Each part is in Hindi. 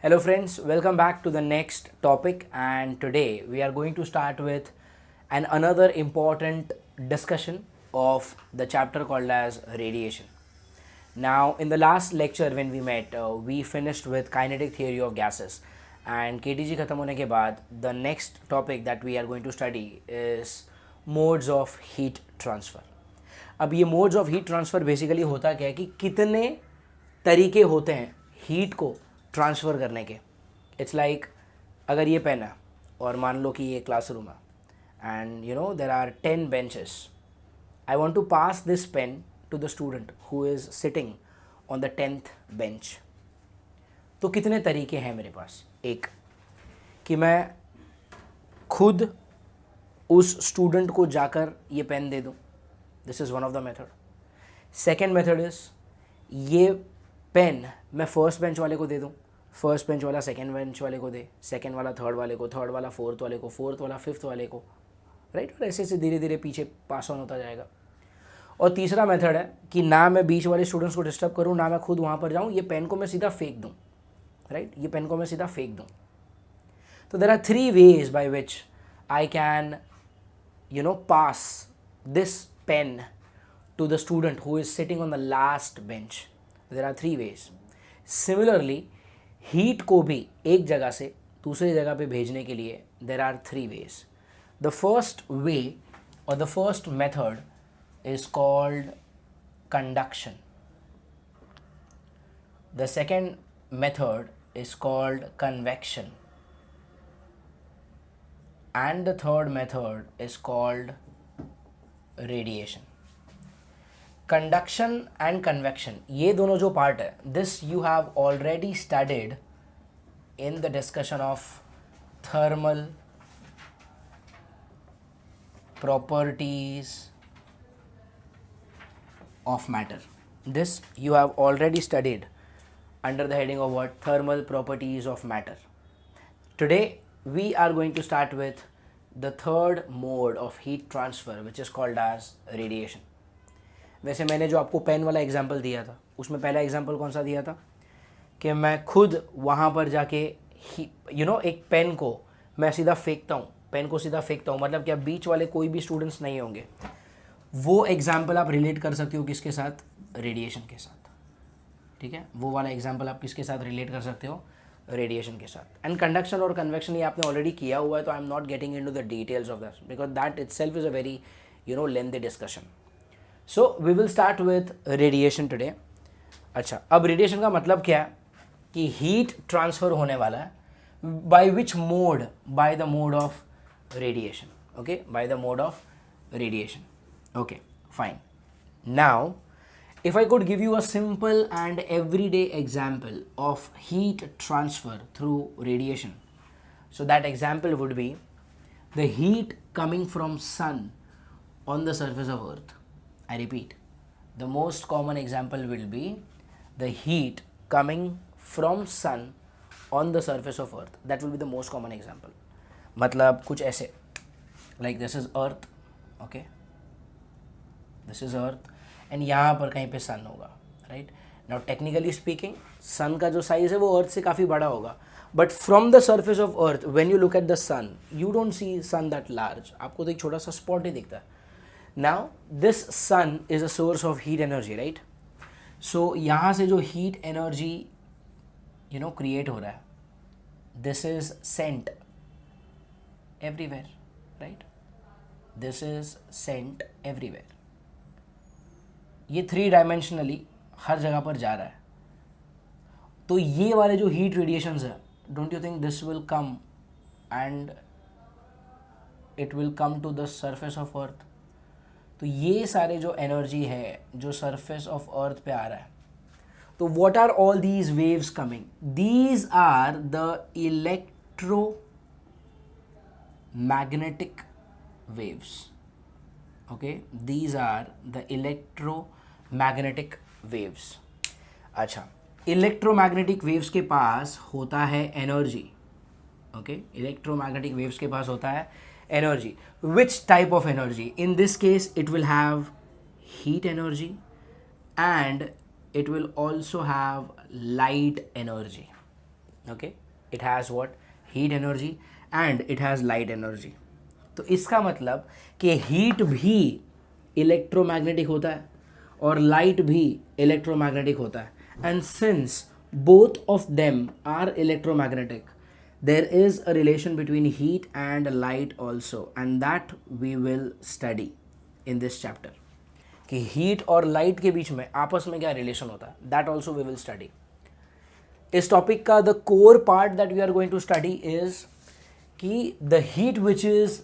Hello friends, welcome back to the next topic, and today we are going to start with another important discussion of the chapter called as radiation. Now in the last lecture when we met, we finished with kinetic theory of gases, and KTG खत्म होने के बाद the next topic that we are going to study is modes of heat transfer. अब ये modes of heat transfer basically होता क्या है कि कितने तरीके होते हैं हीट को ट्रांसफ़र करने के. इट्स लाइक अगर ये पेन है और मान लो कि ये क्लासरूम है and you know there are 10 benches. I want to pass this pen to the student who is sitting on the 10th bench. तो कितने तरीके हैं मेरे पास. एक कि मैं खुद उस स्टूडेंट को जाकर ये पेन दे दूँ. This is one of the method. Second method is ये पेन मैं फर्स्ट बेंच वाले को दे दूँ, फर्स्ट बेंच वाला सेकंड बेंच वाले को दे, सेकंड वाला थर्ड वाले को, थर्ड वाला फोर्थ वाले को, फोर्थ वाला फिफ्थ वाले को, राइट. और ऐसे ऐसे धीरे धीरे पीछे पास ऑन होता जाएगा. और तीसरा मेथड है कि ना मैं बीच वाले स्टूडेंट्स को डिस्टर्ब करूँ, ना मैं खुद वहाँ पर जाऊँ, ये पेन को मैं सीधा फेंक दूँ, राइट. ये पेन को मैं सीधा फेंक दूँ. तो there are 3 ways by which I can pass this pen to the student who is sitting on the last bench. There are 3 ways. Similarly, heat को भी एक जगह से दूसरी जगह पे भेजने के लिए there are 3 ways. The first way or the first method is called conduction. The second method is called convection. And the third method is called radiation. Conduction and convection, ये दोनों जो पार्ट है, this you have already studied in the discussion of thermal properties of matter. This you have already studied under the heading of what, thermal properties of matter. Today we are going to start with the third mode of heat transfer which is called as radiation. वैसे मैंने जो आपको पेन वाला एग्जांपल दिया था, उसमें पहला एग्जांपल कौन सा दिया था कि मैं खुद वहाँ पर जाके एक पेन को मैं सीधा फेंकता हूँ, पेन को सीधा फेंकता हूँ. मतलब क्या बीच वाले कोई भी स्टूडेंट्स नहीं होंगे. वो एग्जांपल आप रिलेट कर सकते हो किसके साथ, रेडिएशन के साथ. ठीक है, वो वाला एग्जांपल आप किसके साथ रिलेट कर सकते हो, रेडिएशन के साथ. एंड कंडक्शन और कन्वेक्शन ये आपने ऑलरेडी किया हुआ है, तो I am not getting into the details of that because that itself is a very lengthy discussion. So we will start with radiation today. अच्छा, अब रेडिएशन का मतलब क्या है कि हीट ट्रांसफ़र होने वाला है. By which mode, by the mode of radiation. Okay, by the mode of radiation. Okay, fine. Now if I could give you a simple and everyday example of heat transfer through radiation, so that example would be the heat coming from sun on the surface of earth. I repeat, the most common example will be the heat coming from sun on the surface of earth. That will be the most common example. मतलब कुछ ऐसे, like this is earth, okay, this is earth, and यहाँ पर कहीं पे sun होगा, right. Now technically speaking, sun का जो size है वो earth से काफ़ी बड़ा होगा, but from the surface of earth when you look at the sun, you don't see sun that large. आपको तो एक छोटा सा spot ही दिखता है. Now this sun is a source of heat energy, right? So यहाँ से जो heat energy create हो रहा है, this is sent everywhere, right? This is sent everywhere. ये 3 dimensionally हर जगह पर जा रहा है. तो ये वाले जो heat radiations है, don't you think this will come and it will come to the surface of earth? तो ये सारे जो एनर्जी है जो सरफेस ऑफ अर्थ पे आ रहा है, तो what are all these waves coming? These are the electromagnetic waves. Okay, these are the electromagnetic waves. अच्छा, इलेक्ट्रोमैग्नेटिक वेव्स के पास होता है एनर्जी. ओके, इलेक्ट्रोमैग्नेटिक वेव्स के पास होता है energy. Which type of energy? In this case it will have heat energy and it will also have light energy. okay, it has what, heat energy and it has light energy. तो इसका मतलब कि हीट भी इलेक्ट्रोमैग्नेटिक होता है और लाइट भी इलेक्ट्रोमैग्नेटिक होता है. And since both of them are electromagnetic, there is a relation between heat and light also, and that we will study in this chapter. कि हीट और लाइट के बीच में आपस में क्या रिलेशन होता है, that also we will study. इस टॉपिक का the core part that we are going to study is कि the heat which is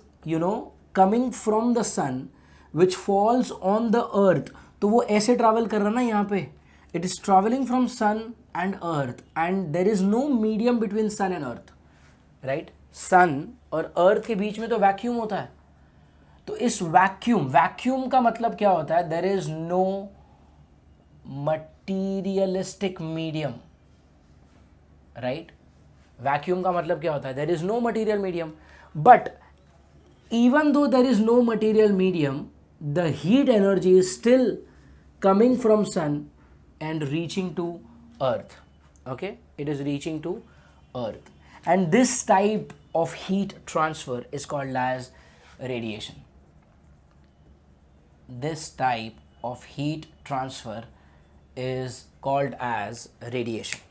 coming from the sun which falls on the earth, तो वो ऐसे ट्रैवल कर रहा है ना यहाँ पे, it is travelling from sun and earth and there is no medium between sun and earth, right. Sun और अर्थ के बीच में तो वैक्यूम होता है. तो इस वैक्यूम का मतलब क्या होता है, there is no materialistic medium, right. Vacuum का मतलब क्या होता है, there is no material medium. But even though there is no material medium, the heat energy is still coming from sun and reaching to earth. Okay, it is reaching to earth, and this type of heat transfer is called as radiation. This type of heat transfer is called as radiation.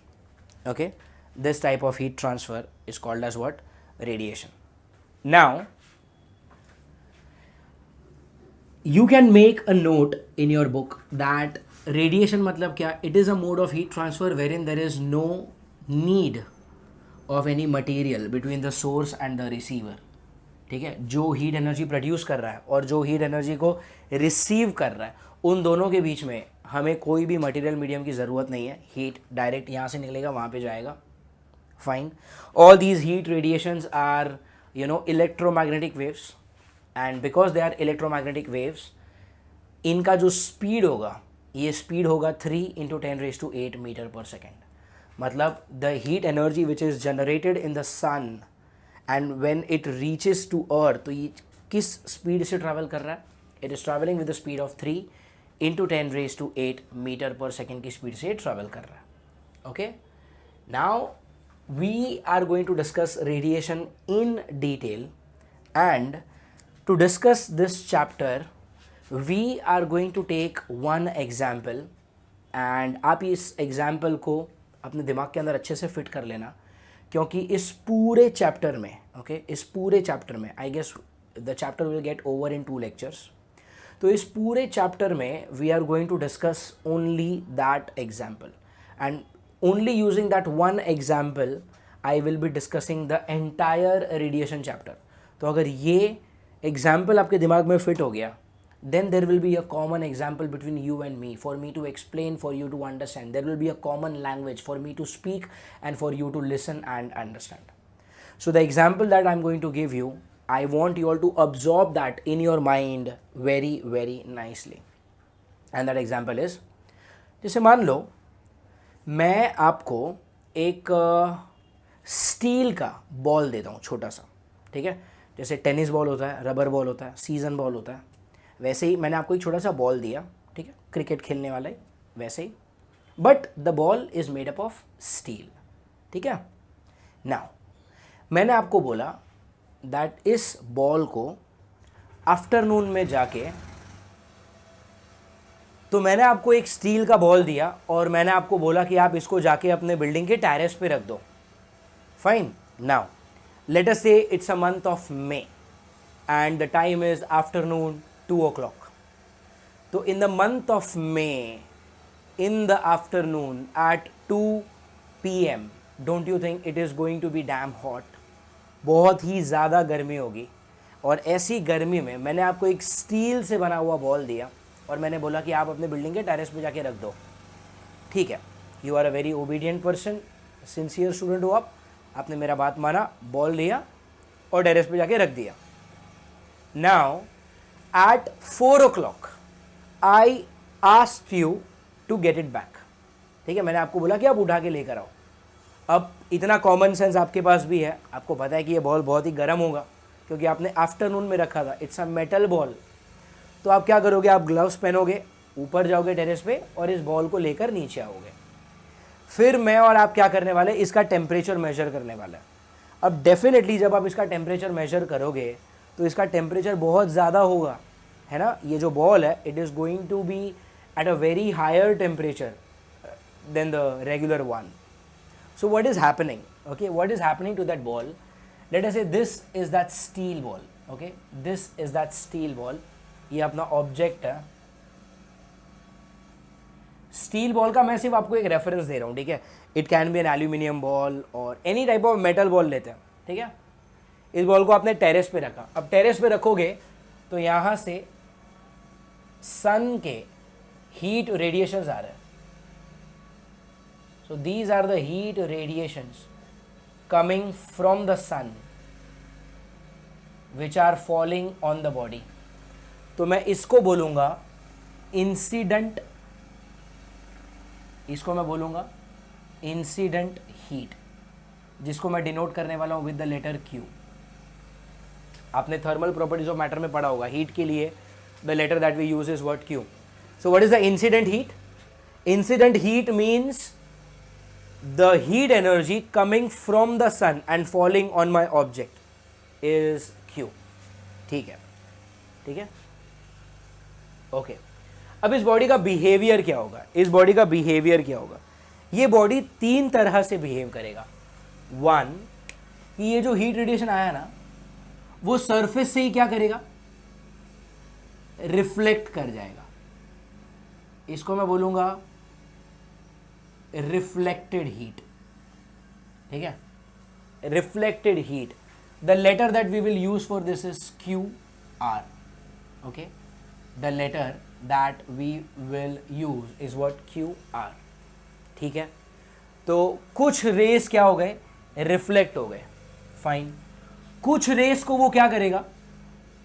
Okay, this type of heat transfer is called as what, radiation. Now you can make a note in your book that radiation मतलब क्या, it is a mode of heat transfer wherein there is no need of any material between the source and the receiver. ठीक है, जो हीट एनर्जी प्रोड्यूस कर रहा है और जो हीट एनर्जी को रिसीव कर रहा है, उन दोनों के बीच में हमें कोई भी मटेरियल मीडियम की ज़रूरत नहीं है. हीट डायरेक्ट यहाँ से निकलेगा वहाँ पे जाएगा. Fine. All these heat radiations are electromagnetic waves, and because they are electromagnetic waves, इनका जो स्पीड होगा, ये स्पीड होगा 3 × 10⁸ मीटर पर सेकेंड. मतलब the heat energy which is generated in the sun and when it reaches to earth, तो ये किस स्पीड से ट्रैवल कर रहा है, it is travelling with the speed of 3 × 10⁸ metre per second की स्पीड से ट्रैवल कर रहा है. Okay, now we are going to discuss radiation in detail, and to discuss this chapter we are going to take one example, and आप इस example को अपने दिमाग के अंदर अच्छे से fit कर लेना, क्योंकि इस पूरे chapter में, okay, इस पूरे chapter में I guess the chapter will get over in 2 lectures. तो इस पूरे chapter में we are going to discuss only that example, and only using that one example I will be discussing the entire radiation chapter. तो अगर ये एग्जाम्पल आपके दिमाग में फिट हो गया, then there will be a common example between you and me for me to explain, for you to understand. There will be a common language for me to speak and for you to listen and understand. So the example that I'm going to give you, I want you all to absorb that in your mind very very nicely. And that example is, जैसे मान लो मैं आपको एक स्टील का बॉल देता हूँ छोटा सा, ठीक है. जैसे टेनिस बॉल होता है, रबर बॉल होता है, सीजन बॉल होता है, वैसे ही मैंने आपको एक छोटा सा बॉल दिया, ठीक है, क्रिकेट खेलने वाला ही वैसे ही, but the ball is made up of steel. ठीक है. नाउ मैंने आपको बोला दैट इस बॉल को आफ्टरनून में जाके, तो मैंने आपको एक स्टील का बॉल दिया और मैंने आपको बोला कि आप इसको जाके अपने बिल्डिंग के टेरेस पे रख दो. Fine. Now let us say it's a month of May and the time is afternoon 2 o'clock. So in the month of May, in the afternoon at 2 p.m, don't you think it is going to be damn hot? बहुत ही ज़्यादा गर्मी होगी. और ऐसी गर्मी में मैंने आपको एक स्टील से बना हुआ बॉल दिया और मैंने बोला कि आप अपने बिल्डिंग के टेरेस पे जाके रख दो. ठीक है, you are a very obedient person, sincere student हो आप. आपने मेरा बात माना, बॉल लिया और टेरेस पे जाके रख दिया. Now at 4 o'clock I asked you to get it back. ठीक है, मैंने आपको बोला कि आप उठा के लेकर आओ. अब इतना कॉमन सेंस आपके पास भी है, आपको पता है कि ये बॉल बहुत ही गर्म होगा क्योंकि आपने आफ्टरनून में रखा था. It's a metal ball. तो आप क्या करोगे, आप ग्लव्स पहनोगे, ऊपर जाओगे टेरेस पे और इस बॉल को लेकर नीचे आओगे. फिर मैं और आप क्या करने वाले, इसका टेम्परेचर मेजर करने वाला है। अब डेफिनेटली जब आप इसका टेम्परेचर मेजर करोगे तो इसका टेम्परेचर बहुत ज़्यादा होगा, है ना। ये जो बॉल है it is going to be at a very higher temperature then the regular one. So what is happening? Okay, what is happening to that ball? Let us say this is that steel ball. Okay, this is that steel ball. ये अपना ऑब्जेक्ट है. स्टील बॉल का मैं सिर्फ आपको एक रेफरेंस दे रहा हूँ, ठीक है. It can be an aluminium ball और any type of metal ball लेते हैं, ठीक है. इस बॉल को आपने टेरेस पे रखा. अब टेरेस पे रखोगे तो यहाँ से सन के हीट रेडिएशंस आ रहे हैं. So these are the heat radiations coming from the sun which are falling on the body. तो मैं इसको बोलूँगा इंसिडेंट, इसको मैं बोलूँगा इंसिडेंट हीट, जिसको मैं डिनोट करने वाला हूँ विद द लेटर Q. आपने थर्मल प्रॉपर्टीज ऑफ मैटर में पढ़ा होगा, हीट के लिए the letter that we use is word Q. So what is the incident heat? Incident heat means the heat energy coming from the sun and falling on my object is Q. ठीक है, ठीक है, ओके. अब इस बॉडी का बिहेवियर क्या होगा? इस बॉडी का बिहेवियर क्या होगा? ये बॉडी तीन तरह से बिहेव करेगा. वन, कि ये जो हीट रेडिएशन आया ना वो सरफेस से ही क्या करेगा, रिफ्लेक्ट कर जाएगा. इसको मैं बोलूंगा रिफ्लेक्टेड हीट, ठीक है. Reflected heat, the letter that we will use for this is QR. Okay, the letter that we will use is what QR. ठीक है. तो कुछ रेस क्या हो गए, रिफ्लेक्ट हो गए, फाइन. कुछ रेस को वो क्या करेगा,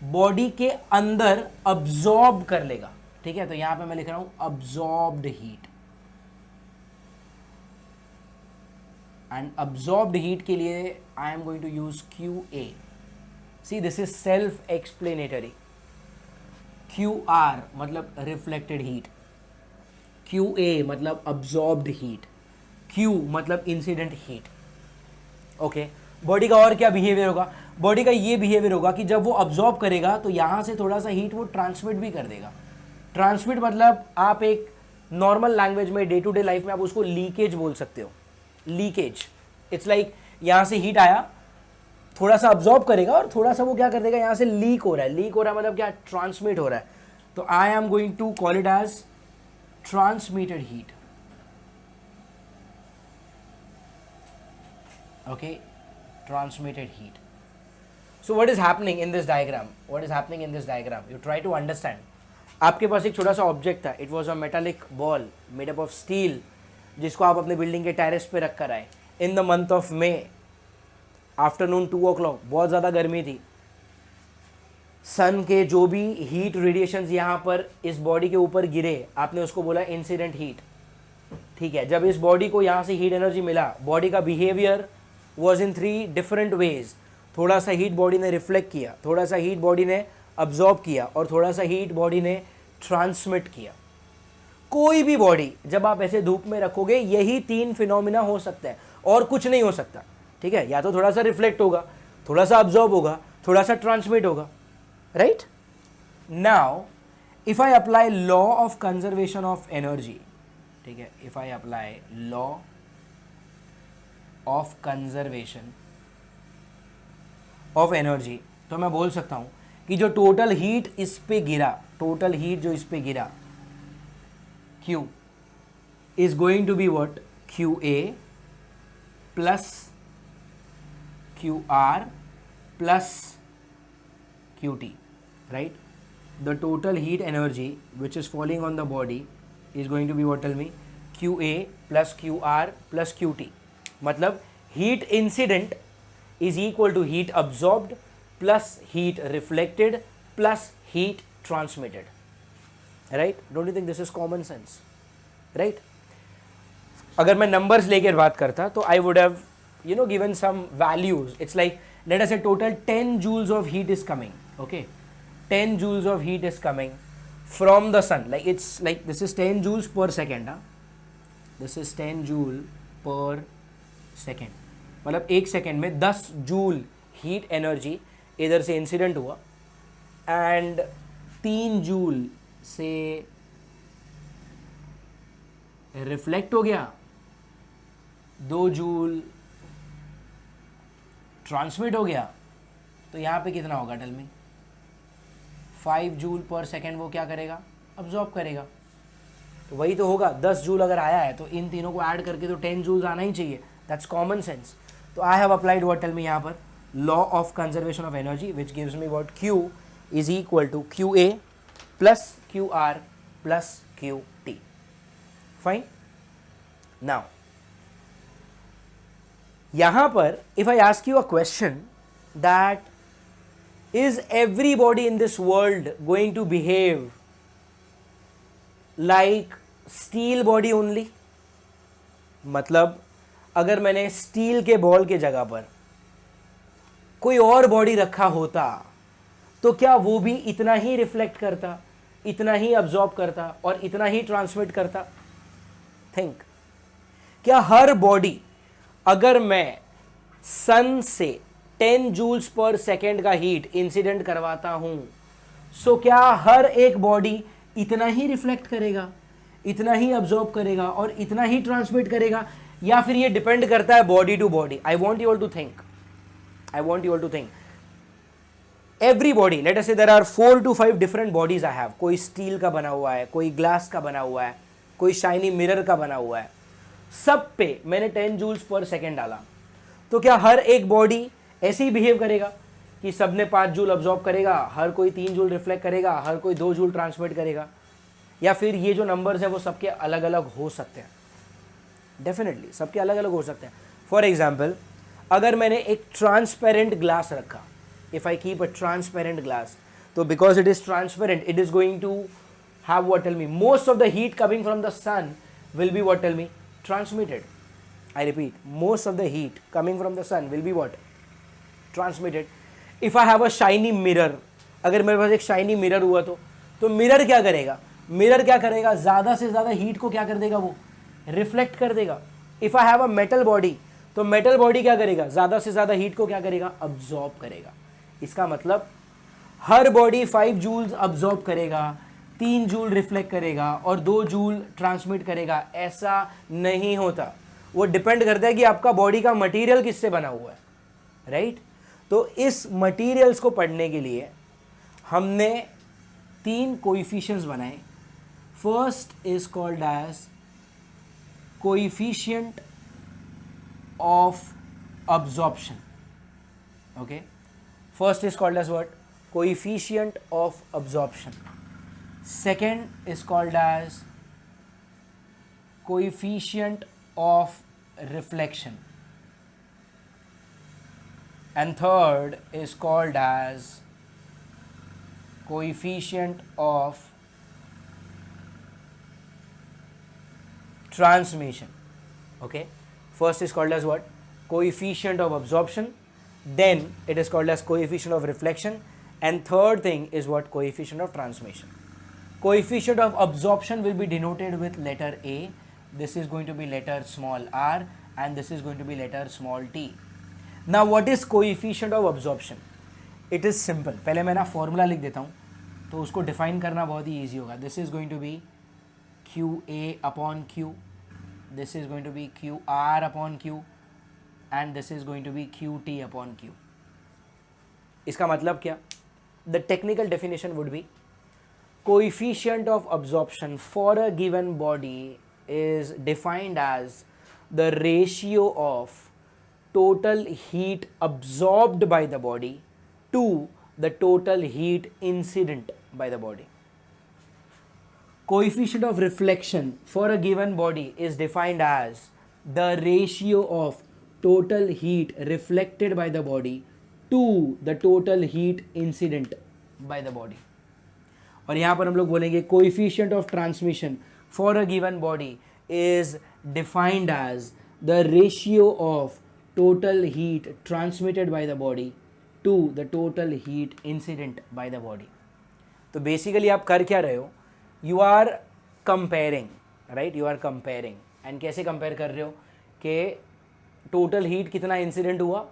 बॉडी के अंदर अब्जॉर्ब कर लेगा, ठीक है. तो यहां पे मैं लिख रहा हूं absorbed heat. And absorbed heat के लिए I am going to use QA. See this is self explanatory. QR मतलब रिफ्लेक्टेड हीट, QA मतलब अब्जॉर्ब्ड हीट, Q मतलब इंसिडेंट हीट. ओके, बॉडी का और क्या बिहेवियर होगा? बॉडी का ये बिहेवियर होगा कि जब वो अब्जॉर्ब करेगा तो यहां से थोड़ा सा हीट वो ट्रांसमिट भी कर देगा. ट्रांसमिट मतलब आप एक नॉर्मल लैंग्वेज में डे टू डे लाइफ में आप उसको लीकेज बोल सकते हो. लीकेज, इट्स लाइक यहां से हीट आया, थोड़ा सा अब्जॉर्ब करेगा और थोड़ा सा वो क्या कर देगा, यहां से लीक हो रहा है. लीक हो रहा है मतलब क्या, ट्रांसमिट हो रहा है. तो I am going to call it as transmitted heat. Okay, transmitted heat. So what is happening in this diagram? What is happening in this diagram? You try to understand. आपके पास एक छोटा सा ऑब्जेक्ट था. It was a metallic ball made up of steel, जिसको आप अपने बिल्डिंग के टेरेस पे रख कर आए in the month of May. Afternoon 2 o'clock, बहुत ज़्यादा गर्मी थी. सन के जो भी हीट रेडिएशंस यहाँ पर इस बॉडी के ऊपर गिरे, आपने उसको बोला इंसिडेंट हीट. ठीक है. जब इस बॉडी को यहाँ से हीट एनर्जी मिला, बॉडी का behaviour was in 3 different ways. थोड़ा सा हीट बॉडी ने रिफ्लेक्ट किया, थोड़ा सा हीट बॉडी ने अब्जॉर्ब किया और थोड़ा सा हीट बॉडी ने ट्रांसमिट किया. कोई भी बॉडी जब आप ऐसे धूप में रखोगे यही 3 फिनोमिना हो सकते हैं और कुछ नहीं हो सकता. ठीक है. या तो थोड़ा सा रिफ्लेक्ट होगा, थोड़ा सा अब्जॉर्ब होगा, थोड़ा सा ट्रांसमिट होगा. Right. Now if I apply law of conservation of energy, ठीक है, if I apply law of conservation of energy, तो मैं बोल सकता हूं कि जो टोटल हीट इस पे गिरा, टोटल हीट जो इस पे गिरा Q is going to be what? QA plus QR plus QT, right? The total heat energy which is falling on the body is going to be what? Tell me. QA plus QR plus QT. मतलब heat incident is equal to heat absorbed plus heat reflected plus heat transmitted. Right? Don't you think this is common sense? Right? अगर मैं numbers लेकर बात करता तो I would have, given some values. It's like, let us say total 10 joules of heat is coming. Okay? 10 joules of heat is coming from the sun. Like it's like this is 10 joules per second. This is 10 joule per second, मतलब 1 सेकेंड में 10 जूल हीट एनर्जी इधर से इंसिडेंट हुआ एंड 3 जूल से रिफ्लेक्ट हो गया, 2 जूल ट्रांसमिट हो गया, तो यहाँ पे कितना होगा tell me? 5 joule per second वो क्या करेगा? अब्जॉर्ब करेगा। तो वही तो होगा, 10 जूल अगर आया है तो इन तीनों को ऐड करके तो 10 जूल्स आना ही चाहिए, दैट्स कॉमन सेंस। तो I have applied what tell me यहाँ पर law of conservation of energy which gives me what Q is equal to QA plus QR plus QT। Fine. Now यहां पर if I ask you a question that is everybody in this world going to behave like steel body only, मतलब अगर मैंने स्टील के बॉल के जगह पर कोई और बॉडी रखा होता तो क्या वो भी इतना ही रिफ्लेक्ट करता, इतना ही अब्जॉर्ब करता और इतना ही ट्रांसमिट करता? थिंक, क्या हर बॉडी, अगर मैं सन से 10 जूल्स पर सेकेंड का हीट इंसिडेंट करवाता हूं, सो क्या हर एक बॉडी इतना ही रिफ्लेक्ट करेगा, इतना ही अब्जॉर्ब करेगा और इतना ही ट्रांसमिट करेगा, या फिर ये डिपेंड करता है body to body? I want you all to think, I want you all to think. Every body, let us say there are 4 to 5 different bodies I have. कोई स्टील का बना हुआ है, कोई ग्लास का बना हुआ है, कोई शाइनी मिरर का बना हुआ है, सब पे मैंने 10 जूल्स पर सेकेंड डाला, तो क्या हर एक बॉडी ऐसे ही बिहेव करेगा कि सब ने 5 जूल अब्जॉर्ब करेगा, हर कोई 3 जूल रिफ्लेक्ट करेगा, हर कोई 2 जूल ट्रांसमिट करेगा? या फिर ये जो नंबर्स हैं वो सबके अलग अलग हो सकते हैं? डेफिनेटली सबके अलग अलग हो सकते हैं। फॉर एग्जाम्पल, अगर मैंने एक ट्रांसपेरेंट ग्लास रखा, if I keep a transparent glass, तो because it is transparent it is going to have what tell me most of the heat coming from the sun will be what tell me transmitted. I repeat, most of the heat coming from the sun will be what transmitted. If I have a shiny mirror, अगर मेरे पास एक शाइनी मिरर हुआ तो मिरर क्या करेगा? मिरर क्या करेगा? ज़्यादा से ज़्यादा हीट को क्या कर देगा? वो रिफ्लेक्ट कर देगा। If I have a metal body, तो मेटल बॉडी क्या करेगा? ज़्यादा से ज़्यादा हीट को क्या करेगा? अब्जॉर्ब करेगा। इसका मतलब हर बॉडी 5 जूल्स अब्जॉर्ब करेगा, 3 जूल रिफ्लेक्ट करेगा और 2 जूल ट्रांसमिट करेगा, ऐसा नहीं होता। वो डिपेंड करता है कि आपका बॉडी का मटेरियल किससे बना हुआ है, राइट? तो इस मटेरियल्स को पढ़ने के लिए हमने 3 कोएफिशिएंट्स बनाए। First is called as coefficient of absorption. Okay, first is called as what? Coefficient of absorption. Second is called as coefficient of reflection, and third is called as coefficient of transmission. Okay, first is called as what? Coefficient of absorption, then it is called as coefficient of reflection, and third thing is what? Coefficient of transmission. Coefficient of absorption will be denoted with letter A. This is going to be letter small r and this is going to be letter small t. Now what is coefficient of absorption? It is simple. पहले मैं ना फॉर्मूला लिख देता हूँ तो उसको डिफाइन करना बहुत ही ईजी होगा. This is going to be QA upon Q. This is going to be QR upon Q and this is going to be QT upon Q. इसका मतलब क्या? The technical definition would be coefficient of absorption for a given body is defined as the ratio of total heat absorbed by the body to the total heat incident by the body. Coefficient of reflection for a given body is defined as the ratio of total heat reflected by the body to the total heat incident by the body. और यहाँ पर हम लोग बोलेंगे coefficient of transmission for a given body is defined as the ratio of total heat transmitted by the body to the total heat incident by the body. तो बेसिकली आप कर क्या रहे हो? You are comparing, right? You are comparing and कैसे कंपेयर कर रहे हो कि टोटल हीट कितना इंसिडेंट हुआ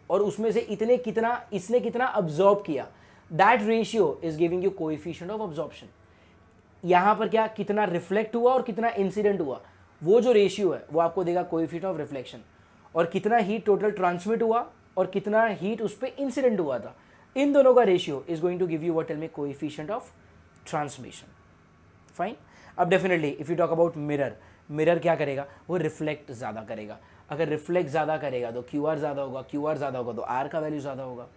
और उसमें से इसने कितना अब्जॉर्ब किया, that ratio is giving you coefficient of absorption. यहां पर क्या कितना रिफ्लेक्ट हुआ और कितना इंसिडेंट हुआ, वो जो रेशियो है वो आपको देगा कोएफिशिएंट ऑफ रिफ्लेक्शन, और कितना हीट टोटल ट्रांसमिट हुआ और कितना हीट उस पर इंसिडेंट हुआ था, इन दोनों का ratio is going to give you what tell me coefficient of transmission. Fine. अब definitely if you talk about mirror, mirror क्या करेगा, वो रिफ्लेक्ट ज़्यादा करेगा। अगर रिफ्लेक्ट ज़्यादा करेगा तो क्यू आर ज़्यादा होगा, क्यू आर ज़्यादा होगा तो आर का वैल्यू ज़्यादा होगा।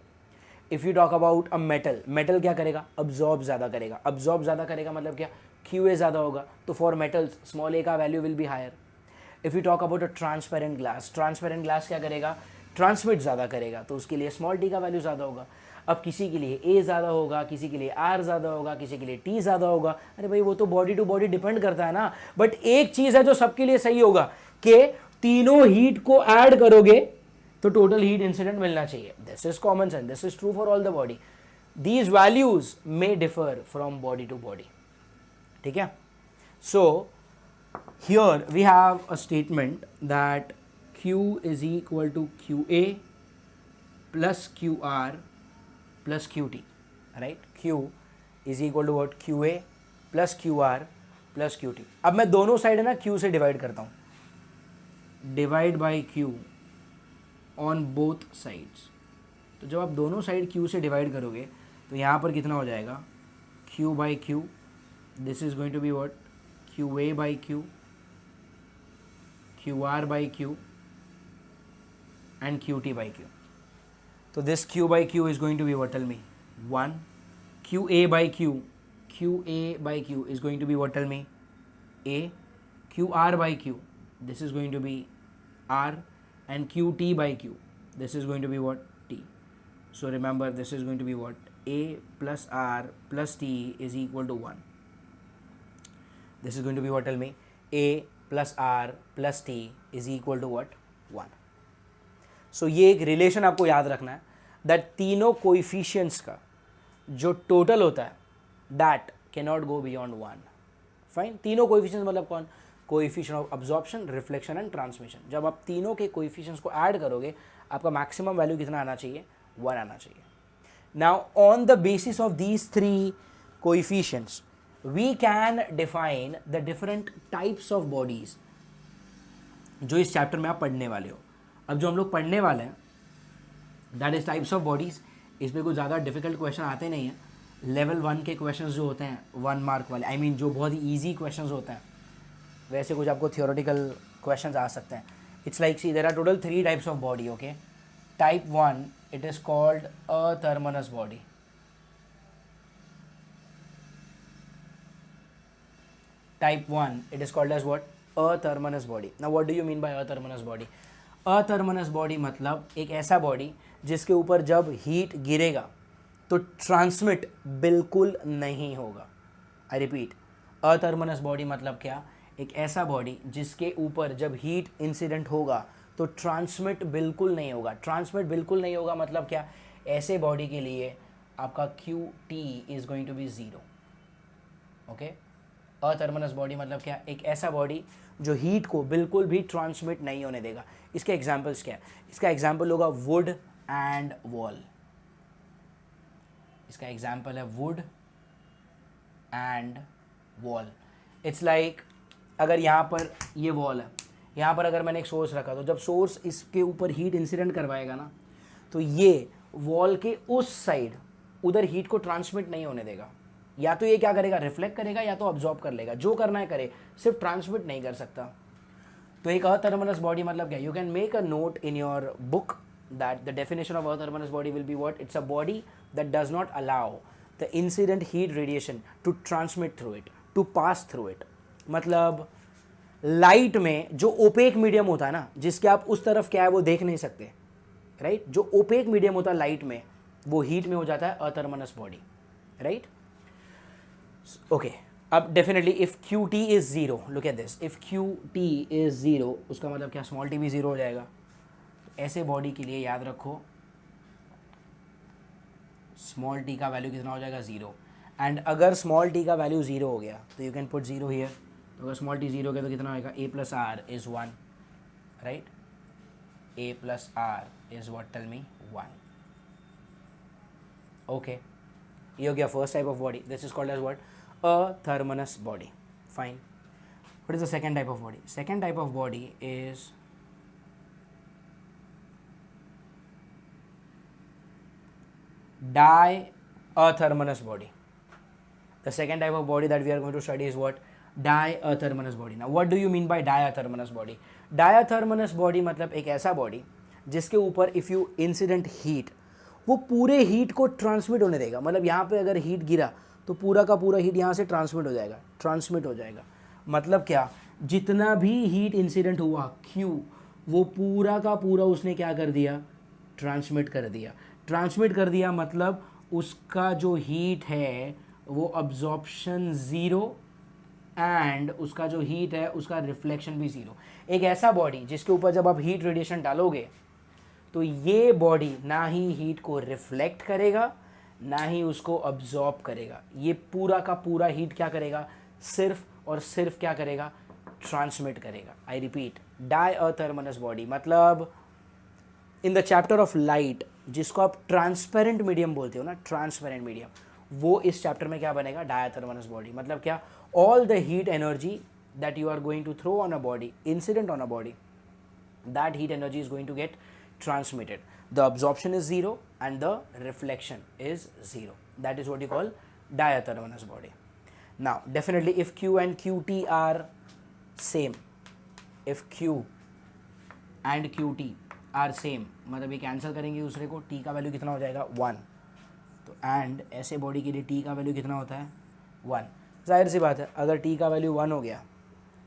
If you talk about a metal, metal क्या करेगा, अब्जॉर्ब ज़्यादा करेगा। अब्जॉर्ब ज़्यादा करेगा मतलब क्या, क्यू ए ज़्यादा होगा, तो फॉर मेटल्स स्मॉल ए का value will be higher. If you talk about a transparent glass, transparent glass क्या करेगा, ट्रांसमिट ज़्यादा करेगा, तो उसके लिए स्मॉल टी का वैल्यू ज़्यादा होगा। अब किसी के लिए ए ज़्यादा होगा, किसी के लिए आर ज़्यादा होगा, किसी के लिए टी ज़्यादा होगा। अरे भाई वो तो बॉडी टू बॉडी डिपेंड करता है ना। बट एक चीज़ है जो सबके लिए सही होगा कि तीनों हीट को ऐड करोगे तो टोटल हीट इंसिडेंट मिलना चाहिए। This is common sense, this is true for all the body. These values may differ from body to body. ठीक है। So here we have a statement that Q is equal to QA plus QR plus QT, right? Q is equal to what? QA plus QR plus QT. अब मैं दोनों साइड है ना Q से डिवाइड करता हूँ, divide by Q on both sides. तो जब आप दोनों साइड Q से डिवाइड करोगे तो यहाँ पर कितना हो जाएगा, Q by Q, this is going to be what, QA by Q, QR by Q and QT by Q. So this Q by Q is going to be what, tell me, 1. QA by Q, QA by Q is going to be what, tell me, A. QR by Q, this is going to be R, and QT by Q, this is going to be what, T. So remember, this is going to be what, A plus R plus T is equal to 1. This is going to be what, tell me, A plus R plus T is equal to what, 1. सो ये एक रिलेशन आपको याद रखना है दैट तीनों कोइफिशिएंट्स का जो टोटल होता है that can not go beyond 1. Fine. तीनों कोइफिशिएंट्स मतलब कौन, coefficient of absorption, reflection and transmission. जब आप तीनों के कोइफिशिएंट्स को ऐड करोगे आपका मैक्सिमम वैल्यू कितना आना चाहिए, 1 आना चाहिए. Now on the basis of these 3 coefficients we can define the different types of bodies जो इस चैप्टर में आप पढ़ने वाले हो. अब जो हम लोग पढ़ने वाले हैं that is types of bodies. इसमें कुछ ज़्यादा डिफिकल्ट क्वेश्चन आते नहीं हैं. लेवल 1 के क्वेश्चंस जो होते हैं 1 मार्क वाले, आई मीन जो बहुत ही ईजी क्वेश्चंस होते हैं, वैसे कुछ आपको थियोरेटिकल क्वेश्चंस आ सकते हैं. It's like see there are total 3 types of body. Okay. Type 1 it is called athermanous body. Type 1 it is called as what, a thermalous body. Now what do you mean by a thermalous body? Athermanous body मतलब एक ऐसा बॉडी जिसके ऊपर जब हीट गिरेगा तो ट्रांसमिट बिल्कुल नहीं होगा. आई रिपीट, अथर्मनस बॉडी मतलब क्या, एक ऐसा बॉडी जिसके ऊपर जब हीट इंसिडेंट होगा तो ट्रांसमिट बिल्कुल नहीं होगा. ट्रांसमिट बिल्कुल नहीं होगा मतलब क्या, ऐसे बॉडी के लिए आपका QT is going to be 0. Okay. Athermanous body मतलब क्या, एक ऐसा बॉडी जो हीट को बिल्कुल भी ट्रांसमिट नहीं होने देगा. इसके एग्जाम्पल्स क्या है, इसका एग्जाम्पल होगा वुड एंड वॉल. इसका एग्जाम्पल है would and wall. It's like अगर यहाँ पर ये वॉल है, यहाँ पर अगर मैंने एक सोर्स रखा तो जब सोर्स इसके ऊपर हीट इंसिडेंट करवाएगा ना तो ये वॉल के उस साइड उधर हीट को ट्रांसमिट नहीं होने देगा. या तो ये क्या करेगा, रिफ्लेक्ट करेगा या तो अब्जॉर्ब कर लेगा. जो करना है करे, सिर्फ ट्रांसमिट नहीं कर सकता. तो एक अथर्मनस बॉडी मतलब क्या, you can make a note in your book that the definition of athermanous body will be what, it's a body that does not allow the incident heat radiation to transmit through it, to pass through it. मतलब लाइट में जो ओपेक मीडियम होता है ना, जिसके आप उस तरफ क्या है वो देख नहीं सकते, राइट. जो ओपेक मीडियम होता है लाइट में, वो हीट में हो जाता है अथर्मनस बॉडी, राइट. ओके. अब definitely if QT is 0, look at this, if QT is 0 उसका मतलब क्या, स्मॉल t भी 0 हो जाएगा. ऐसे बॉडी के लिए याद रखो स्मॉल t का वैल्यू कितना हो जाएगा, 0. एंड अगर स्मॉल t का वैल्यू 0 हो गया तो यू कैन पुट 0 हियर. तो अगर स्मॉल टी जीरो के तो कितना होगा, a plus r is 1, right, a plus r is what, tell me, 1. Okay, ये हो गया first type of body. This is called as what, athermanous body. Fine. What is the second type of body? Second type of body is diathermanous body. The second type of body that we are going to study is what? Diathermanous body. Now what do you mean by diathermanous body? Diathermanous body मतलब एक ऐसा बॉडी जिसके ऊपर इफ़ यू इंसिडेंट हीट, वो पूरे हीट को ट्रांसमिट होने देगा. मतलब यहाँ पे अगर हीट गिरा तो पूरा का पूरा हीट यहाँ से ट्रांसमिट हो जाएगा. मतलब क्या, जितना भी हीट इंसिडेंट हुआ Q, वो पूरा का पूरा उसने क्या कर दिया, ट्रांसमिट कर दिया. मतलब उसका जो हीट है वो अब्जॉर्प्शन ज़ीरो एंड उसका जो हीट है उसका रिफ्लेक्शन भी ज़ीरो. एक ऐसा बॉडी जिसके ऊपर जब आप हीट रेडिएशन डालोगे तो ये बॉडी ना ही हीट को रिफ्लेक्ट करेगा ना ही उसको अब्जॉर्ब करेगा. ये पूरा का पूरा हीट क्या करेगा, सिर्फ और सिर्फ क्या करेगा, ट्रांसमिट करेगा. आई रिपीट, डायथर्मनस बॉडी मतलब in the chapter of light, जिसको आप ट्रांसपेरेंट मीडियम बोलते हो ना, ट्रांसपेरेंट मीडियम, वो इस चैप्टर में क्या बनेगा, डायथर्मनस बॉडी. मतलब क्या, all the heat energy that you are going to throw on a body, incident on a body, that heat energy is going to get transmitted. The absorption is zero and the reflection is zero. That is what you call diathermanous body. Now definitely if Q and QT are same, if Q and QT are same, मतलब ये कैंसिल करेंगे दूसरे को, T का वैल्यू कितना हो जाएगा, 1. तो एंड ऐसे बॉडी के लिए T का वैल्यू कितना होता है, 1. जाहिर सी बात है, अगर T का वैल्यू 1 हो गया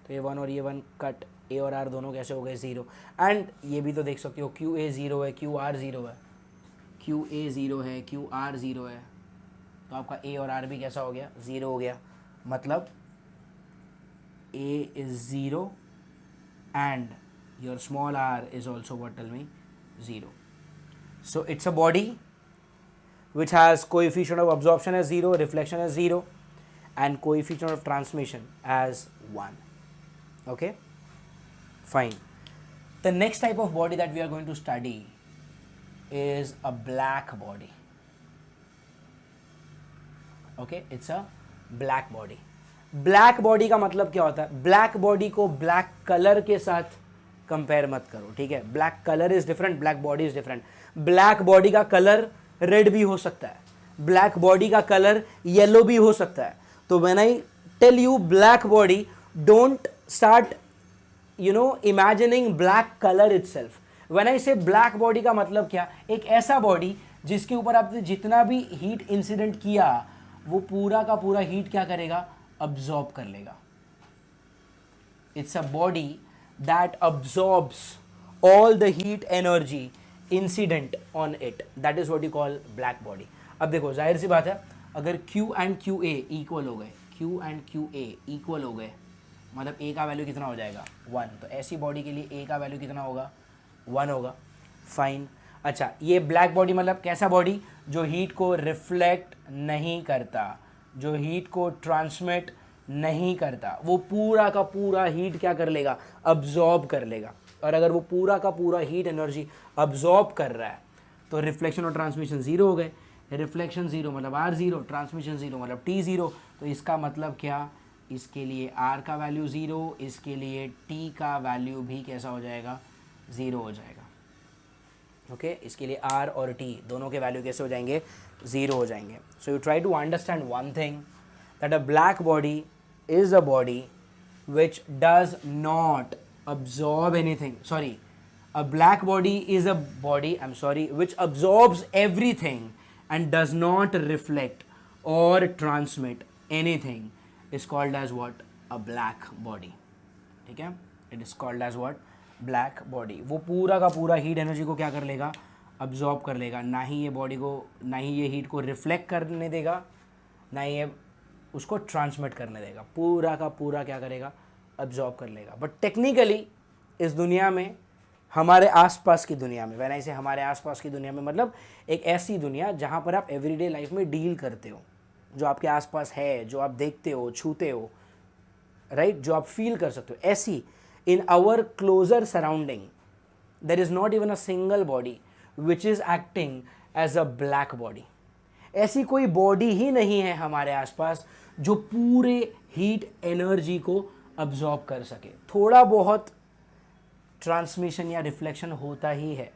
तो ये 1 और ये 1 कट, ए और आर दोनों कैसे हो गए, ज़ीरो. एंड ये भी तो देख सकते हो, क्यू ए ज़ीरो है, क्यू आर ज़ीरो है, क्यू ए ज़ीरो है, क्यू आर ज़ीरो है, तो आपका ए और आर भी कैसा हो गया, ज़ीरो हो गया. मतलब a is zero and your small r is also what, tell me, zero. So it's a body which has coefficient of absorption as 0, reflection as 0 and coefficient of transmission as 1. Okay, fine. The next type of body that we are going to study is a black body. Okay, it's a black body. Black body का मतलब क्या होता है, ब्लैक बॉडी को ब्लैक कलर के साथ कंपेयर मत करो, ठीक है. Black colour is different, black body is different. Black body का कलर रेड भी हो सकता है, ब्लैक बॉडी का कलर येलो भी हो सकता है. तो when I tell you black body, don't start imagining black colour itself. When I say black body का मतलब क्या, एक ऐसा बॉडी जिसके ऊपर आपने जितना भी हीट इंसिडेंट किया वो पूरा का पूरा हीट क्या करेगा, अब्जॉर्ब कर लेगा. It's a body that absorbs all the heat energy incident on it, that is what you call black body. अब देखो जाहिर सी बात है, अगर Q एंड QA इक्वल हो गए, Q एंड QA इक्वल हो गए, मतलब A का वैल्यू कितना हो जाएगा, 1. तो ऐसी बॉडी के लिए A का वैल्यू कितना होगा, 1 होगा. फाइन. अच्छा, ये ब्लैक बॉडी मतलब कैसा बॉडी, जो हीट को रिफ्लेक्ट नहीं करता, जो हीट को ट्रांसमिट नहीं करता, वो पूरा का पूरा हीट क्या कर लेगा, अब्जॉर्ब कर लेगा. और अगर वो पूरा का पूरा हीट एनर्जी अब्जॉर्ब कर रहा है तो रिफ्लेक्शन और ट्रांसमिशन ज़ीरो हो गए. रिफ्लेक्शन ज़ीरो मतलब R ज़ीरो, ट्रांसमिशन ज़ीरो मतलब T ज़ीरो. तो इसका मतलब क्या, इसके लिए R का वैल्यू ज़ीरो, इसके लिए T का वैल्यू भी कैसा हो जाएगा, ज़ीरो हो जाएगा. ओके, इसके लिए R और T दोनों के वैल्यू कैसे हो जाएंगे, ज़ीरो हो जाएंगे. So you try to understand one thing, that a black body is a body which does not absorb anything. Sorry, a black body is a body, I'm sorry, which absorbs everything and does not reflect or transmit anything, is called as what, a black body. ठीक है, it is called as what, black body. वो पूरा का पूरा हीट एनर्जी को क्या कर लेगा, अब्जॉर्ब कर लेगा. ना ही ये बॉडी को, ना ही ये हीट को रिफ्लेक्ट करने देगा, ना ही ये उसको ट्रांसमिट करने देगा. पूरा का पूरा क्या करेगा, अब्जॉर्ब कर लेगा. बट टेक्निकली इस दुनिया में, हमारे आसपास की दुनिया में, वैसे ऐसे हमारे आसपास की दुनिया में मतलब एक ऐसी दुनिया जहाँ पर आप एवरीडे लाइफ में डील करते हो, जो आपके आसपास है, जो आप देखते हो, छूते हो, राइट, जो आप फील कर सकते हो, ऐसी in our closer surrounding there is not even a single body which is acting as a black body. ऐसी कोई बॉडी ही नहीं है हमारे आसपास जो पूरे हीट एनर्जी को अब्जॉर्ब कर सके। थोड़ा बहुत ट्रांसमिशन या रिफ्लेक्शन होता ही है,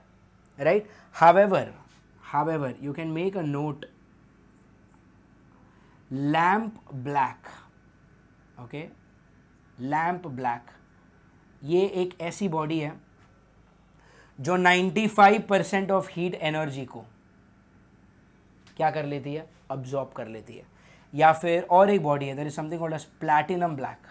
right. However you can make a note, lamp black, okay, lamp black ये एक ऐसी बॉडी है जो 95% ऑफ हीट एनर्जी को क्या कर लेती है, अब्जॉर्ब कर लेती है। या फिर और एक बॉडी है, there is something called as platinum black.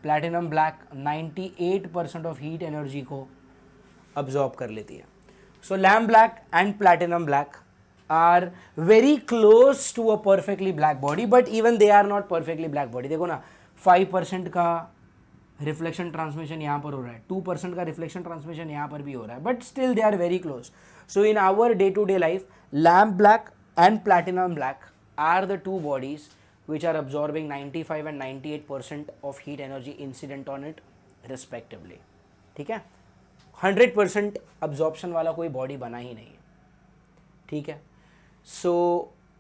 Platinum black 98% of heat energy को अब्जॉर्ब कर लेती है। So lamp black and platinum black are very close to a perfectly black body, but even they are not perfectly black body. देखो ना, 5% का रिफ्लेक्शन ट्रांसमिशन यहाँ पर हो रहा है, 2% का रिफ्लेक्शन ट्रांसमिशन यहाँ पर भी हो रहा है, but still they are very close. So in our day to day life, lamp black and platinum black are the two bodies which are absorbing 95 and 98% of heat energy incident on it respectively, ठीक है। 100% absorption वाला कोई बॉडी बना ही नहीं है, ठीक है। सो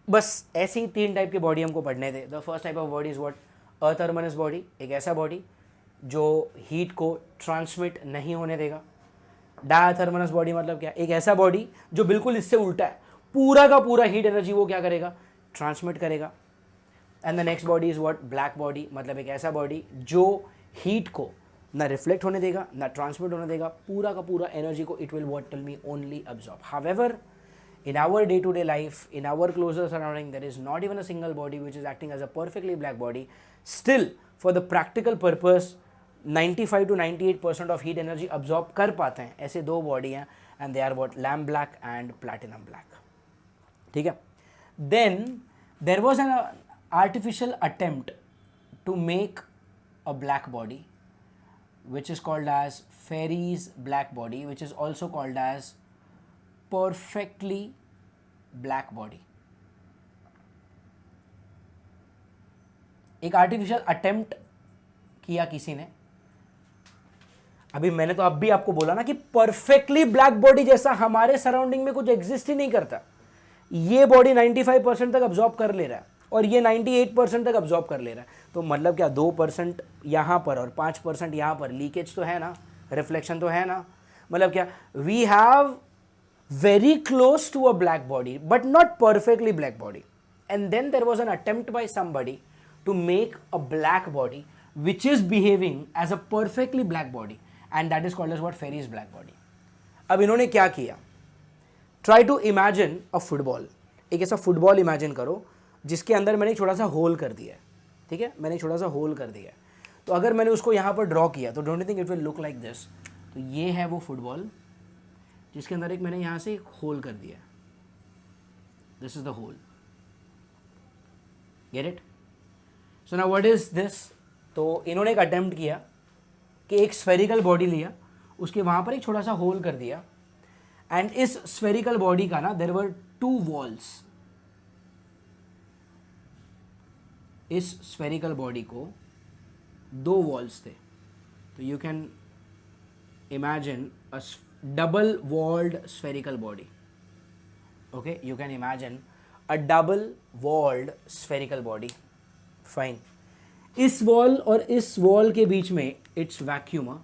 बस ऐसी 3 टाइप की बॉडी हमको पढ़ने थे। The first type of body is what, athermanous body, एक ऐसा बॉडी जो हीट को ट्रांसमिट नहीं होने देगा। डायथर्मनस बॉडी मतलब क्या, एक ऐसा बॉडी जो बिल्कुल इससे उल्टा है, पूरा का पूरा हीट एनर्जी वो क्या करेगा, ट्रांसमिट करेगा। And the next body is what, black body, मतलब एक ऐसा बॉडी जो हीट को ना रिफ्लेक्ट होने देगा ना ट्रांसमिट होने देगा, पूरा का पूरा एनर्जी को it will what tell me only absorb. However in our day to day life, in our closer surrounding, there is not even a single body which is acting as a perfectly black body. Still, for the practical purpose, 95 to 98% of heat energy absorb कर पाते हैं ऐसे 2 बॉडी हैं, and they are what, lamp black and platinum black, ठीक है। Then there was an artificial attempt to make a black body which is called as Fairy's black body, which is also called as perfectly black body। एक आर्टिफिशियल अटेम्प्ट किया किसी ने। अभी मैंने तो अब भी आपको बोला ना कि परफेक्टली ब्लैक बॉडी जैसा हमारे सराउंडिंग में कुछ एग्जिस्ट ही नहीं करता। ये बॉडी 95% तक अब्जॉर्ब कर ले रहा है और ये 98% तक अब्जॉर्ब कर ले रहा है। तो मतलब क्या, 2% यहाँ पर और 5% यहाँ पर लीकेज तो है ना, रिफ्लेक्शन तो है ना। मतलब क्या, we have very close to a black body but not perfectly black body, and then there was an attempt by somebody to make a black body which is behaving as a perfectly black body, and that is called as what, Fairy's black body। अब इन्होंने क्या किया, try to imagine a football, एक ऐसा फुटबॉल इमेजिन करो जिसके अंदर मैंने एक छोटा सा होल कर दिया है, ठीक है, मैंने एक छोटा सा होल कर दिया है। तो अगर मैंने उसको यहाँ पर ड्रॉ किया तो don't you think it will look like this. तो ये है वो फुटबॉल जिसके अंदर एक मैंने यहाँ से एक होल कर दिया, this is the hole, get it. So now what is this. तो इन्होंने एक अटेम्प्ट किया कि एक स्फेरिकल बॉडी लिया, उसके वहाँ पर एक छोटा सा होल कर दिया, एंड इस स्फेरिकल बॉडी का ना देयर वर 2 वॉल्स। इस स्फेरिकल बॉडी को 2 वॉल्स थे। तो you can imagine a double walled spherical body, okay, you can imagine a double walled spherical body, fine। इस वॉल और इस वॉल के बीच में इट्स वैक्यूम,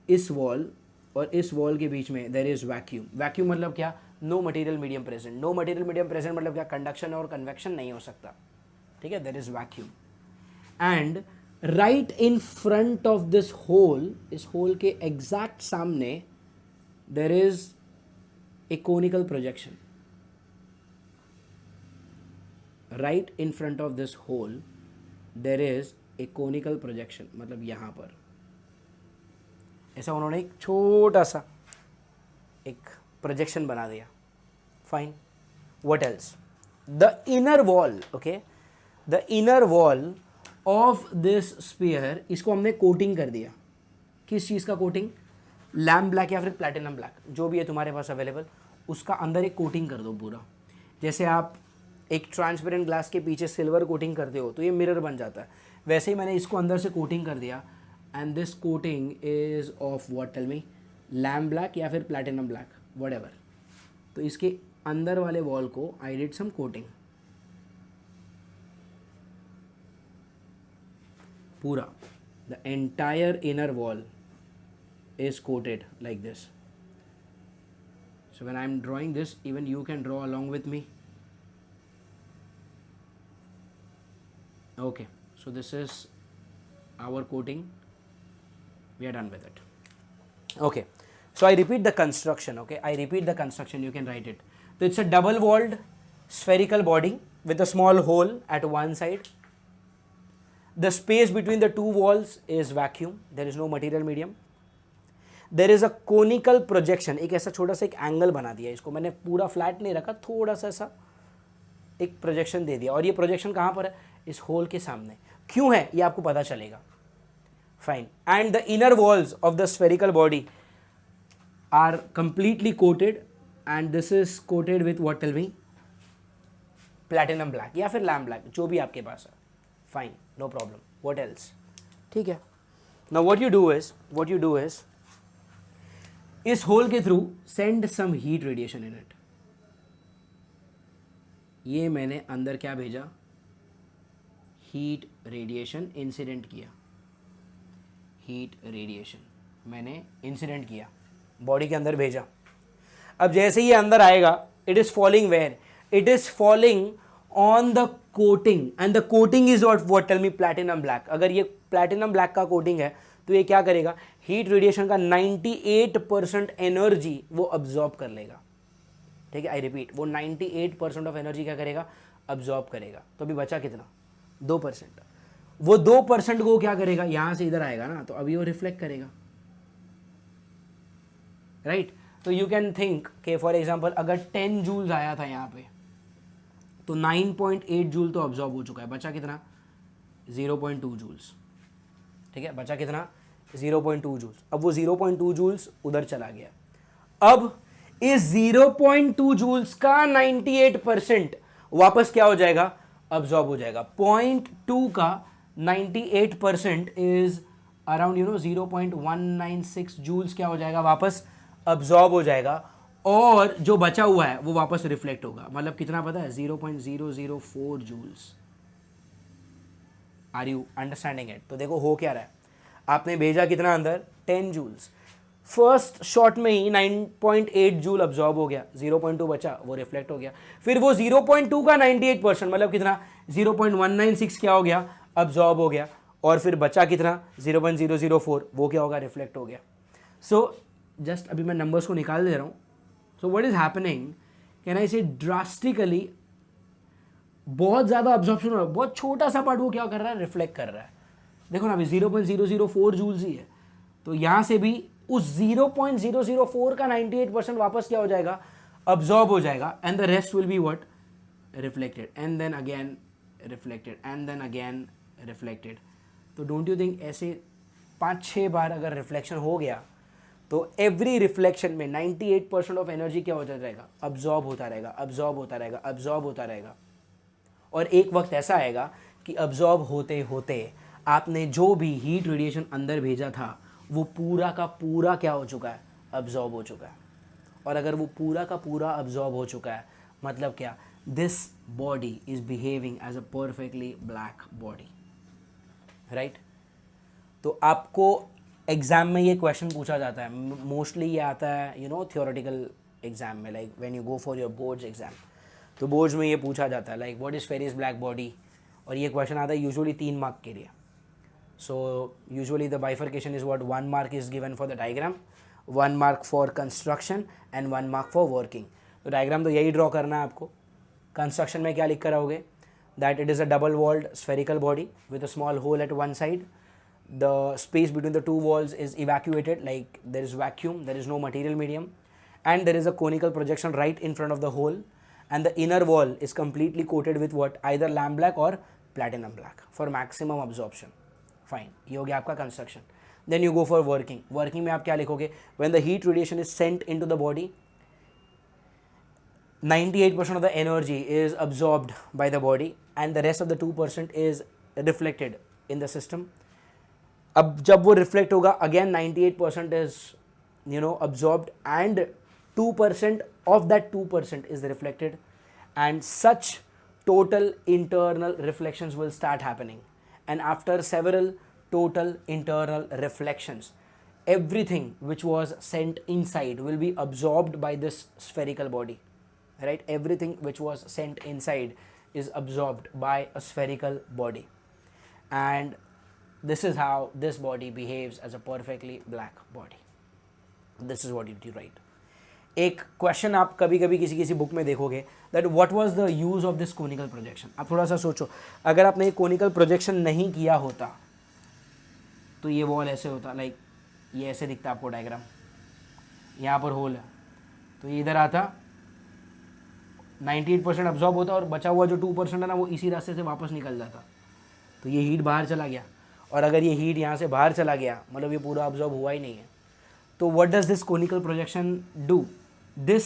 इस वॉल और इस वॉल के बीच में देयर इज वैक्यूम। वैक्यूम मतलब क्या, no material medium present. No material medium present मतलब क्या, कंडक्शन और कन्वेक्शन नहीं हो सकता, ठीक है, there is vacuum. And right in front of this hole, इस होल के एग्जैक्ट सामने there is a conical projection. Right in front of this hole there is a conical projection, मतलब यहां पर ऐसा उन्होंने एक छोटा सा एक प्रोजेक्शन बना दिया, fine. What else, the inner wall, okay, the inner wall of this sphere, इसको हमने कोटिंग कर दिया। किस चीज़ का कोटिंग, लैम्प ब्लैक या फिर प्लैटिनम ब्लैक, जो भी है तुम्हारे पास अवेलेबल, उसका अंदर एक कोटिंग कर दो पूरा। जैसे आप एक ट्रांसपेरेंट ग्लास के पीछे सिल्वर कोटिंग करते हो तो ये मिरर बन जाता है, वैसे ही मैंने इसको अंदर से कोटिंग कर दिया and this coating is of what, tell me, lamp black या फिर प्लैटिनम ब्लैक, व्हाटएवर। तो इसके अंदर वाले वॉल को आई डिड सम कोटिंग, पूरा the entire inner wall is coated like this. So when I am drawing this, even you can draw along with me. Okay, so this is our coating. We are done with it. Okay, so I repeat the construction. Okay, I repeat the construction, you can write it. So it's a double walled spherical body with a small hole at one side. The space between the two walls is vacuum, there is no material medium. There is a conical projection, एक ऐसा छोटा सा एक एंगल बना दिया, इसको मैंने पूरा फ्लैट नहीं रखा, थोड़ा सा ऐसा एक प्रोजेक्शन दे दिया, और ये प्रोजेक्शन कहाँ पर है, इस होल के सामने। क्यों है ये आपको पता चलेगा, fine. And the inner walls of the spherical body are completely coated and this is coated with what, tell me, platinum black या फिर लैम्प ब्लैक, जो भी आपके पास है, fine, no problem. What else, ठीक है। Now what you do is इस होल के through send some heat radiation in it. ये मैंने अंदर क्या भेजा, हीट रेडिएशन इंसिडेंट किया, हीट रेडिएशन मैंने इंसिडेंट किया, बॉडी के अंदर भेजा। अब जैसे ये अंदर आएगा, it is falling where, it is falling on the coating and the coating is what, tell me, platinum black. अगर ये प्लैटिनम ब्लैक का कोटिंग है तो ये क्या करेगा, हीट रेडिएशन का 98% एनर्जी वो अब्जॉर्ब कर लेगा, ठीक है। आई रिपीट, वो 98% ऑफ एनर्जी क्या करेगा, अब्जॉर्ब करेगा। तो अभी बचा कितना, 2%। वो 2% को क्या करेगा, यहां से इधर आएगा ना, तो अभी वो रिफ्लेक्ट करेगा, राइट। तो यू कैन थिंक कि फॉर एग्जाम्पल अगर 10 जूल्स आया था यहाँ पे, तो 9.8 जूल तो अब्जॉर्ब हो चुका है, बचा कितना, 0.2 जूल्स, ठीक है। बचा कितना, 0.2 जूल्स। अब वो 0.2 जूल्स उधर चला गया। अब इस 0.2 जूल्स का 98% वापस क्या हो जाएगा, अब्जॉर्ब हो जाएगा। 0.2 का 98% इज अराउंड 0.196 जूल्स क्या हो जाएगा, वापस अब्जॉर्ब हो जाएगा, और जो बचा हुआ है वो वापस रिफ्लेक्ट होगा। मतलब कितना पता है, 0.004 joules. Are you understanding it? तो देखो हो क्या रहा है, आपने भेजा कितना अंदर, 10 जूल्स, फर्स्ट शॉट में ही 9.8 जूल अब्जॉर्ब हो गया, 0.2 बचा, वो रिफ्लेक्ट हो गया। फिर वो 0.2 का 98% मतलब कितना, 0.196 क्या हो गया, अब्जॉर्ब हो गया, और फिर बचा कितना, 0.004, वो क्या होगा, रिफ्लेक्ट हो गया। सो जस्ट अभी मैं नंबर्स को निकाल दे रहा हूँ। सो what is happening, can I से ड्रास्टिकली बहुत ज़्यादा अब्जॉर्प्शन हो रहा है, बहुत छोटा सा पार्ट वो क्या कर रहा है, रिफ्लेक्ट कर रहा है। देखो ना अभी 0.004 जूल्स ही है, तो यहाँ से भी उस 0.004 का 98% वापस क्या हो जाएगा, अब्जॉर्ब हो जाएगा, and the rest will be what, reflected, and then again reflected, and then again reflected. तो डोंट यू थिंक ऐसे 5-6 बार अगर रिफ्लेक्शन हो गया तो एवरी रिफ्लेक्शन में 98% ऑफ एनर्जी क्या होता रहेगा, अब्जॉर्ब होता रहेगा, अब्जॉर्ब होता रहेगा, अब्जॉर्ब होता रहेगा। और एक वक्त ऐसा आएगा कि अब्जॉर्ब होते होते आपने जो भी हीट रेडिएशन अंदर भेजा था वो पूरा का पूरा क्या हो चुका है, अब्जॉर्ब हो चुका है। और अगर वो पूरा का पूरा अब्जॉर्ब हो चुका है, मतलब क्या, this body is behaving as a perfectly black body, right. तो आपको एग्जाम में ये क्वेश्चन पूछा जाता है, मोस्टली ये आता है थियोरेटिकल एग्जाम में, like when you go for your boards exam, तो बोर्ड्स में ये पूछा जाता है like what is Ferry's black body, और ये क्वेश्चन आता है यूजुअली 3 मार्क के लिए। So usually the bifurcation is what, 1 mark is given for the diagram, 1 mark for construction and 1 mark for working. तो diagram तो यही draw करना है आपको। construction में क्या लिख कर आओगे, that it is a double walled spherical body with a small hole at one side. The space between the two walls is evacuated, like there is vacuum, there is no material medium, and there is a conical projection right in front of the hole, and the inner wall is completely coated with what, either lamp black or platinum black for maximum absorption. Fine, ये हो गया आपका construction. Then you go for working. Working में आप क्या लिखोगे, when the heat radiation is sent into the body, 98% of the energy is absorbed by the body and the rest of the 2% is reflected in the system. अब जब वो रिफ्लेक्ट होगा again 98% is absorbed and 2% of that 2% is reflected and such total internal reflections will start happening, and after several total internal reflections everything which was sent inside will be absorbed by this spherical body, right? Everything which was sent inside is absorbed by a spherical body, and this is how this body behaves as a perfectly black body. This is what you write. एक क्वेश्चन आप कभी कभी किसी किसी बुक में देखोगे that what was the use of this conical projection. आप थोड़ा सा सोचो, अगर आपने कोनिकल प्रोजेक्शन नहीं किया होता तो ये वॉल ऐसे होता, लाइक ये ऐसे दिखता आपको डायग्राम, यहाँ पर होल है तो ये इधर आता, 98% अब्जॉर्ब होता और बचा हुआ जो 2% है ना वो इसी रास्ते से वापस निकल जाता. तो ये हीट बाहर चला गया, और अगर ये हीट यहाँ से बाहर चला गया मतलब ये पूरा अब्जॉर्ब हुआ ही नहीं है. तो what does this conical projection do? This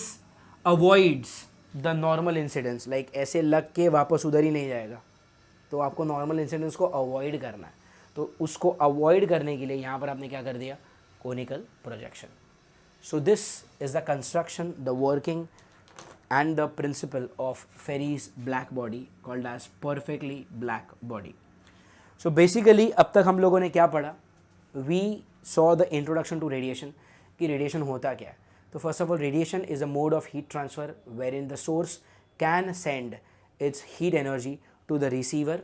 avoids the normal incidence, like ऐसे लग के वापस उधर ही नहीं जाएगा. तो आपको नॉर्मल इंसिडेंस को अवॉइड करना है, तो उसको अवॉइड करने के लिए यहाँ पर आपने क्या कर दिया? Conical projection. So this is the construction, the working and the principle of Ferri's black body called as perfectly black body. So basically अब तक हम लोगों ने क्या पढ़ा? We saw the introduction to radiation, कि radiation होता क्या है. तो first of all, radiation is a mode of heat transfer wherein the source can send its heat energy to the receiver,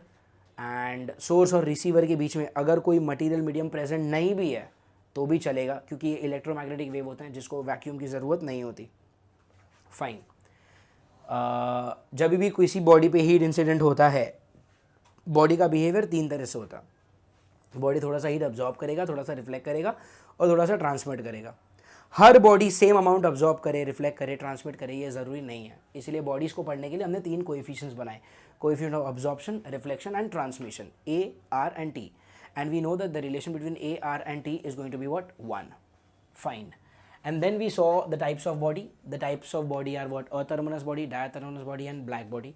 and source और receiver के बीच में अगर कोई material medium present नहीं भी है तो भी चलेगा, क्योंकि ये electromagnetic wave होते हैं जिसको vacuum की ज़रूरत नहीं होती. Fine. जब भी किसी बॉडी पे हीट इंसिडेंट होता है, बॉडी का बिहेवियर 3 तरह से होता. बॉडी थोड़ा सा हीट अब्जॉर्ब करेगा, थोड़ा सा रिफ्लेक्ट करेगा और थोड़ा सा ट्रांसमिट करेगा. हर बॉडी सेम अमाउंट अब्जॉर्ब करे, रिफ्लेक्ट करे, ट्रांसमिट करे ये ज़रूरी नहीं है. इसलिए बॉडीज़ को पढ़ने के लिए हमने 3 कोएफिशिएंट्स बनाए: coefficient of absorption, reflection and transmission, A, R and T. And we know that the relation between A, R and T is going to be what? 1. Fine. And then we saw the types of body. The types of body are what? Athermalous body, diathermalous body and black body.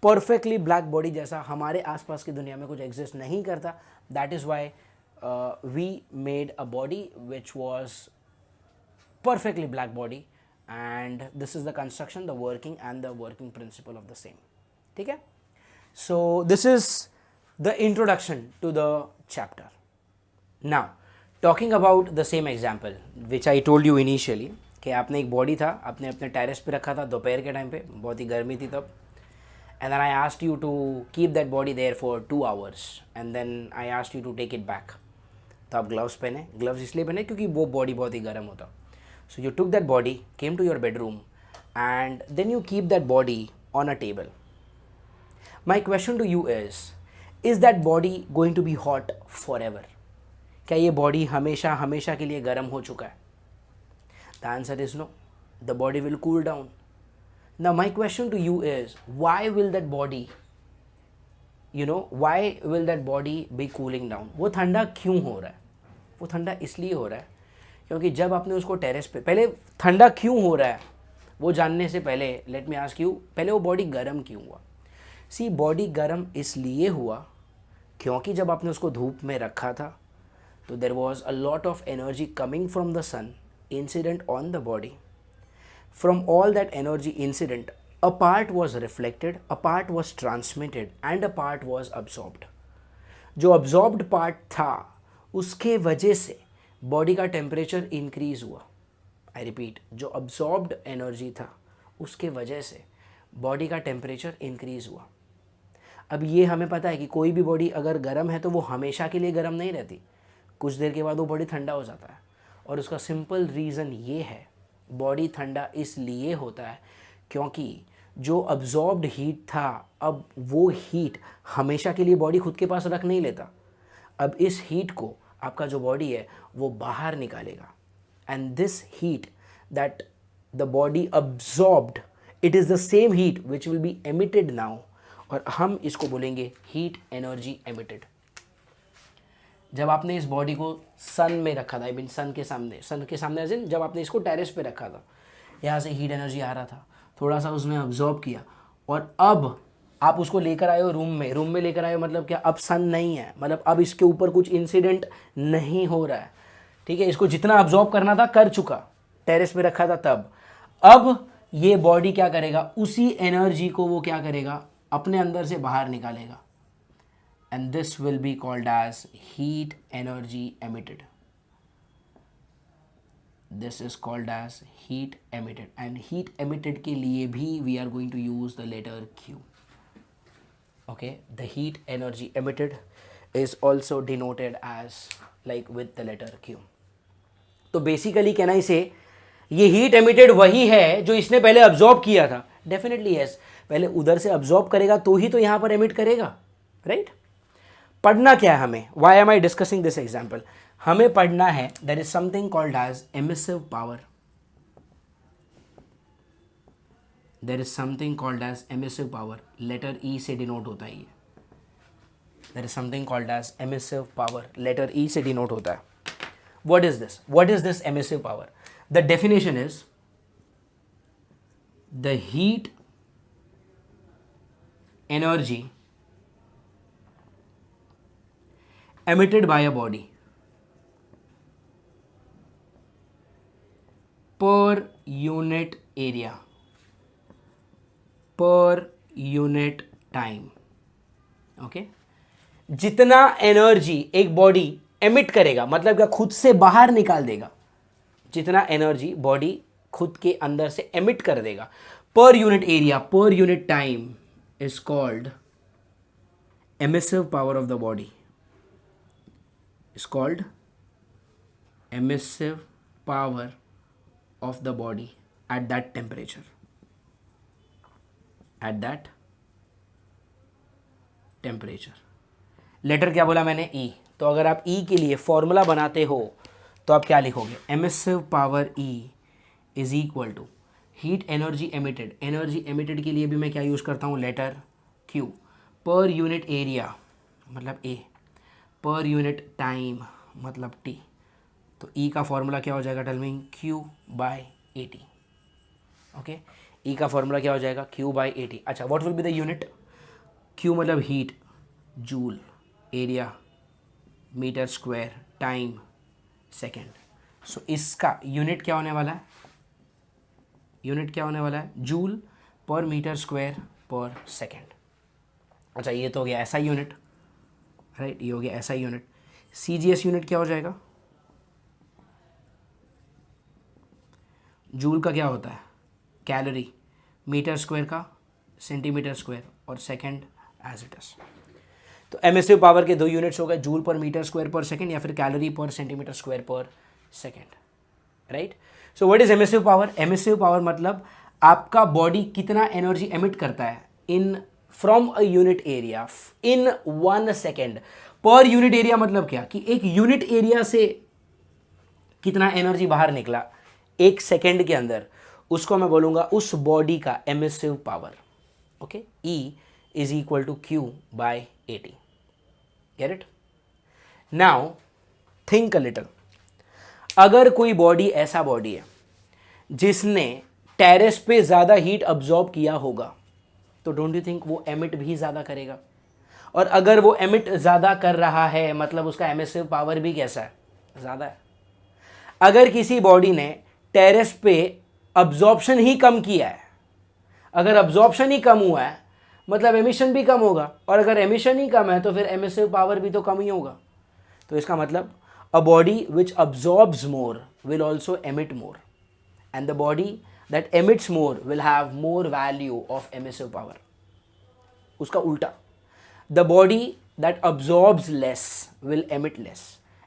Perfectly black body जैसा हमारे आसपास की दुनिया में कुछ exist नहीं करता. That is why we made a body which was perfectly black body, and this is the construction, the working and the working principle of the same. ठीक है? So this is the introduction to the chapter. Now talking about the same example which I told you initially, कि आपने एक बॉडी था, आपने अपने टेरेस पे रखा था दोपहर के टाइम पे, बहुत ही गर्मी थी तब, and then I asked you to keep that body there for 2 hours and then I asked you to take it back. तो आप ग्लव्स पहने. ग्लव्स इसलिए पहने क्योंकि वो बॉडी बहुत ही गर्म होता. So you took that body, came to your bedroom and then you keep that body on a table. My question to you is that body going to be hot forever? क्या ये बॉडी हमेशा हमेशा के लिए गर्म हो चुका है? The answer is no. The body will cool down. Now my question to you is why will that body why will that body be cooling down? वो ठंडा क्यों हो रहा है? वो ठंडा इसलिए हो रहा है क्योंकि जब आपने उसको टेरेस पे, पहले ठंडा क्यों हो रहा है वो जानने से पहले लेट मी आस्क यू, पहले वो बॉडी गर्म क्यों हुआ? सी, बॉडी गर्म इसलिए हुआ क्योंकि जब आपने उसको धूप में रखा था तो there was a lot of energy coming from the sun incident on the body. From all that energy incident, a part was reflected, a part was transmitted and a part was absorbed. जो absorbed part था उसके वजह से बॉडी का टेम्परेचर इंक्रीज हुआ. आई रिपीट, जो absorbed एनर्जी था उसके वजह से बॉडी का टेम्परेचर इंक्रीज हुआ. अब ये हमें पता है कि कोई भी बॉडी अगर गर्म है तो वो हमेशा के लिए गर्म नहीं रहती, कुछ देर के बाद वो बॉडी ठंडा हो जाता है. और उसका सिंपल रीज़न ये है, बॉडी ठंडा इसलिए होता है क्योंकि जो अब्जॉर्ब्ड हीट था, अब वो हीट हमेशा के लिए बॉडी खुद के पास रख नहीं लेता. अब इस हीट को आपका जो बॉडी है वो बाहर निकालेगा. And this heat that the body absorbed, it is the same heat which will be emitted now, और हम इसको बोलेंगे हीट एनर्जी एमिटेड. जब आपने इस बॉडी को सन में रखा था, आई मीन सन के सामने एज इन जब आपने इसको टेरेस पे रखा था, यहाँ से हीट एनर्जी आ रहा था, थोड़ा सा उसने अब्जॉर्ब किया, और अब आप उसको लेकर आए हो रूम में लेकर आए हो, मतलब क्या, अब सन नहीं है, मतलब अब इसके ऊपर कुछ इंसिडेंट नहीं हो रहा है, ठीक है, इसको जितना अब्जॉर्ब करना था कर चुका, टेरेस पे रखा था तब। अब ये बॉडी क्या करेगा, उसी एनर्जी को वो क्या करेगा, अपने अंदर से बाहर निकालेगा, and this will be called as heat energy emitted. This is called as heat emitted, and heat emitted के लिए भी we are going to use the letter Q. Okay, the heat energy emitted is also denoted as like with the letter Q. तो बेसिकली कैन आई से ये हीट एमिटेड वही है जो इसने पहले अब्जॉर्ब किया था, डेफिनेटली यस, पहले उधर से अब्जॉर्ब करेगा तो ही तो यहां पर एमिट करेगा, राइट? पढ़ना क्या है हमें, why am I discussing this example, हमें पढ़ना है there is something called as emissive power. There is something called as emissive power, letter E से डिनोट होता है ये। There is something called as emissive power, letter E से डिनोट होता है। What is this, what is this emissive power? The definition is the heat energy emitted by a body per unit area per unit time. Okay, जितना एनर्जी एक बॉडी एमिट करेगा, मतलब क्या, खुद से बाहर निकाल देगा, जितना एनर्जी बॉडी खुद के अंदर से एमिट कर देगा पर unit area per unit time is called emissive power of the body, is called emissive power of the body at that temperature, at that temperature. Letter क्या बोला मैंने, E, तो अगर आप E के लिए फॉर्मूला बनाते हो तो आप क्या लिखोगे, emissive power E is equal to heat energy emitted, energy emitted के लिए भी मैं क्या यूज करता हूँ, letter Q, per unit area मतलब A, पर यूनिट टाइम मतलब T, तो E का फॉर्मूला क्या हो जाएगा, tell me, Q/AT। Okay, E का फॉर्मूला क्या हो जाएगा, Q/AT। अच्छा, what will be the unit, Q मतलब heat, joule, area metre square, time second. So इसका यूनिट क्या होने वाला है, यूनिट क्या होने वाला है, joule per metre square per second. अच्छा, ये तो हो गया ऐसा यूनिट, राइट, ये हो गया ऐसा यूनिट। CGS यूनिट क्या हो जाएगा, जूल का क्या होता है, कैलोरी, मीटर स्क्वायर का सेंटीमीटर स्क्वायर, और सेकंड एज इट इज। तो एमिसिव पावर के दो यूनिट्स हो गए, जूल पर मीटर स्क्वायर पर सेकंड या फिर कैलोरी पर सेंटीमीटर स्क्वायर पर second, right? So what is emissive power? Emissive power मतलब आपका बॉडी कितना एनर्जी एमिट करता है in from a unit area in 1 second. पर यूनिट एरिया मतलब क्या, कि एक यूनिट एरिया से कितना एनर्जी बाहर निकला 1 सेकेंड के अंदर, उसको मैं बोलूंगा उस बॉडी का emissive power. Okay, E is equal to Q/AT। Get it? Now think a little, अगर कोई बॉडी ऐसा बॉडी है जिसने टेरेस पे ज़्यादा हीट अब्जॉर्ब किया होगा, तो डोंट यू थिंक वो एमिट भी ज़्यादा करेगा? और अगर वो एमिट ज़्यादा कर रहा है मतलब उसका एमिसिव पावर भी कैसा है, ज़्यादा है। अगर किसी बॉडी ने टेरेस पे अब्जॉर्प्शन ही कम किया है, अगर अब्जॉर्प्शन ही कम हुआ है मतलब एमिशन भी कम होगा, और अगर एमिशन ही कम है तो फिर एमिसिव पावर भी तो कम ही होगा। तो इसका मतलब a body which absorbs more will also emit more, and the body that emits more will have more value of emissive power. उसका उल्टा, the body that absorbs less will emit less,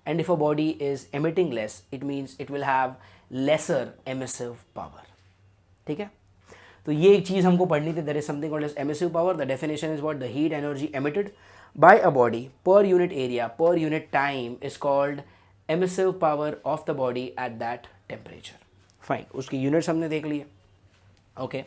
and if a body is emitting less it means it will have lesser emissive power. ठीक है, तो ये एक चीज़ हमको पढ़नी थी। there is something called as emissive power. The definition is what, the heat energy emitted by a body per unit area per unit time is called emissive power of the body at that temperature. Fine, उसकी यूनिट्स हमने देख लिए। Okay,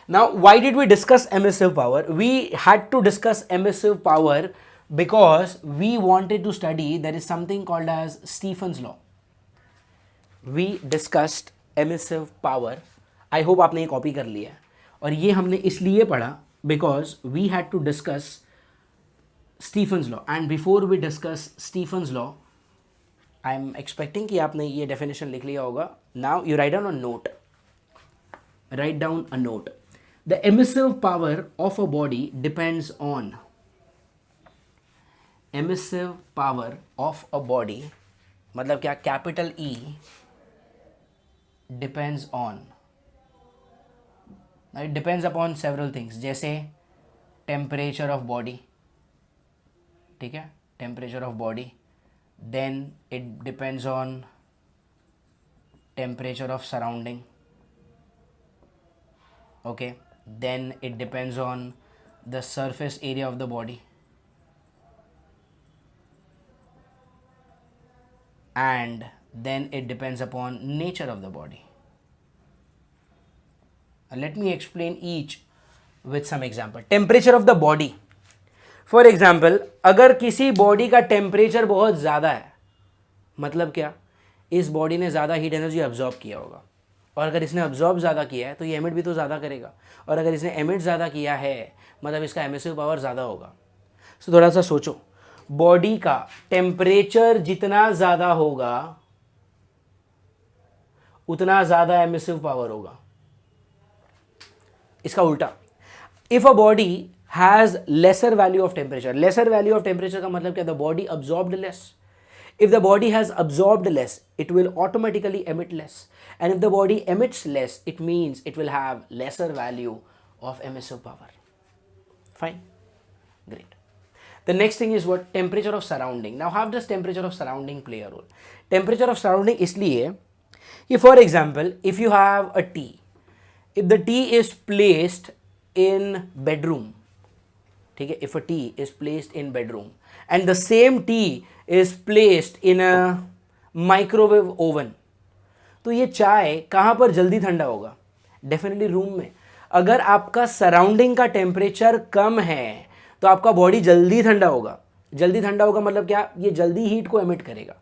now why did we discuss emissive power? We had to discuss emissive power because we wanted to study there is something called as Stefan's law. We discussed emissive power I hope आपने ये कॉपी कर लिया है। और ये हमने इसलिए पढ़ा because we had to discuss Stefan's law, and before we discuss Stefan's law I am expecting कि आपने ये डेफिनेशन लिख लिया होगा. Now you write down a note. Write down a note. The emissive power of a body depends on emissive power of a body, मतलब क्या, capital E depends on, it depends upon several things, जैसे temperature of body, ठीक है, temperature of body, then it depends on temperature of surrounding, okay, then it depends on the surface area of the body, and then it depends upon nature of the body. Let me explain each with some example. Temperature of the body. For example, अगर किसी बॉडी का टेम्परेचर बहुत ज़्यादा है, मतलब क्या, इस बॉडी ने ज़्यादा हीट एनर्जी अब्जॉर्ब किया होगा, और अगर इसने अब्जॉर्ब ज़्यादा किया है तो ये एमिट भी तो ज़्यादा करेगा, और अगर इसने एमिट ज़्यादा किया है मतलब इसका एमिसिव पावर ज़्यादा होगा. सो थोड़ा सा सोचो, बॉडी का टेम्परेचर जितना ज़्यादा होगा उतना ज़्यादा एमिसिव पावर होगा. इसका उल्टा, if a body has lesser value of temperature, lesser value of temperature का मतलब क्या, the body absorbed less. If the body has absorbed less, it will automatically emit less. And if the body emits less, it means it will have lesser value of emissive power. Fine? Great. The next thing is what? Temperature of surrounding. Now, how does temperature of surrounding play a role? Temperature of surrounding इसलिए कि, for example, if you have a tea, if the tea is placed in bedroom, ठीक है, if a tea is placed in bedroom and the same tea is placed in a microwave oven, तो ये चाय कहाँ पर जल्दी ठंडा होगा? डेफिनेटली रूम में. अगर आपका सराउंडिंग का टेम्परेचर कम है तो आपका बॉडी जल्दी ठंडा होगा. जल्दी ठंडा होगा मतलब क्या, ये जल्दी हीट को एमिट करेगा.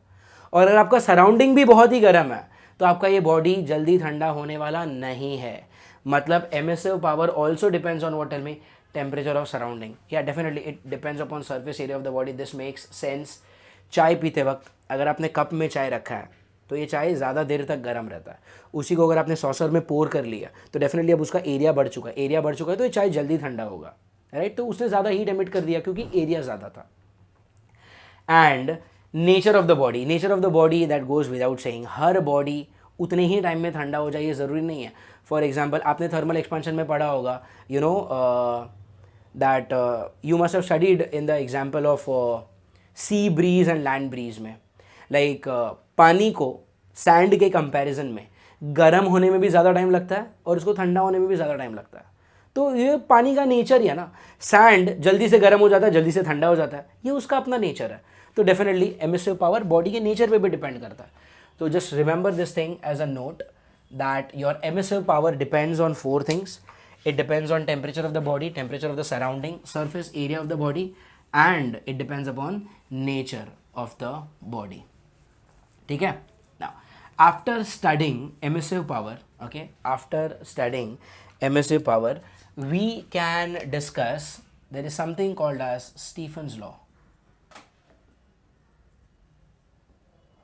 और अगर आपका सराउंडिंग भी बहुत ही गर्म है तो आपका ये बॉडी जल्दी ठंडा होने वाला नहीं है. मतलब emissive power also depends on what, tell me, temperature of surrounding. Yeah, definitely it depends upon surface area of the body. This makes sense. चाय पीते वक्त अगर आपने कप में चाय रखा है तो ये चाय ज़्यादा देर तक गर्म रहता है. उसी को अगर आपने सॉसर में पोर कर लिया तो डेफिनेटली अब उसका एरिया बढ़ चुका है. एरिया बढ़ चुका है तो ये चाय जल्दी ठंडा होगा, राइट. तो उसने ज़्यादा हीट एमिट कर दिया क्योंकि एरिया ज़्यादा था. And nature of the body, nature of the body that goes without saying. Her body उतने ही टाइम में ठंडा हो जाए ये ज़रूरी नहीं है. फॉर एग्जाम्पल, आपने थर्मल एक्सपेंशन में पढ़ा होगा, you know, that you must have studied in the example of sea breeze and land breeze में, like पानी को सैंड के कंपैरिजन में गर्म होने में भी ज़्यादा टाइम लगता है और उसको ठंडा होने में भी ज़्यादा टाइम लगता है. तो ये पानी का नेचर ही है ना. सैंड जल्दी से गर्म हो जाता है, जल्दी से ठंडा हो जाता है, ये उसका अपना नेचर है. तो डेफिनेटली एमिसिव पावर बॉडी के नेचर पे भी डिपेंड करता है. तो just remember this thing as a note that your emissive power depends on 4 things. It depends on temperature of the body, temperature of the surrounding, surface area of the body, and it depends upon nature of the body. ठीक है? Now, after studying emissive power, okay, after studying emissive power, we can discuss, there is something called as Stephen's law.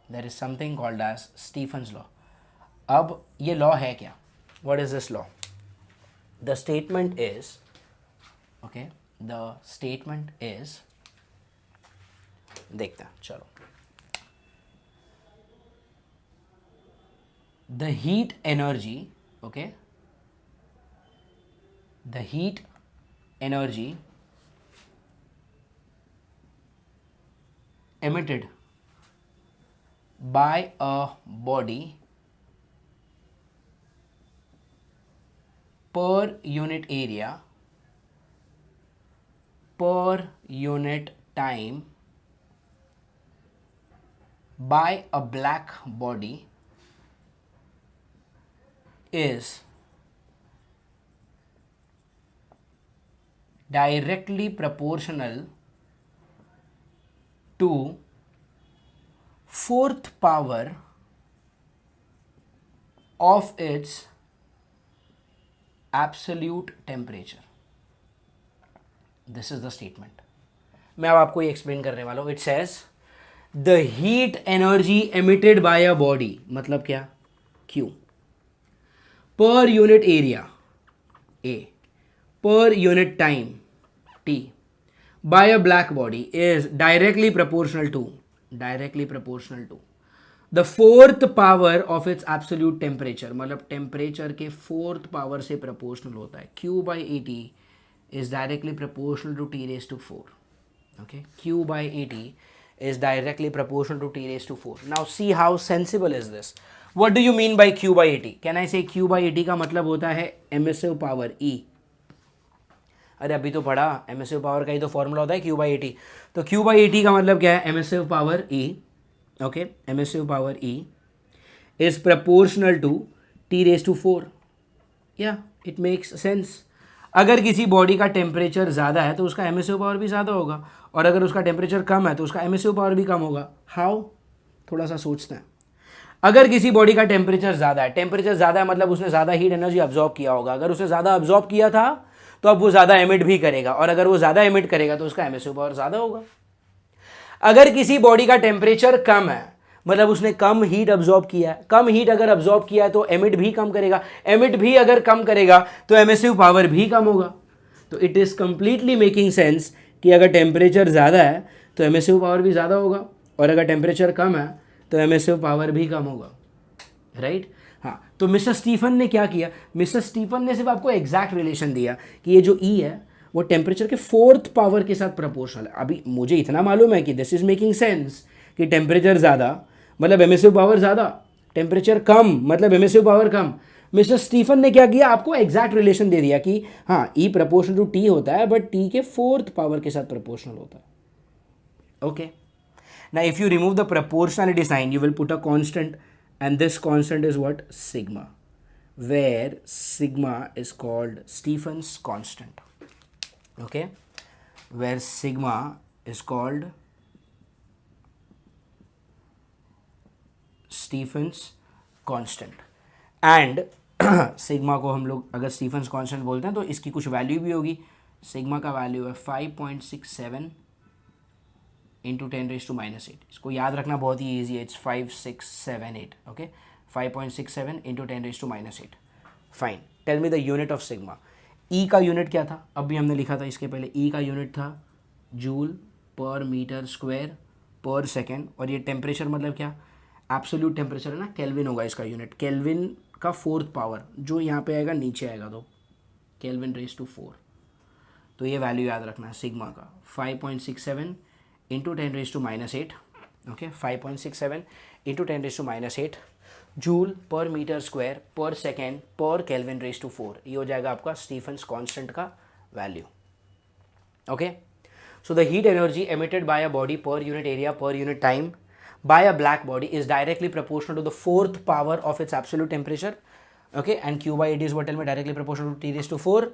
There is something called as Stephen's law. अब ये law है क्या? What is this law? The statement is, okay, the statement is, देखते हैं, चलो. The heat energy, okay, the heat energy emitted by a body per unit area per unit time by a black body is directly proportional to 4th power of its absolute temperature. This is the statement. मैं अब आपको ये एक्सप्लेन करने वाला हूँ. It says the heat energy emitted by a body, मतलब क्या, Q, per unit area, A, per unit time, T, by a black body is directly proportional to the fourth power of its absolute temperature. मतलब टेम्परेचर के फोर्थ पावर से प्रोपोर्शनल होता है. Q by AT is directly proportional to T raised to 4. Okay, Q by AT is directly proportional to T raised to 4. Now see how sensible is this. What do you mean by Q by AT? Can I say Q by AT का मतलब होता है एमिसिव पावर E. अरे अभी तो पढ़ा, एमिसिव पावर का ही तो फॉर्मूला होता है Q by AT. तो Q by AT का मतलब क्या है, emissive power E. Okay, emissive power E is proportional to T raised to 4. या इट मेक्स सेंस. अगर किसी बॉडी का टेम्परेचर ज़्यादा है तो उसका एमिसिव पावर भी ज़्यादा होगा, और अगर उसका टेम्परेचर कम है तो उसका एमिसिव पावर भी कम होगा. हाउ, थोड़ा सा सोचते हैं. अगर किसी बॉडी का टेम्परेचर ज़्यादा है मतलब उसने ज़्यादा हीट एनर्जी अब्जॉर्ब किया होगा. अगर उसने ज़्यादा अब्जॉर्ब किया था तो अब वो ज़्यादा एमिट भी करेगा, और अगर वो ज़्यादा एमिट करेगा तो उसका एमिसिव पावर ज़्यादा होगा. अगर किसी बॉडी का टेम्परेचर कम है मतलब उसने कम हीट अब्जॉर्ब किया है. कम हीट अगर अब्जॉर्ब किया है तो एमिट भी कम करेगा. एमिट भी अगर कम करेगा तो एमिसिव पावर भी कम होगा. तो it is completely making sense कि अगर टेम्परेचर ज़्यादा है तो एमिसिव पावर भी ज़्यादा होगा, और अगर टेम्परेचर कम है तो एमिसिव पावर भी कम होगा. राइट. हाँ, तो मिस्टर स्टीफन ने क्या किया, मिस्टर स्टीफन ने सिर्फ आपको एग्जैक्ट रिलेशन दिया कि ये जो ई है वो टेम्परेचर के फोर्थ पावर के साथ प्रोपोर्शनल है. अभी मुझे इतना मालूम है कि दिस इज मेकिंग सेंस कि टेम्परेचर ज़्यादा मतलब एमिसिव पावर ज़्यादा, टेम्परेचर कम मतलब एमिसिव पावर कम. मिस्टर स्टीफन ने क्या किया, आपको एग्जैक्ट रिलेशन दे दिया कि हाँ ई प्रोपोर्शनल टू टी होता है, बट टी के फोर्थ पावर के साथ प्रोपोर्शनल होता है. Okay, now if you remove the proportionality sign you will put a constant, and this constant is what, sigma, where sigma is called Stephen's constant. Okay, where sigma is called Stephen's constant. and sigma को हम लोग अगर स्टीफन्स कांस्टेंट बोलते हैं तो इसकी कुछ वैल्यू भी होगी. सिग्मा का वैल्यू है 5.67 इंटू 10⁻⁸. इसको याद रखना बहुत ही ईजी है. It's 5678. Okay, 5.67 into 10⁻⁸. Fine. Tell me the unit of sigma. E का यूनिट क्या था, अभी हमने लिखा था इसके पहले. ई का यूनिट था joule per metre square per second, और ये टेम्परेचर मतलब क्या, एब्सोल्यूट टेम्परेचर है ना, केल्विन होगा इसका यूनिट. केल्विन का फोर्थ पावर जो यहाँ पे आएगा नीचे आएगा तो केल्विन रेज टू 4. तो ये वैल्यू याद रखना है सिग्मा का, 5.67 into 10⁻⁸. Okay, 5.67 into 10⁻⁸ joule per metre square per second per kelvin raise to 4. ये हो जाएगा आपका स्टीफन्स कांस्टेंट का value. Okay, so the heat energy emitted by a body per unit area per unit time by a black body is directly proportional to the fourth power of its absolute temperature. Okay, and Q by AT is what, tell me, directly proportional to T raised to 4.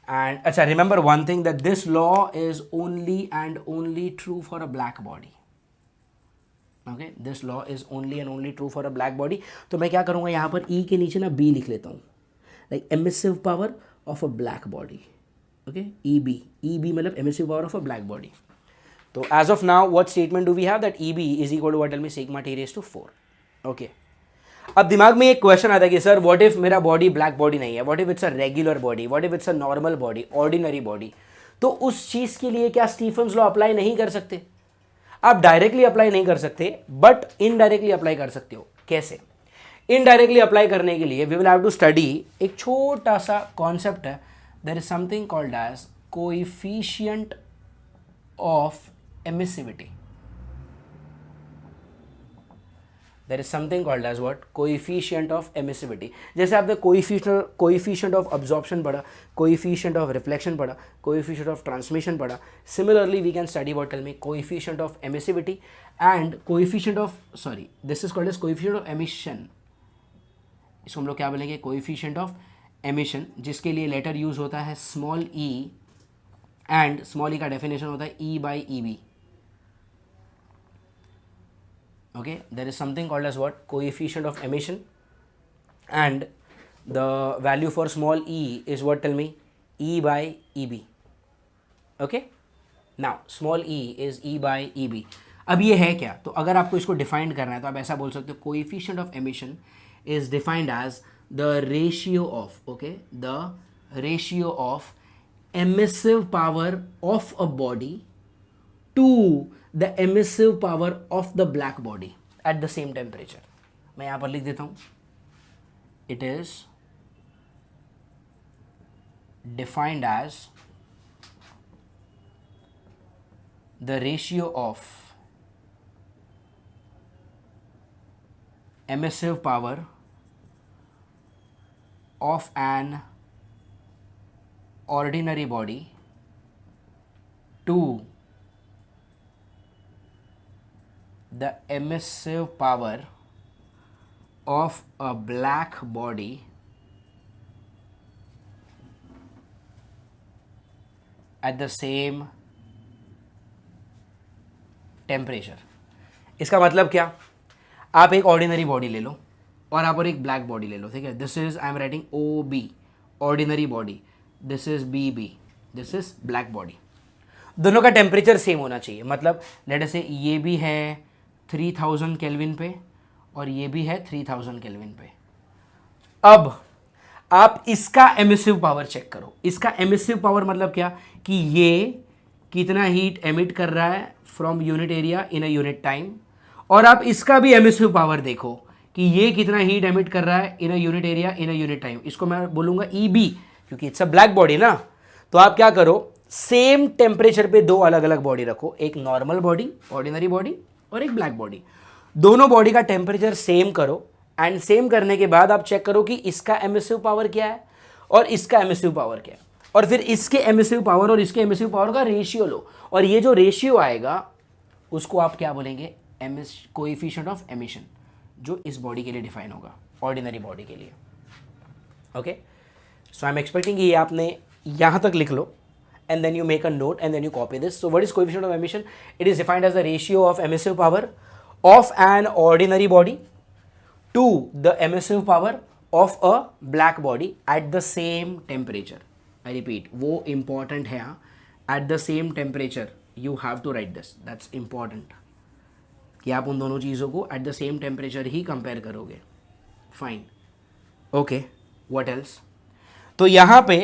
And achha, remember one thing, that this law is only and only true for a black body. Okay, this law is only and only true for a black body. तो मैं क्या करूँगा यहाँ पर E के नीचे ना B लिख लेता हूँ, like emissive power of a black body. Okay, EB मतलब emissive power of a black body. तो as of now what statement do we have, that EB is equal to what, tell me, sigma T raised to 4. Okay, अब दिमाग में एक क्वेश्चन आता है कि सर व्हाट इफ मेरा बॉडी ब्लैक बॉडी नहीं है, what if it's a regular body, what if it's a normal body, ordinary body. तो उस चीज़ के लिए क्या स्टीफन्स लॉ अप्लाई नहीं कर सकते? आप डायरेक्टली अप्लाई नहीं कर सकते, बट इनडायरेक्टली अप्लाई कर सकते हो. कैसे? इनडायरेक्टली अप्लाई करने के लिए we will have to study एक छोटा सा कॉन्सेप्ट है. There is something called as coefficient of emissivity. There is something called as what, coefficient of emissivity. जैसे आपने coefficient of absorption पढ़ा, coefficient of reflection पढ़ा, coefficient of transmission पढ़ा. Similarly we can study what, tell me, coefficient of emissivity and coefficient of, sorry, this is called as coefficient of emission. इसको हम लोग क्या बोलेंगे, coefficient of emission, जिसके लिए लेटर यूज होता है small e, and small e का डेफिनेशन होता है E by EB. Okay, there is something called as what, coefficient of emission, and the value for small e is what, tell me? E by EB. Okay, now small e is E by EB. अब ये है क्या? तो अगर आपको इसको डिफाइन करना है तो आप ऐसा बोल सकते हो, coefficient of emission is defined as the ratio of, okay, the ratio of emissive power of a body to the emissive power of the black body at the same temperature. मैं यहां पर लिख देता हूं, it is defined as the ratio of emissive power of an ordinary body to the emissive power of a black body at the same temperature. इसका मतलब क्या? आप एक ऑर्डिनरी बॉडी ले लो और आप और एक ब्लैक बॉडी ले लो, ठीक है. This is, I am writing OB, ordinary body. This is BB, this is black body. दोनों का टेम्परेचर सेम होना चाहिए. मतलब लेट अस से ये भी है 3000 केल्विन पे और ये भी है 3000 केल्विन पे. अब आप इसका एमिसिव पावर चेक करो. इसका एमिसिव पावर मतलब क्या कि ये कितना हीट एमिट कर रहा है from unit area in a unit time, और आप इसका भी एमिसिव पावर देखो कि ये कितना हीट एमिट कर रहा है in a unit area in a unit time. इसको मैं बोलूँगा EB, क्योंकि इट्स अ ब्लैक बॉडी ना. तो आप क्या करो, सेम टेम्परेचर पे दो अलग अलग बॉडी रखो, एक नॉर्मल बॉडी, ऑर्डिनरी बॉडी, और एक ब्लैक बॉडी. दोनों बॉडी का टेम्परेचर सेम करो एंड सेम करने के बाद आप चेक करो कि इसका एमिसिव पावर क्या है और इसका एमिसिव पावर क्या है, और फिर इसके एमिसिव पावर और इसके एमिसिव पावर का रेशियो लो, और ये जो रेशियो आएगा उसको आप क्या बोलेंगे, कोएफिशिएंट ऑफ एमिशन, जो इस बॉडी के लिए डिफाइन होगा, ऑर्डिनरी बॉडी के लिए. Okay, so I am expecting ये आपने यहाँ तक लिख लो and then you make a note and then you copy this. So what is coefficient of emission? It is defined as the ratio of emissive power of an ordinary body to the emissive power of a black body at the same temperature. I repeat, वो important है यहाँ, at the same temperature you have to write this. That's important कि आप उन दोनों चीज़ों को at the same temperature he compare करोगे. Fine. Okay. What else? तो यहाँ पे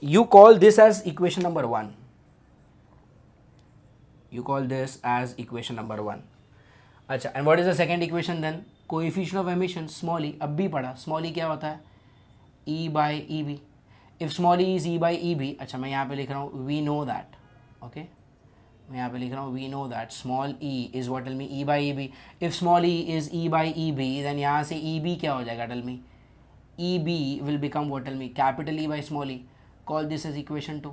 you call this as equation number 1. You call this as equation number 1. अच्छा, and what is the second equation then? Coefficient of emission, small e. अब भी पढ़ा, small e क्या होता है? E by EB. If small e is E by EB, अच्छा मैं यहाँ पे लिख रहा हूँ we know that. Okay? मैं यहाँ पे लिख रहा हूँ we know that small e is what, tell me, E by EB. If small e is E by EB, then यहाँ से EB क्या हो जाएगा, tell me? EB will become what, tell me? Capital E by small e. Call this as equation 2.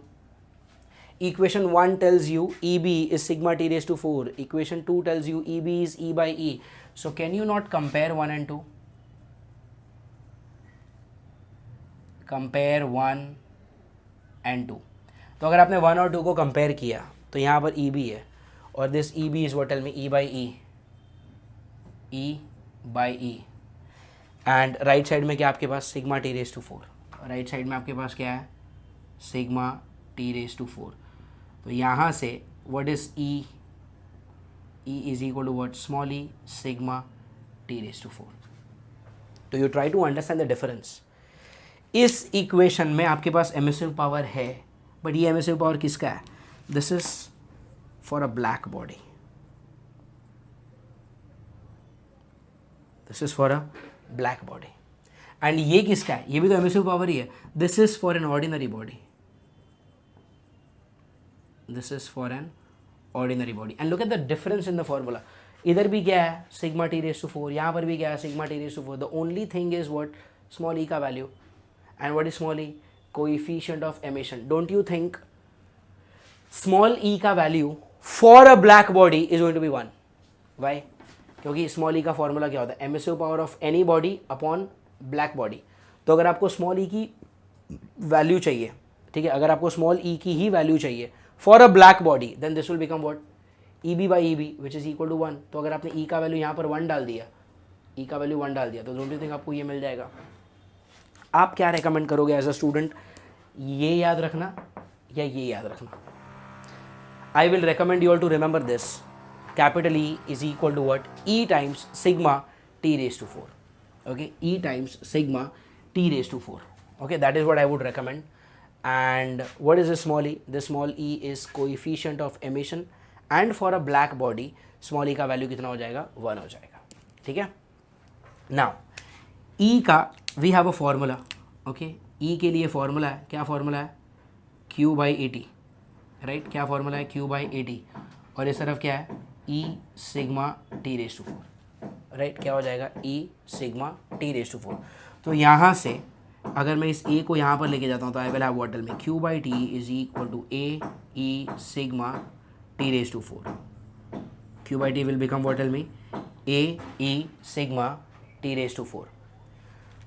Equation 1 tells you EB is sigma T raised to 4. Equation 2 tells you EB is E by E. So can you not compare 1 and 2? Compare 1 and 2. तो अगर आपने 1 और 2 को कंपेयर किया तो यहाँ पर EB है, और this EB is what, tell me? E by E. E by E. And right side में क्या आपके पास, sigma T raised to 4. Right side में आपके पास क्या है, सिग्मा T raised to 4. तो यहाँ से what is E? E is equal to what? Small e sigma T raised to 4. तो you try to understand the difference. इस इक्वेशन में आपके पास एमिसिव पावर है, बट ये एमिसिव पावर किसका है? This is for a black body. This is for a black body. And ये किसका है? ये भी तो एमिसिव पावर ही है. This is for an ordinary body. This is for an ordinary body. And look at the difference in the formula. इधर भी क्या है, सिग्मा T raised to 4. यहाँ पर भी क्या है, sigma T raised to 4. The only thing is what, small e का value. And what is small e? Coefficient of emission. Don't you think small e का value for a black body is going to be 1? Why? क्योंकि स्मॉल ई का फॉर्मूला क्या होता है, emissive power of any body upon black body. तो अगर आपको स्मॉल ई की वैल्यू चाहिए, ठीक है, अगर आपको स्मॉल ई की ही वैल्यू चाहिए for a black body, then this will become what, EB by EB which is equal to 1. तो अगर आपने E का वैल्यू यहाँ पर 1 डाल दिया, E का वैल्यू 1 डाल दिया, तो डोंट यू थिंक आपको ये मिल जाएगा. आप क्या रेकमेंड करोगे एज अ स्टूडेंट, ये याद रखना या ये याद रखना? I will recommend you all to remember this, capital E is equal to what, E times sigma T raise to 4. Okay, E times sigma T raised to 4. Okay, that is what I would recommend. And what is this small e? This small e is coefficient of emission, and for a black body small e का वैल्यू कितना हो जाएगा, 1 हो जाएगा. ठीक है. Now e का we have a formula. Okay, e के लिए फॉर्मूला है, क्या फॉर्मूला है, q by at, राइट, क्या फॉर्मूला है, q by at, और इस तरफ क्या है, e sigma T raise to 4, right, क्या हो जाएगा, e sigma T raise to 4. तो यहाँ से अगर मैं इस a को यहाँ पर लेके जाता हूँ तो आई विल हैव व्हाट, में q by t is equal to a e sigma T raise to 4. q by t will become what, tell me, a e sigma T raised to 4.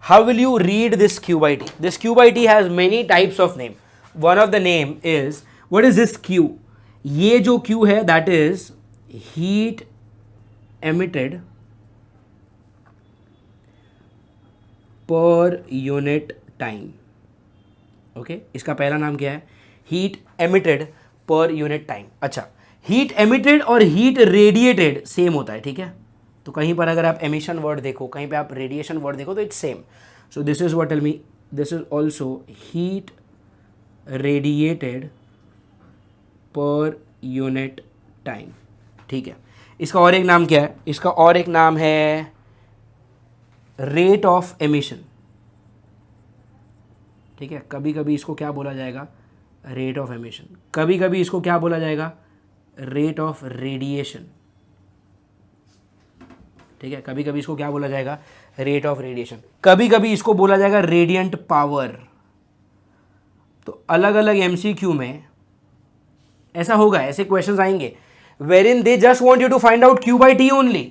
How will you read this q by t? This q by t has many types of name. One of the name is, what is this q? ये जो q है that is heat emitted पर यूनिट टाइम. ओके, इसका पहला नाम क्या है, हीट एमिटेड पर यूनिट टाइम. अच्छा, हीट एमिटेड और हीट रेडिएटेड सेम होता है, ठीक है. तो कहीं पर अगर आप एमिशन वर्ड देखो, कहीं पे आप रेडिएशन वर्ड देखो तो it's same. So this is what, tell me, this is also heat radiated per unit time. ठीक है. इसका और एक नाम क्या है, इसका और एक नाम है रेट ऑफ एमिशन. ठीक है, कभी कभी इसको क्या बोला जाएगा, रेट ऑफ एमिशन. कभी कभी इसको क्या बोला जाएगा, रेट ऑफ रेडिएशन. ठीक है, कभी कभी इसको क्या बोला जाएगा, रेट ऑफ रेडिएशन. कभी कभी इसको बोला जाएगा रेडिएंट पावर. तो अलग अलग एमसीक्यू में ऐसा होगा, ऐसे क्वेश्चंस आएंगे wherein they just want you to find out q by t only,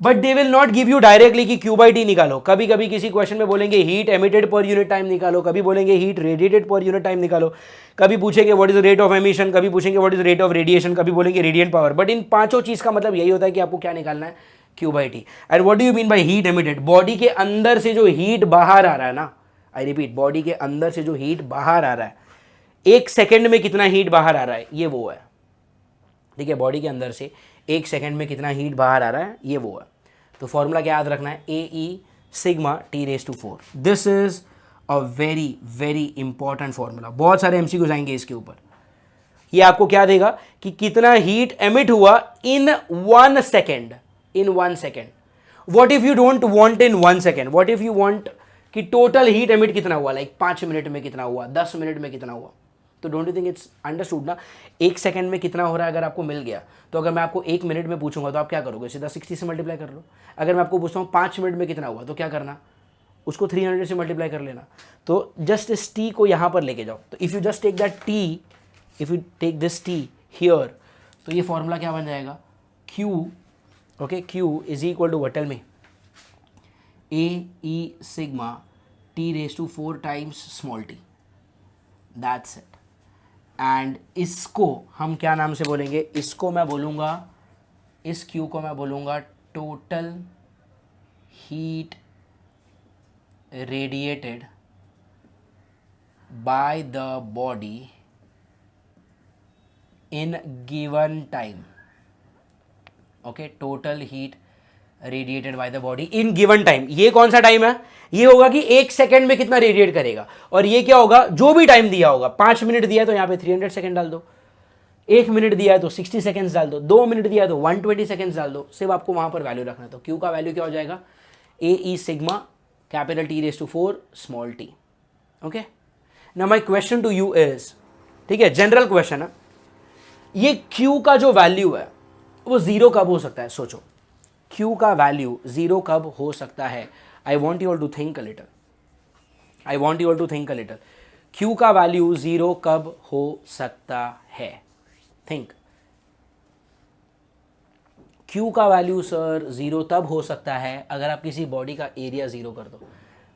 but they will not give you directly कि q by t निकालो. कभी कभी किसी क्वेश्चन में बोलेंगे हीट एमिटेड पर यूनिट टाइम निकालो, कभी बोलेंगे heat radiated per unit time निकालो, कभी पूछेंगे what is rate of emission, कभी पूछेंगे what is rate of radiation, कभी बोलेंगे रेडिएंट पावर. बट इन पांचों चीज का मतलब यही होता है कि आपको क्या निकालना है, q by t. And what do you mean by heat emitted, body के अंदर से जो हीट बाहर आ रहा है ना, आई रिपीट, बॉडी के अंदर से जो हीट बाहर आ रहा है, एक सेकेंड में कितना हीट बाहर आ रहा है, ये वो है. ठीक है, बॉडी के अंदर से एक सेकंड में कितना हीट बाहर आ रहा है, ये वो है. तो फॉर्मूला क्या याद रखना है, a E sigma T raise to 4. This is a very very important formula. बहुत सारे एमसीक्यूज आएंगे इसके ऊपर. ये आपको क्या देगा कि कितना हीट एमिट हुआ इन 1 second. In 1 second. What if you don't want in 1 second, what if you want कि टोटल हीट एमिट कितना हुआ, लाइक 5 मिनट में कितना हुआ, 10 मिनट में कितना हुआ. तो don't you think it's understood ना, एक सेकंड में कितना हो रहा है अगर आपको मिल गया, तो अगर मैं आपको 1 मिनट में पूछूंगा तो आप क्या करोगे, सीधा 60 से मल्टीप्लाई कर लो. अगर मैं आपको पूछता हूँ 5 मिनट में कितना हुआ, तो क्या करना, उसको 300 से मल्टीप्लाई कर लेना. तो जस्ट इस टी को यहाँ पर लेके जाओ. तो if you just take that T, if you take this T here, तो ये फॉर्मूला क्या बन जाएगा, Q, okay, Q is equal to what, tell me, A E sigma T raise to 4 times small t. That's it. And इसको हम क्या नाम से बोलेंगे, इसको मैं बोलूँगा, इस Q को मैं बोलूँगा total heat radiated bye the body in given time. Okay, total heat radiated bye the body in given time. ये कौन सा टाइम है, ये होगा कि 1 सेकंड में कितना रेडिएट करेगा. और ये क्या होगा, जो भी टाइम दिया होगा, 5 मिनट दिया है तो यहाँ पे 300 सेकंड डाल दो, 1 मिनट दिया है तो 60 सेकंड्स डाल दो, 2 मिनट दिया है तो 120 सेकंड्स डाल दो. सिर्फ आपको वहां पर वैल्यू रखना है. तो Q का वैल्यू क्या हो जाएगा, a E sigma capital T raise to 4 small t. Okay, now my question to you is, ठीक है, जनरल क्वेश्चन है, ये Q का जो वैल्यू है वो 0 कब हो सकता है, सोचो. Q का वैल्यू 0 कब हो सकता है. I want you all to think a little. I want you all to think a little. Q का वैल्यू 0 कब हो सकता है, think. Q का वैल्यू सर 0 तब हो सकता है अगर आप किसी बॉडी का एरिया 0 कर दो.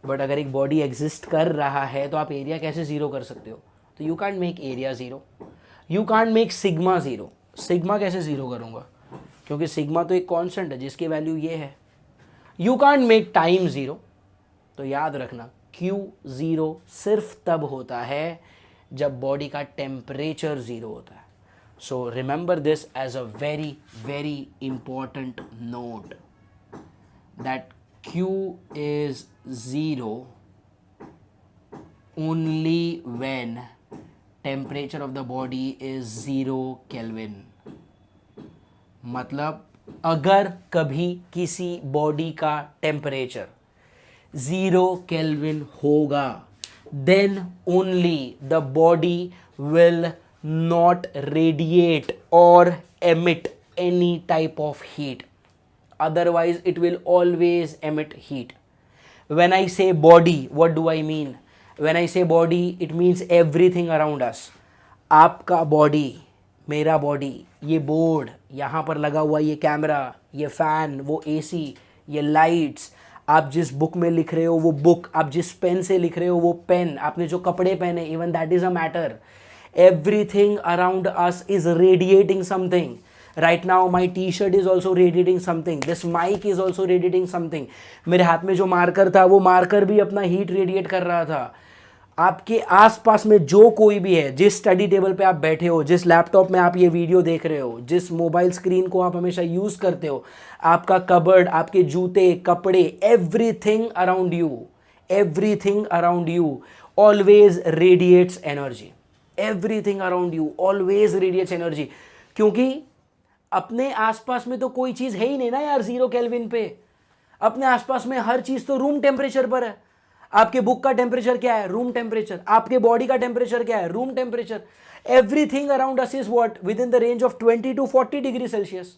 बट अगर एक बॉडी एग्जिस्ट कर रहा है तो आप एरिया कैसे 0 कर सकते हो. तो you can't make area 0, you can't make sigma 0. Sigma कैसे 0 करूँगा, क्योंकि सिग्मा तो एक कॉन्स्टेंट है जिसकी वैल्यू ये है. You can't make time 0. तो याद रखना Q0 सिर्फ तब होता है जब बॉडी का टेम्परेचर ज़ीरो होता है. So remember this as a very very important note that Q is 0 only when temperature of the body is 0 Kelvin. मतलब अगर कभी किसी बॉडी का टेम्परेचर 0 Kelvin होगा, then only the body will not radiate or emit any type of heat. Otherwise it will always emit heat. When I say body, what do I mean? When I say body, it means everything around us. आपका बॉडी, मेरा बॉडी, ये बोर्ड, यहाँ पर लगा हुआ ये कैमरा, ये फैन, वो एसी, ये लाइट्स, आप जिस बुक में लिख रहे हो वो बुक, आप जिस पेन से लिख रहे हो वो पेन, आपने जो कपड़े पहने, even that is a matter. Everything around us is radiating something. Right now my t-shirt is also radiating something. This mic is also radiating something. मेरे हाथ में जो मार्कर था वो मार्कर भी अपना हीट रेडिएट कर रहा था. आपके आसपास में जो कोई भी है, जिस स्टडी टेबल पे आप बैठे हो, जिस लैपटॉप में आप ये वीडियो देख रहे हो, जिस मोबाइल स्क्रीन को आप हमेशा यूज़ करते हो, आपका कबर्ड, आपके जूते, कपड़े, everything around you always radiates energy. Everything around you always radiates energy. क्योंकि अपने आसपास में तो कोई चीज़ है ही नहीं ना यार 0 केल्विन पे. अपने आसपास में हर चीज़ तो रूम टेम्परेचर पर है. आपके बुक का टेम्परेचर क्या है? Room temperature. आपके बॉडी का टेम्परेचर क्या है? Room temperature. Everything around us is what? With in the range of 20 to 40 degree Celsius.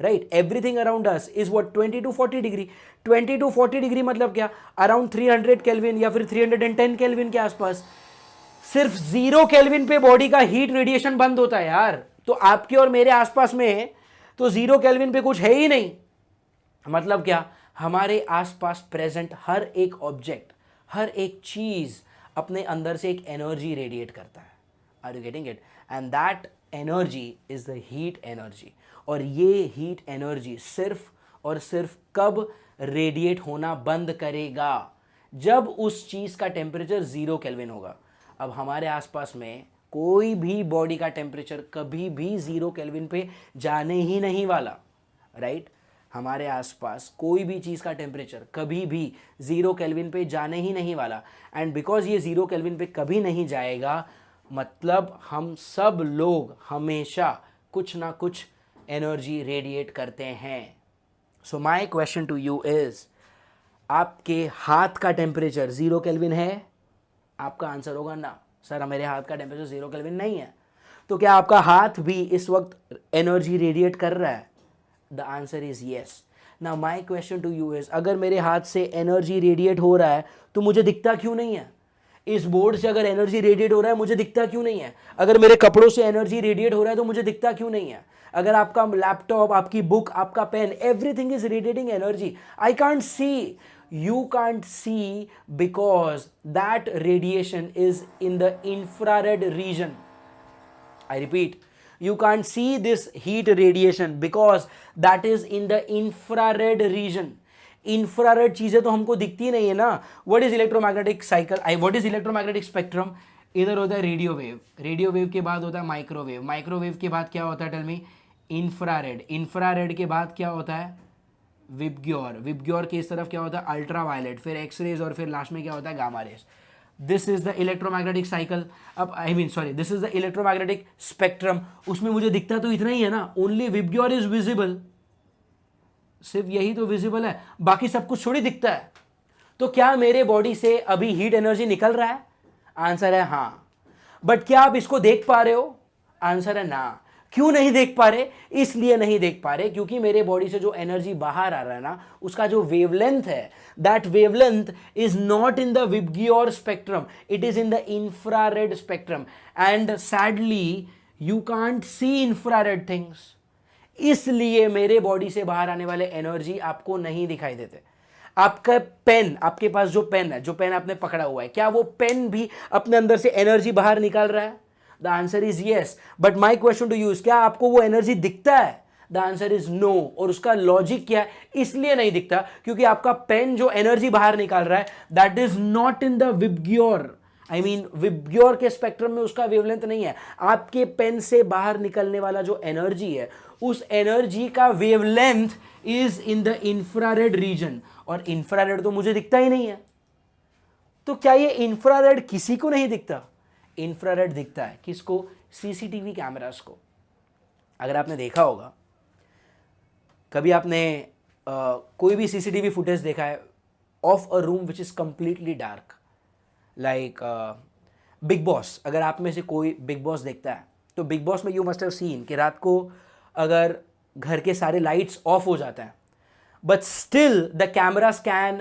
Right, everything around us is what? 20 to 40 degree. 20 to 40 degree मतलब क्या? अराउंड 300 केल्विन या फिर 310 केल्विन के आसपास. सिर्फ 0 केल्विन पे बॉडी का हीट रेडिएशन बंद होता है यार. तो आपके और मेरे आसपास में तो 0 केल्विन पे कुछ है ही नहीं. मतलब क्या? हमारे आसपास प्रेजेंट हर एक ऑब्जेक्ट, हर एक चीज अपने अंदर से एक एनर्जी रेडिएट करता है. Are you getting it? And that energy is the heat energy. और ये हीट एनर्जी सिर्फ और सिर्फ कब रेडिएट होना बंद करेगा? जब उस चीज का टेम्परेचर 0 केल्विन होगा. अब हमारे आसपास में कोई भी बॉडी का टेम्परेचर कभी भी 0 केल्विन पे जाने ही नहीं वाला. राइट? हमारे आसपास कोई भी चीज़ का टेम्परेचर कभी भी 0 केल्विन पे जाने ही नहीं वाला. एंड बिकॉज ये 0 केल्विन पे कभी नहीं जाएगा, मतलब हम सब लोग हमेशा कुछ ना कुछ एनर्जी रेडिएट करते हैं. So my question to you is, आपके हाथ का टेम्परेचर 0 केल्विन है? आपका आंसर होगा ना सर, मेरे हाथ का टेम्परेचर 0 केल्विन नहीं है. तो क्या आपका हाथ भी इस वक्त एनर्जी रेडिएट कर रहा है? The answer is yes. Now my question to you is, अगर मेरे हाथ से एनर्जी रेडिएट हो रहा है तो मुझे दिखता क्यों नहीं है? इस बोर्ड से अगर एनर्जी रेडिएट हो रहा है मुझे दिखता क्यों नहीं है? अगर मेरे कपड़ों से एनर्जी रेडिएट हो रहा है तो मुझे दिखता क्यों नहीं है? अगर आपका लैपटॉप, आपकी बुक, आपका pen, everything is radiating energy. I can't see. You can't see because that radiation is in the infrared region. I repeat, you can't see this heat radiation because that is in the infrared region. Infrared चीज़ें तो हमको दिखती नहीं है ना. What is electromagnetic cycle? What is electromagnetic spectrum? इधर होता है रेडियो वेव. रेडियो वेव के बाद होता है माइक्रोवेव. माइक्रोवेव के बाद क्या होता है? Tell me. इंफ्रारेड. इंफ्रारेड के बाद क्या होता है? विबग्योर. विबग्योर के इस तरफ क्या होता है? Ultra violet. फिर एक्सरेज और फिर लास्ट में क्या होता है? Gamma rays. This is the electromagnetic cycle. अब this is the electromagnetic spectrum. उसमें मुझे दिखता तो इतना ही है ना. Only VIBGYOR is visible. सिर्फ यही तो विजिबल है, बाकी सब कुछ थोड़ी दिखता है. तो क्या मेरे बॉडी से अभी हीट एनर्जी निकल रहा है? आंसर है हाँ. बट क्या आप इसको देख पा रहे हो? आंसर है ना. क्यों नहीं देख पा रहे? इसलिए नहीं देख पा रहे क्योंकि मेरे बॉडी से जो एनर्जी बाहर आ रहा है ना, उसका जो वेवलेंथ है, that wavelength is not in the VIBGYOR spectrum, it is in the infrared spectrum. And sadly you can't see infrared things. इसलिए मेरे बॉडी से बाहर आने वाले एनर्जी आपको नहीं दिखाई देते. आपका पेन, आपके पास जो पेन है, जो पेन आपने पकड़ा हुआ है, क्या वो पेन भी अपने अंदर से एनर्जी बाहर निकाल रहा है? The answer is yes. But my question to you is, क्या आपको वो एनर्जी दिखता है? The answer is no. और उसका लॉजिक क्या है, इसलिए नहीं दिखता क्योंकि आपका पेन जो एनर्जी बाहर निकाल रहा है that is not in the VIBGYOR, I mean VIBGYOR के स्पेक्ट्रम में उसका वेवलेंथ नहीं है। आपके पेन से बाहर निकलने वाला जो एनर्जी है उस एनर्जी का wavelength is in the infrared reason, और इंफ्रारेड तो मुझे दिखता ही नहीं है। तो क्या ये इंफ्रारेड किसी को नहीं दिखता? इंफ्रारेड दिखता है किसको? सीसीटीवी कैमरास को। अगर आपने देखा होगा कभी आपने कोई भी सीसीटीवी फुटेज देखा है of a room which is completely dark, like big boss, अगर आप में से कोई बिग बॉस देखता है तो बिग बॉस में यू मस्ट हैव सीन कि रात को अगर घर के सारे लाइट्स ऑफ हो जाते हैं but still the cameras can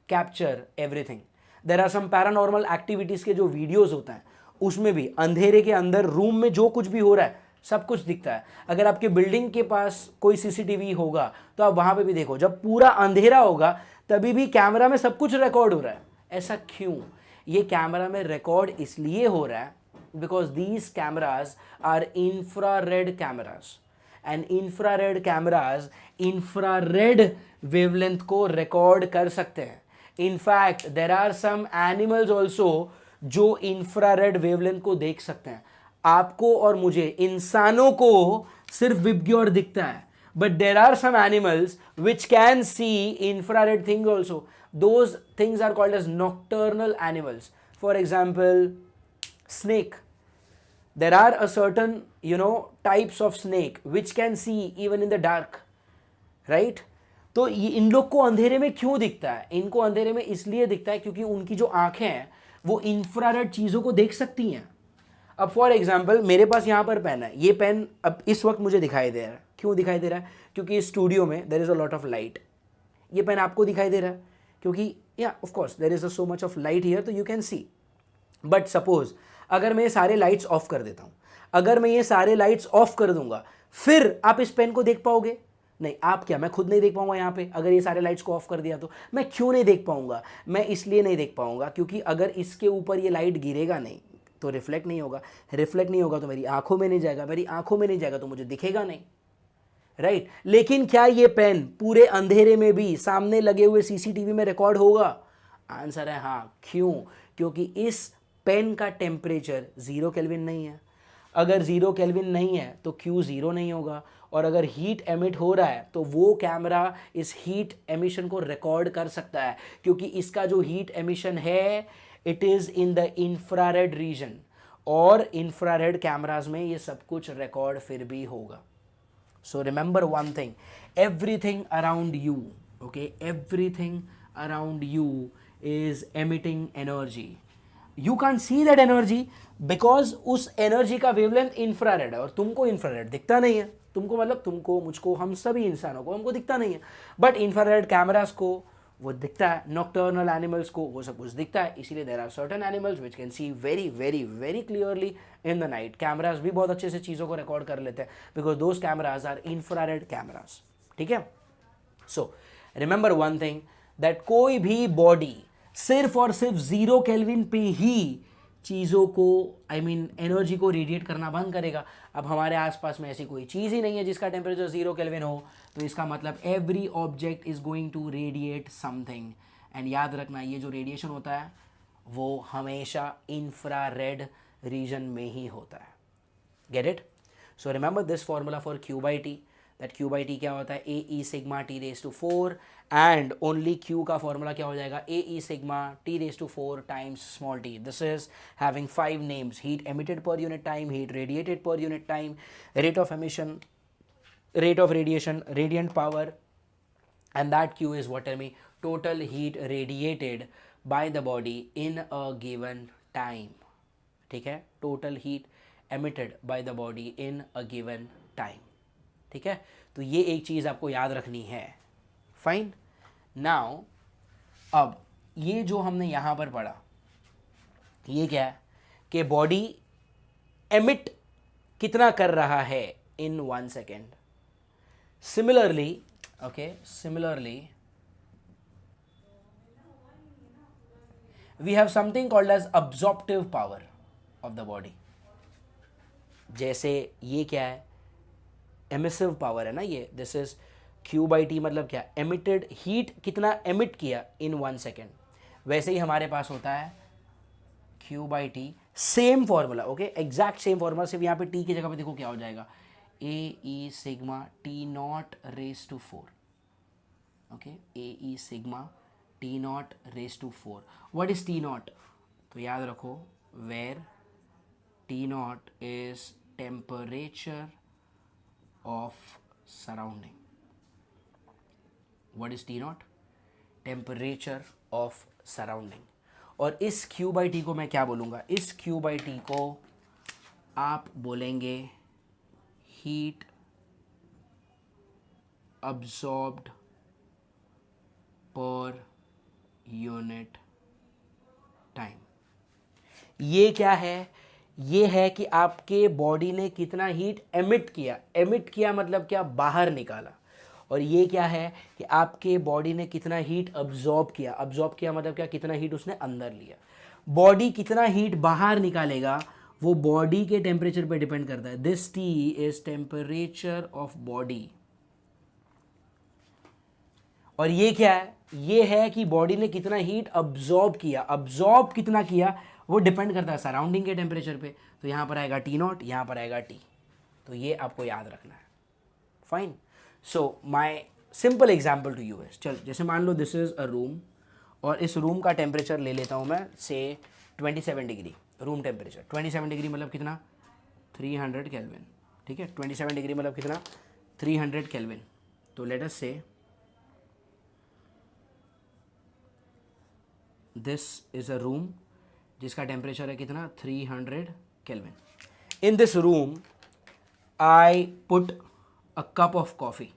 capture everything. There are some paranormal activities के जो वीडियोज़ होते हैं उसमें भी अंधेरे के अंदर रूम में जो कुछ भी हो रहा है सब कुछ दिखता है। अगर आपके बिल्डिंग के पास कोई सीसीटीवी होगा तो आप वहाँ पे भी देखो, जब पूरा अंधेरा होगा तभी भी कैमरा में सब कुछ रिकॉर्ड हो रहा है। ऐसा क्यों? ये कैमरा में रिकॉर्ड इसलिए हो रहा है because these cameras are infrared cameras, and infrared cameras infrared wavelength को रिकॉर्ड कर सकते हैं। In fact there are some animals also जो इंफ्रारेड वेवलेंथ को देख सकते हैं। आपको और मुझे इंसानों को सिर्फ विबग्योर दिखता है, but there are some animals which can see infrared things also. Those things are called as nocturnal animals. For example snake, there are a certain types of snake which can see even in the dark, right? तो ये इन लोग को अंधेरे में क्यों दिखता है? इनको अंधेरे में इसलिए दिखता है क्योंकि उनकी जो आंखें हैं वो इंफ्रारेड चीज़ों को देख सकती हैं। अब फॉर एग्जाम्पल मेरे पास यहाँ पर पेन है, ये पेन अब इस वक्त मुझे दिखाई दे रहा है। क्यों दिखाई दे रहा है? क्योंकि इस स्टूडियो में there is a lot of light. ये पेन आपको दिखाई दे रहा है क्योंकि या of course there is a so much of light here, तो you can see. But suppose अगर मैं ये सारे लाइट्स ऑफ कर देता हूँ, अगर मैं ये सारे लाइट्स ऑफ कर दूंगा, फिर आप इस पेन को देख पाओगे? नहीं। आप क्या, मैं खुद नहीं देख पाऊंगा यहाँ पे? अगर ये सारे लाइट्स को ऑफ कर दिया तो मैं क्यों नहीं देख पाऊंगा? मैं इसलिए नहीं देख पाऊंगा क्योंकि अगर इसके ऊपर ये लाइट गिरेगा नहीं तो रिफ्लेक्ट नहीं होगा, रिफ्लेक्ट नहीं होगा तो मेरी आंखों में नहीं जाएगा, मेरी आंखों में नहीं जाएगा तो मुझे दिखेगा नहीं, राइट? लेकिन क्या ये पेन पूरे अंधेरे में भी सामने लगे हुए सीसीटीवी में रिकॉर्ड होगा? आंसर है हाँ। क्यों? क्योंकि इस पेन का टेम्परेचर 0 केल्विन नहीं है। अगर 0 केल्विन नहीं है तो Q 0 नहीं होगा, और अगर हीट एमिट हो रहा है तो वो कैमरा इस हीट एमिशन को रिकॉर्ड कर सकता है क्योंकि इसका जो हीट एमिशन है it is in the infrared reason, और इंफ्रारेड कैमराज में ये सब कुछ रिकॉर्ड फिर भी होगा। सो remember one thing, everything around you, okay, everything around you is emitting energy. You can see that energy because उस एनर्जी का वेवलेंथ इंफ्रारेड है और तुमको इंफ्रारेड दिखता नहीं है। तुमको मतलब तुमको, मुझको, हम सभी इंसानों को हमको दिखता नहीं है, बट इंफ्रारेड कैमरास को वो दिखता है, नॉक्टर्नल एनिमल्स को वो सब कुछ दिखता है। इसीलिए there are certain animals which can see very very very clearly in the night. Cameras भी बहुत अच्छे से चीज़ों को रिकॉर्ड कर लेते हैं because those cameras are infrared cameras. ठीक है? So remember one thing that कोई भी बॉडी सिर्फ और सिर्फ 0 केल्विन पे ही चीज़ों को एनर्जी को रेडिएट करना बंद करेगा। अब हमारे आसपास में ऐसी कोई चीज़ ही नहीं है जिसका टेम्परेचर 0 केल्विन हो, तो इसका मतलब every object is going to radiate something. And याद रखना, ये जो रेडिएशन होता है वो हमेशा इंफ्रारेड रीजन में ही होता है। Gate it? So remember this formula for Q by T, that Q by T क्या होता है? AE sigma T raised to 4, and only Q का फॉर्मूला क्या हो जाएगा? AE sigma T raised to 4 times small t. This is having 5 names: heat emitted पर unit time, heat radiated per unit time, rate of emission, rate of radiation, radiant power, and that Q is what? Tell me, total heat radiated by the body in a given time. ठीक है? total heat emitted by the body in a given time. ठीक है? तो ये एक चीज़ आपको याद रखनी है। फाइन। नाउ अब ये जो हमने यहाँ पर पढ़ा ये क्या है कि बॉडी एमिट कितना कर रहा है इन 1 second. Similarly, okay, similarly, we have something called as absorptive power of the body. जैसे ये क्या है? एमिसिव पावर है ना ये, this is Q by T मतलब क्या, एमिटेड हीट कितना एमिट किया इन 1 सेकेंड। वैसे ही हमारे पास होता है Q by T, same formula, okay, exact same formula, सिर्फ यहाँ पे टी की जगह पे देखो क्या हो जाएगा, a E sigma T naught raise to 4, okay, a E sigma T naught raise to 4। What is T naught? तो याद रखो, where T naught is temperature of surrounding. What is T naught? Temperature of surrounding. और इस Q बाई टी को मैं क्या बोलूँगा? इस Q बाई टी को आप बोलेंगे हीट अब्सॉर्ब्ड पर यूनिट टाइम। ये क्या है? ये है कि आपके बॉडी ने कितना हीट एमिट किया। एमिट किया मतलब क्या? बाहर निकाला। और ये क्या है कि आपके बॉडी ने कितना हीट अब्जॉर्ब किया। अब्जॉर्ब किया मतलब क्या? कितना हीट उसने अंदर लिया। बॉडी कितना हीट बाहर निकालेगा वो बॉडी के टेम्परेचर पे डिपेंड करता है। This T is temperature of body. और ये क्या है? ये है कि बॉडी ने कितना हीट अब्जॉर्ब किया। अब्जॉर्ब कितना किया वो डिपेंड करता है सराउंडिंग के टेम्परेचर पे। तो यहाँ पर आएगा टी नॉट, यहाँ पर आएगा टी। तो ये आपको याद रखना है। Fine. So my simple example to you is, चल जैसे मान लो दिस इज अ रूम और इस रूम का टेम्परेचर ले लेता हूँ मैं से 27 डिग्री रूम टेम्परेचर। 27 डिग्री मतलब कितना? 300 केल्विन। ठीक है, 27 डिग्री मतलब कितना? 300 केल्विन। तो let us say this is a room जिसका टेम्परेचर है कितना? 300 kelvin. In this room I put a cup of coffee.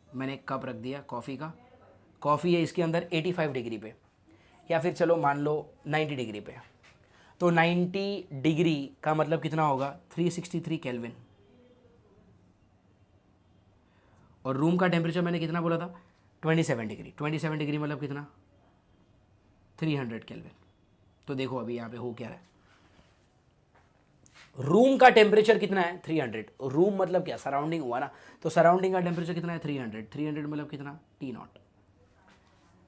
मैंने एक कप रख दिया कॉफ़ी का। कॉफ़ी है इसके अंदर 85 डिग्री पे, या फिर चलो मान लो 90 डिग्री पे। तो 90 डिग्री का मतलब कितना होगा? 363 केल्विन। और रूम का टेम्परेचर मैंने कितना बोला था? 27 डिग्री। 27 डिग्री मतलब कितना? 300 केल्विन। तो देखो अभी यहाँ पे हो क्या रहा है। रूम का टेम्परेचर कितना है? 300। रूम मतलब क्या? सराउंडिंग हुआ ना। तो सराउंडिंग का टेम्परेचर कितना है? 300। 300 मतलब कितना? T not.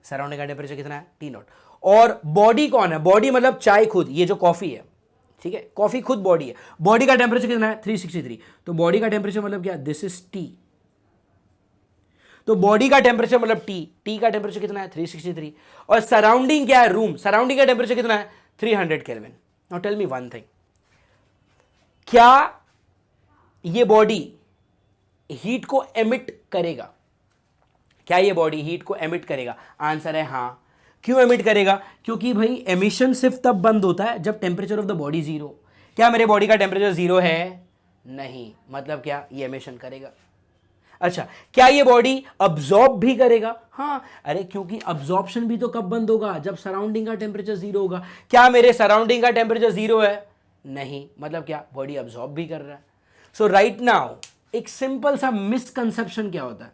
सराउंडिंग का टेम्परेचर कितना है? T not. और बॉडी कौन है? बॉडी मतलब चाय खुद, ये जो कॉफी है, ठीक है, कॉफी खुद बॉडी है। बॉडी का टेम्परेचर कितना है? 363। तो बॉडी का टेम्परेचर मतलब क्या? This is T. तो बॉडी का टेम्परेचर मतलब टी। टी का टेम्परेचर कितना है? 363। और सराउंडिंग क्या है? रूम। सराउंडिंग का टेम्परेचर कितना है? 300 kelvin. Now tell me one thing, क्या ये बॉडी हीट को एमिट करेगा? क्या ये बॉडी हीट को एमिट करेगा? आंसर है हाँ। क्यों एमिट करेगा? क्योंकि भाई एमिशन सिर्फ तब बंद होता है जब temperature of the body zero. क्या मेरे बॉडी का टेम्परेचर जीरो है? नहीं। मतलब क्या? ये एमिशन करेगा। अच्छा, क्या ये बॉडी अब्जॉर्ब भी करेगा? हाँ। अरे क्योंकि अब्जॉर्प्शन भी तो कब बंद होगा? जब सराउंडिंग का टेम्परेचर जीरो होगा। क्या मेरे सराउंडिंग का टेम्परेचर जीरो है? नहीं। मतलब क्या? बॉडी अब्जॉर्ब भी कर रहा है। सो राइट नाउ एक सिंपल सा मिसकंसेप्शन क्या होता है,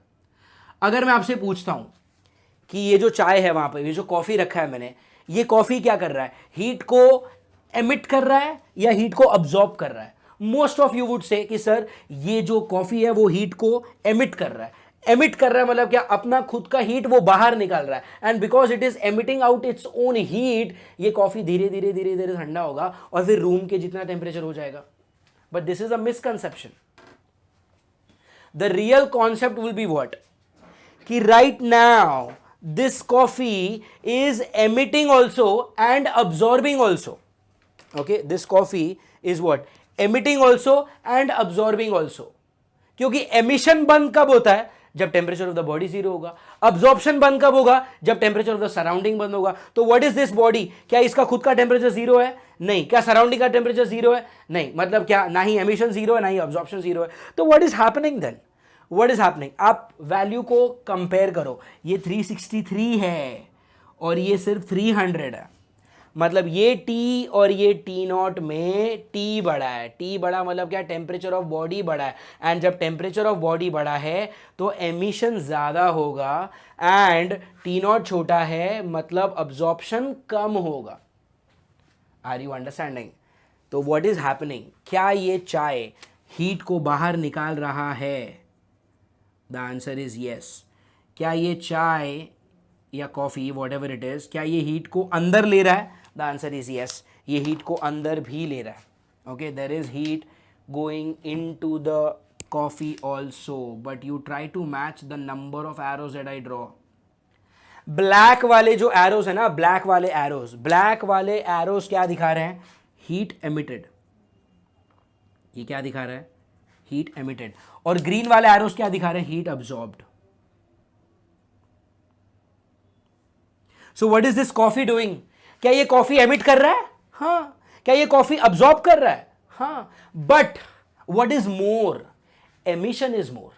अगर मैं आपसे पूछता हूं कि ये जो चाय है वहां पर, ये जो कॉफी रखा है मैंने, ये कॉफी क्या कर रहा है? हीट को एमिट कर रहा है या हीट को अब्जॉर्ब कर रहा है? Most of you would say कि सर ये जो कॉफी है वो हीट को एमिट कर रहा है। एमिट कर रहा है मतलब क्या? अपना खुद का हीट वो बाहर निकाल रहा है। And because it is emitting out its own heat, ये कॉफी धीरे धीरे धीरे धीरे ठंडा होगा और फिर रूम के जितना टेम्परेचर हो जाएगा। But this is a misconception. The real concept will be what, कि right now this coffee is emitting also and absorbing also. Okay, this coffee is what? Emitting also and absorbing also. क्योंकि emission बंद कब होता है? जब temperature of the body zero होगा। अब्जॉर्प्शन बंद कब होगा? जब टेम्परेचर ऑफ द सराउंडिंग बंद होगा। तो व्हाट इज दिस बॉडी? क्या इसका खुद का टेम्परेचर जीरो है? नहीं। क्या सराउंडिंग का टेम्परेचर जीरो है? नहीं। मतलब क्या? ना ही एमिशन जीरो है ना ही अब्जॉर्प्शन जीरो है। तो what is happening then? What is happening? आप वैल्यू को कंपेयर करो। ये 363 है और ये सिर्फ 300 है। मतलब ये टी और ये टी नॉट में टी बड़ा है। टी बड़ा मतलब क्या? टेम्परेचर ऑफ बॉडी बड़ा है। एंड जब टेम्परेचर ऑफ बॉडी बड़ा है तो एमिशन ज़्यादा होगा एंड टी नॉट छोटा है मतलब अब्जॉर्प्शन कम होगा। Are you understanding? तो व्हाट इज हैपनिंग? क्या ये चाय हीट को बाहर निकाल रहा है? The answer is yes. क्या ये चाय या coffee whatever it is, क्या ये हीट को अंदर ले रहा है? द आंसर इज यस, ये हीट को अंदर भी ले रहा है. Okay, there is heat going into the coffee also, but you try to match the number of arrows that I draw. Black वाले जो एरोज है ना, ब्लैक वाले एरोज क्या दिखा रहे हैं? Heat emitted. ये क्या दिखा रहा है? Heat emitted. और ग्रीन वाले एरोज क्या दिखा रहे हैं? Heat absorbed. So what is this coffee doing? क्या ये कॉफी एमिट कर रहा है? हाँ. क्या ये कॉफी अब्सॉर्ब कर रहा है? हाँ. But what is more? Emission is more.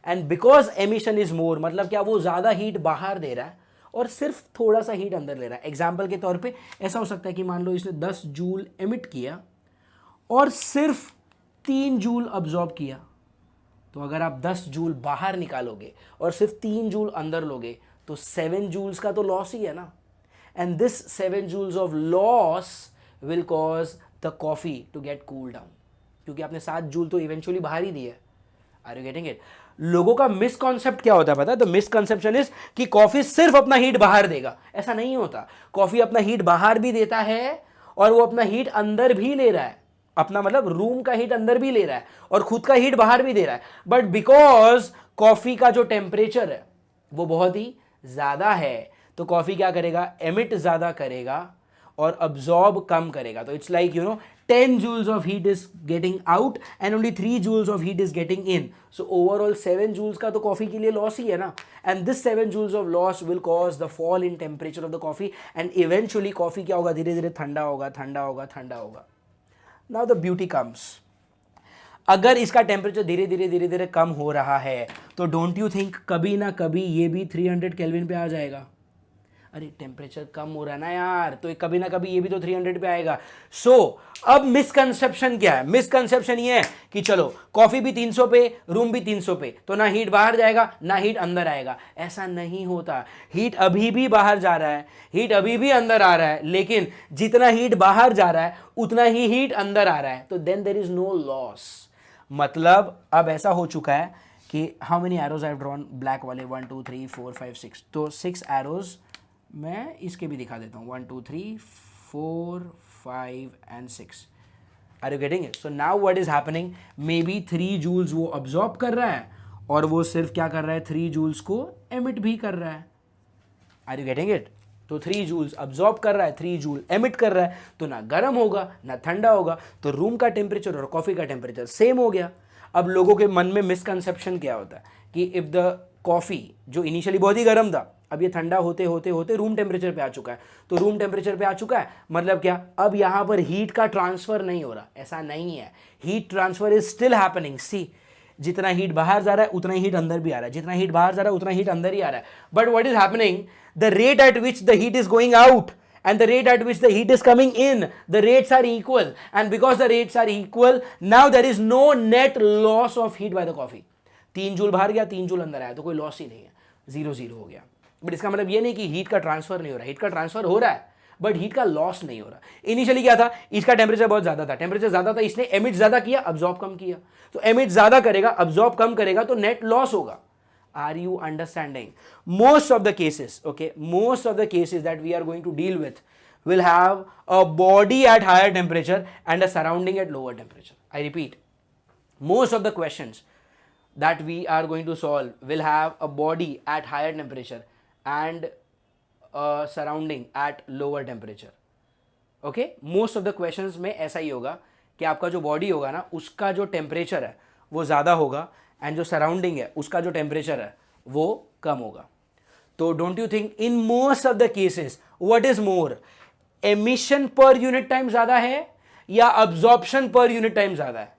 And because emission is more, मतलब क्या वो ज्यादा हीट बाहर दे रहा है और सिर्फ थोड़ा सा हीट अंदर ले रहा है. एग्जाम्पल के तौर पे ऐसा हो सकता है कि मान लो इसने 10 जूल एमिट किया और सिर्फ 3 जूल अब्सॉर्ब किया. तो अगर आप 10 जूल बाहर निकालोगे और सिर्फ 3 जूल अंदर लोगे तो 7 जूल्स का तो लॉस ही है ना. And this 7 joules of loss will cause the coffee to get cool down, क्योंकि आपने 7 जूल तो इवेंचुअली बाहर ही दिया है. Are you getting it? लोगों का मिसकॉन्सेप्ट क्या होता है पता है? द मिसकॉन्सेप्शन इज कि कॉफी सिर्फ अपना हीट बाहर देगा. ऐसा नहीं होता. कॉफी अपना हीट बाहर भी देता है और वो अपना हीट अंदर भी ले रहा है. अपना मतलब रूम का हीट अंदर भी ले रहा है और खुद का हीट बाहर भी दे रहा है. बट बिकॉज कॉफी का जो टेम्परेचर है वो बहुत ही ज्यादा है, तो कॉफी क्या करेगा? एमिट ज्यादा करेगा और अब्सॉर्ब कम करेगा. तो it's like 10 joules of heat is getting out and only 3 joules of heat is getting in. So overall 7 joules का तो कॉफी के लिए लॉस ही है ना. And this 7 joules of loss will cause the fall in temperature of the coffee and eventually coffee क्या होगा? धीरे धीरे ठंडा होगा. Now the beauty comes. अगर इसका टेम्परेचर धीरे धीरे कम हो रहा है तो डोंट यू थिंक कभी ना कभी ये भी 300 केल्विन पे आ जाएगा? अरे टेम्परेचर कम हो रहा है ना यार, तो कभी ना कभी ये भी तो 300 पे आएगा. सो अब मिसकंसेप्शन क्या है? मिसकंसेप्शन ये है कि चलो कॉफी भी 300 पे, रूम भी 300 पे, तो ना हीट बाहर जाएगा ना हीट अंदर आएगा. ऐसा नहीं होता. हीट अभी भी बाहर जा रहा है, हीट अभी भी अंदर आ रहा है, लेकिन जितना हीट बाहर जा रहा है उतना ही हीट अंदर आ रहा है. तो then there is no loss. मतलब अब ऐसा हो चुका है कि how many arrows I have drawn? Black वाले 1 2 3 4 5 6, तो 6 एरोज मैं इसके भी दिखा देता हूँ. 1 2 3 4 5 and 6. Are you getting it? So now what is happening? Maybe 3 joules वो अब्सॉर्ब कर रहा है और वो सिर्फ क्या कर रहा है? 3 जूल्स को एमिट भी कर रहा है. Are you getting it? तो 3 जूल्स अब्सॉर्ब कर रहा है, 3 जूल एमिट कर रहा है, तो ना गर्म होगा ना ठंडा होगा. तो रूम का टेम्परेचर और कॉफी का टेम्परेचर सेम हो गया. अब लोगों के मन में मिसकंसेप्शन क्या होता है कि इफ द कॉफी जो इनिशियली बहुत ही गर्म था, अब ये ठंडा होते होते होते रूम टेम्परेचर पे आ चुका है. तो रूम टेम्परेचर पे आ चुका है मतलब क्या? अब यहां पर हीट का ट्रांसफर नहीं हो रहा. ऐसा नहीं है. Heat transfer is still happening. See, जितना हीट बाहर जा रहा है उतना ही हीट अंदर भी आ रहा है, जितना हीट बाहर जा रहा है उतना हीट अंदर ही आ रहा है. But what is happening? The rate at which the heat is going out and the rate at which the heat is coming in, the rates are equal, and because the rates are equal, now there is no net loss of heat by the coffee. 3 joule बाहर गया, 3 जूल अंदर आया, तो कोई लॉस ही नहीं है. 0 हो गया. बट इसका मतलब ये नहीं कि हीट का ट्रांसफर नहीं हो रहा. हीट का ट्रांसफर हो रहा है बट हीट का लॉस नहीं हो रहा. इनिशियली क्या था? इसका टेम्परेचर बहुत ज्यादा था, टेम्परेचर ज्यादा था, इसने एमिट ज्यादा किया, अब्सॉर्ब कम किया. तो एमिट ज्यादा करेगा, अब्सॉर्ब कम करेगा, तो नेट लॉस होगा. Are you understanding? Most of the cases, okay, most of the cases that we are going to deal with will have a body at higher temperature and a surrounding at lower temperature. I repeat, most of the questions that we are going to solve will have a body at higher temperature and a surrounding at lower temperature. Okay, most of the questions में ऐसा ही होगा कि आपका जो बॉडी होगा ना उसका जो टेम्परेचर है वो ज़्यादा होगा एंड जो सराउंडिंग है उसका जो टेम्परेचर है वो कम होगा. तो don't you think in most of the cases what is more? Emission पर यूनिट टाइम ज्यादा है या अब्जॉर्प्शन पर यूनिट टाइम ज्यादा है?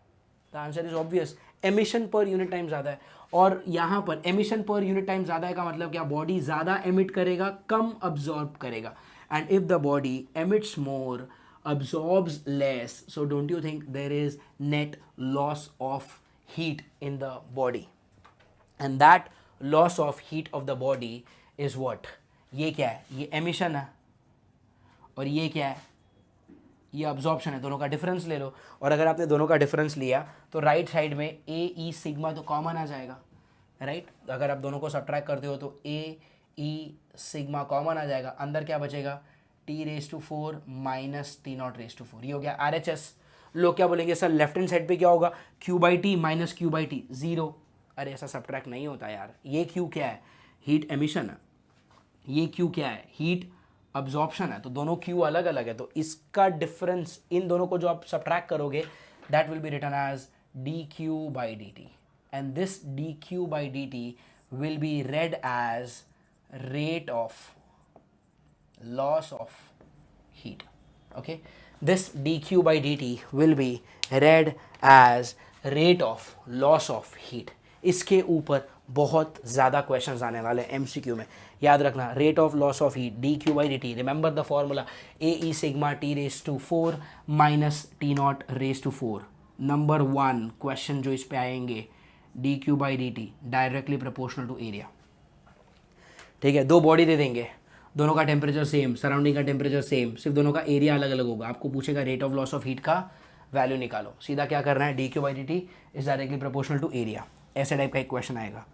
The answer is obvious, emission पर यूनिट टाइम ज्यादा है. और यहां पर एमिशन पर यूनिट टाइम ज्यादा है का मतलब क्या? बॉडी ज्यादा एमिट करेगा, कम अब्जॉर्ब करेगा. And if the body emits more, absorbs less, so don't you think there is net loss of heat in the body? And that loss of heat of the body is what? ये क्या है? ये emission है. और ये क्या है? ये अब्जॉर्प्शन है, दोनों का डिफरेंस ले लो। और अगर आपने दोनों का डिफरेंस लिया तो राइट साइड में ए ई सिग्मा तो कॉमन आ जाएगा, राइट। अगर आप दोनों को सब्ट्रैक्ट करते हो तो ए ई सिग्मा कॉमन आ जाएगा, अंदर क्या बचेगा, t⁴ माइनस t0⁴। ये हो गया RHS। लोग क्या बोलेंगे सर लेफ्ट हैंड साइड पे क्या होगा, q/t माइनस q/t 0। अरे ऐसा सब्ट्रैक्ट नहीं होता यार। ये q क्या है, हीट एमिशन है, ये q क्या है, हीट अब्जॉर्प्शन है। तो दोनों q अलग अलग है, तो इसका डिफरेंस इन दोनों को जो आप सब्ट्रैक्ट करोगे that will be written as dq/dt, and this dq/dt will be read as rate of loss of heat. Okay, this dq/dt will be read as rate of loss of heat. इसके ऊपर बहुत ज़्यादा क्वेश्चंस आने वाले हैं MCQ में, याद रखना। Rate of loss of heat dq/dt, remember the formula A E sigma t⁴ minus t0⁴। Number 1 question जो इस पे आएंगे, dq/dt directly proportional to area. ठीक है, दो बॉडी दे देंगे, दोनों का टेम्परेचर सेम, सराउंडिंग का टेम्परेचर सेम, सिर्फ दोनों का एरिया अलग अलग होगा। आपको पूछेगा rate of loss of heat का वैल्यू निकालो। सीधा क्या करना है, dq/dt is directly proportional to area, ऐसे टाइप का एक क्वेश्चन आएगा।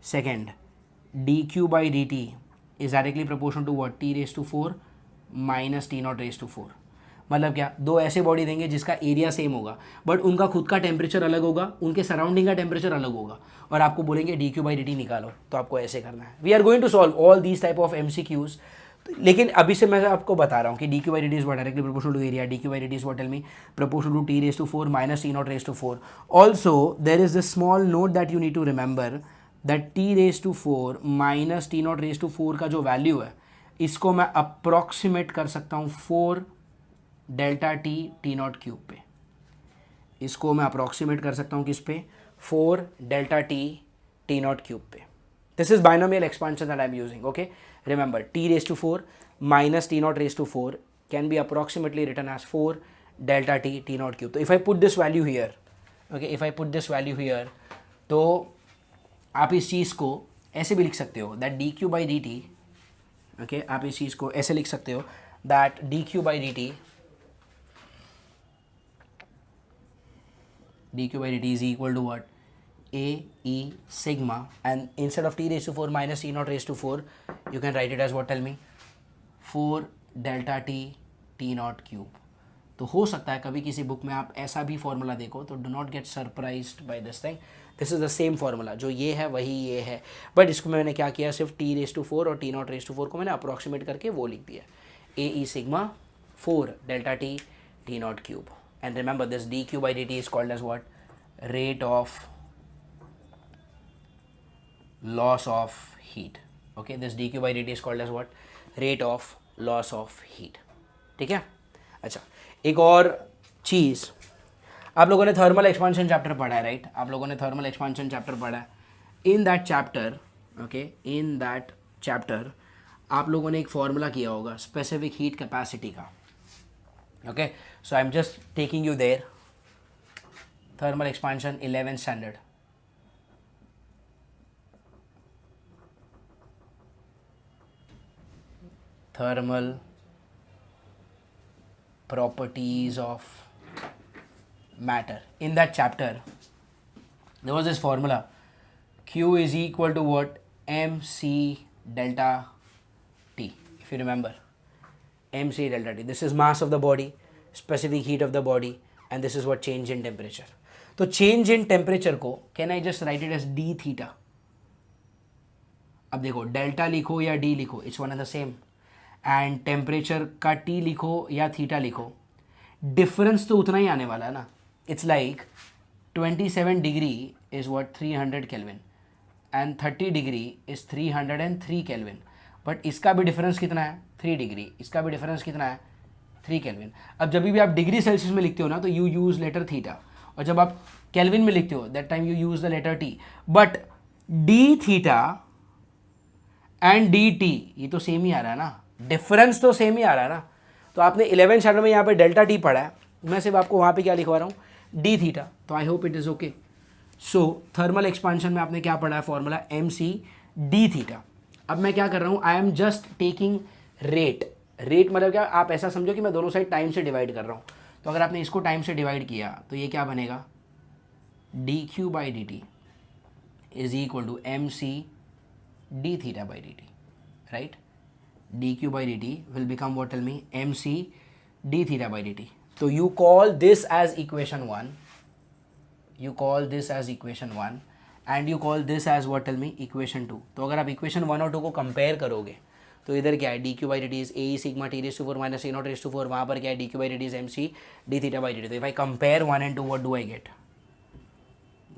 Second, dq/dt is directly proportional to what, t⁴ minus t0⁴। मतलब क्या, दो ऐसे बॉडी देंगे जिसका एरिया सेम होगा बट उनका खुद का टेम्परेचर अलग होगा, उनके सराउंडिंग का टेम्परेचर अलग होगा, और आपको बोलेंगे dq/dt निकालो, तो आपको ऐसे करना है। We are going to solve all these type of MCQs, लेकिन अभी से मैं आपको बता रहा हूँ कि dq/dt is what, directly proportional to area, dq/dt is what, tell me, proportional to t⁴ minus t0⁴। Also there is this small note that you need to remember, that t⁴ minus t0⁴ का जो वैल्यू है इसको मैं अप्रॉक्सीमेट कर सकता हूँ 4 डेल्टा टी t0³ पे। इसको मैं अप्रॉक्सीमेट कर सकता हूँ किस पे, 4 डेल्टा टी t0³ पे। This is binomial expansion that I am using. Okay, remember t⁴ minus t0⁴ can be approximately written as 4 delta T t0³। तो if I put this value here, okay, if I put this value here, तो आप इस चीज़ को ऐसे भी लिख सकते हो दैट dq/dt, ओके, आप इस चीज़ को ऐसे लिख सकते हो that dq/dt is equal to what, a e sigma, and instead of t⁴ minus t0⁴ you can write it as what, tell me, 4 delta t t0³। तो हो सकता है कभी किसी बुक में आप ऐसा भी फॉर्मूला देखो, तो do not gate surprised by this thing, this is the same formula, जो ये है वही ये है, बट इसको मैंने क्या किया, सिर्फ t⁴ और t0⁴ को मैंने अप्रॉक्सीमेट करके वो लिख दिया, a e sigma 4 delta t t0³। and remember this dq/dt is called as what, rate of loss of heat। okay, this dq/dt is called as what, rate of loss of heat। ठीक है। अच्छा, एक और चीज़, आप लोगों ने थर्मल एक्सपांशन चैप्टर पढ़ा है, राइट, आप लोगों ने थर्मल एक्सपांशन चैप्टर पढ़ा है। In that chapter, okay, in that chapter आप लोगों ने एक फॉर्मूला किया होगा स्पेसिफिक हीट कैपेसिटी का। Okay, so I am just taking you there, thermal expansion 11th standard. thermal properties of matter. In that chapter there was this formula, Q is equal to what, mc delta T, if you remember, mc delta T, this is mass of the body, specific heat of the body, and this is what, change in temperature। तो change in temperature को can I just write it as d theta। अब देखो, डेल्टा लिखो या d लिखो, it's one and the same, and temperature का T लिखो या थीटा लिखो, डिफरेंस तो उतना ही आने वाला है ना। It's like 27 degree is what, 300 kelvin, and 30 degree is 303 kelvin, but इसका भी डिफरेंस कितना है, 3 डिग्री, इसका भी डिफरेंस कितना है, 3 केल्विन। अब जब भी आप डिग्री सेल्सियस में लिखते हो ना, तो यू यूज़ लेटर थीटा, और जब आप केल्विन में लिखते हो that time you use the letter T. But d theta and d T ये तो सेम ही आ रहा है ना, डिफरेंस तो सेम ही आ रहा है ना। तो आपने 11th स्टैंडर्ड में यहाँ पे डेल्टा टी पढ़ा है, मैं सिर्फ आपको वहाँ पे क्या लिखवा रहा हूँ, डी थीटा। तो I hope it is okay. So thermal expansion में आपने क्या पढ़ा है, फॉर्मूला mc डी थीटा। अब मैं क्या कर रहा हूँ, आई am just taking rate, rate मतलब क्या, आप ऐसा समझो कि मैं दोनों साइड टाइम से डिवाइड कर रहा हूँ, तो अगर आपने इसको टाइम से डिवाइड किया तो ये क्या बनेगा, d Q by d t is equal to m c d theta by d t, right. D Q by d t will become what, tell me, m c d theta by d t. तो you call this as equation 1, you call this as equation 1 and you call this as what, tell me, equation 2. तो अगर आप equation 1 और 2 को कंपेयर करोगे तो इधर क्या है, d Q by d t is A sigma T raise to 4 minus A naught raise to 4, वहाँ पर क्या है, d Q by d t is m c d theta by d t. तो if I compare 1 and 2, what do I get?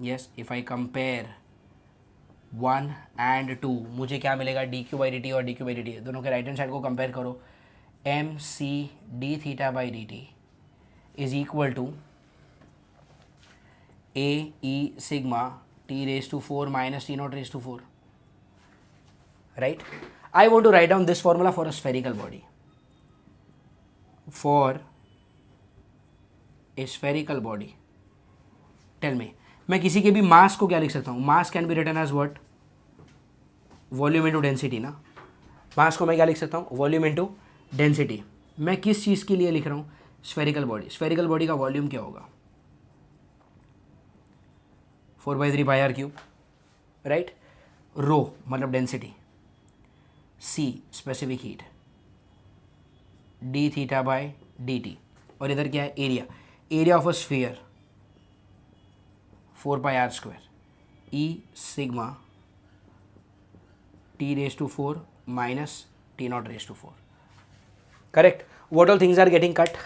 Yes, if I compare 1 and 2, मुझे क्या मिलेगा, d Q by d t और d Q by d t, दोनों के राइट हैंड साइड को कंपेयर करो, m c d theta by d t is equal to a e sigma t raised to 4 minus t naught raised to 4, right. I want to write down this formula for a spherical body. For a spherical body, tell me, मैं किसी के भी मास को क्या लिख सकता हूँ, mass can be written as what, volume into density ना. मास को मैं क्या लिख सकता हूँ, वॉल्यूम इनटू डेंसिटी. मैं किस चीज़ के लिए लिख रहा हूँ, स्फेरिकल बॉडी. स्फेरिकल बॉडी का वॉल्यूम क्या होगा, 4/3πr³, राइट. रो मतलब density, c specific heat, d theta by d t, और इधर क्या है, area. Area of a sphere 4πr², e sigma T raise to 4 minus T naught raise to 4, correct. what all things are getting cut,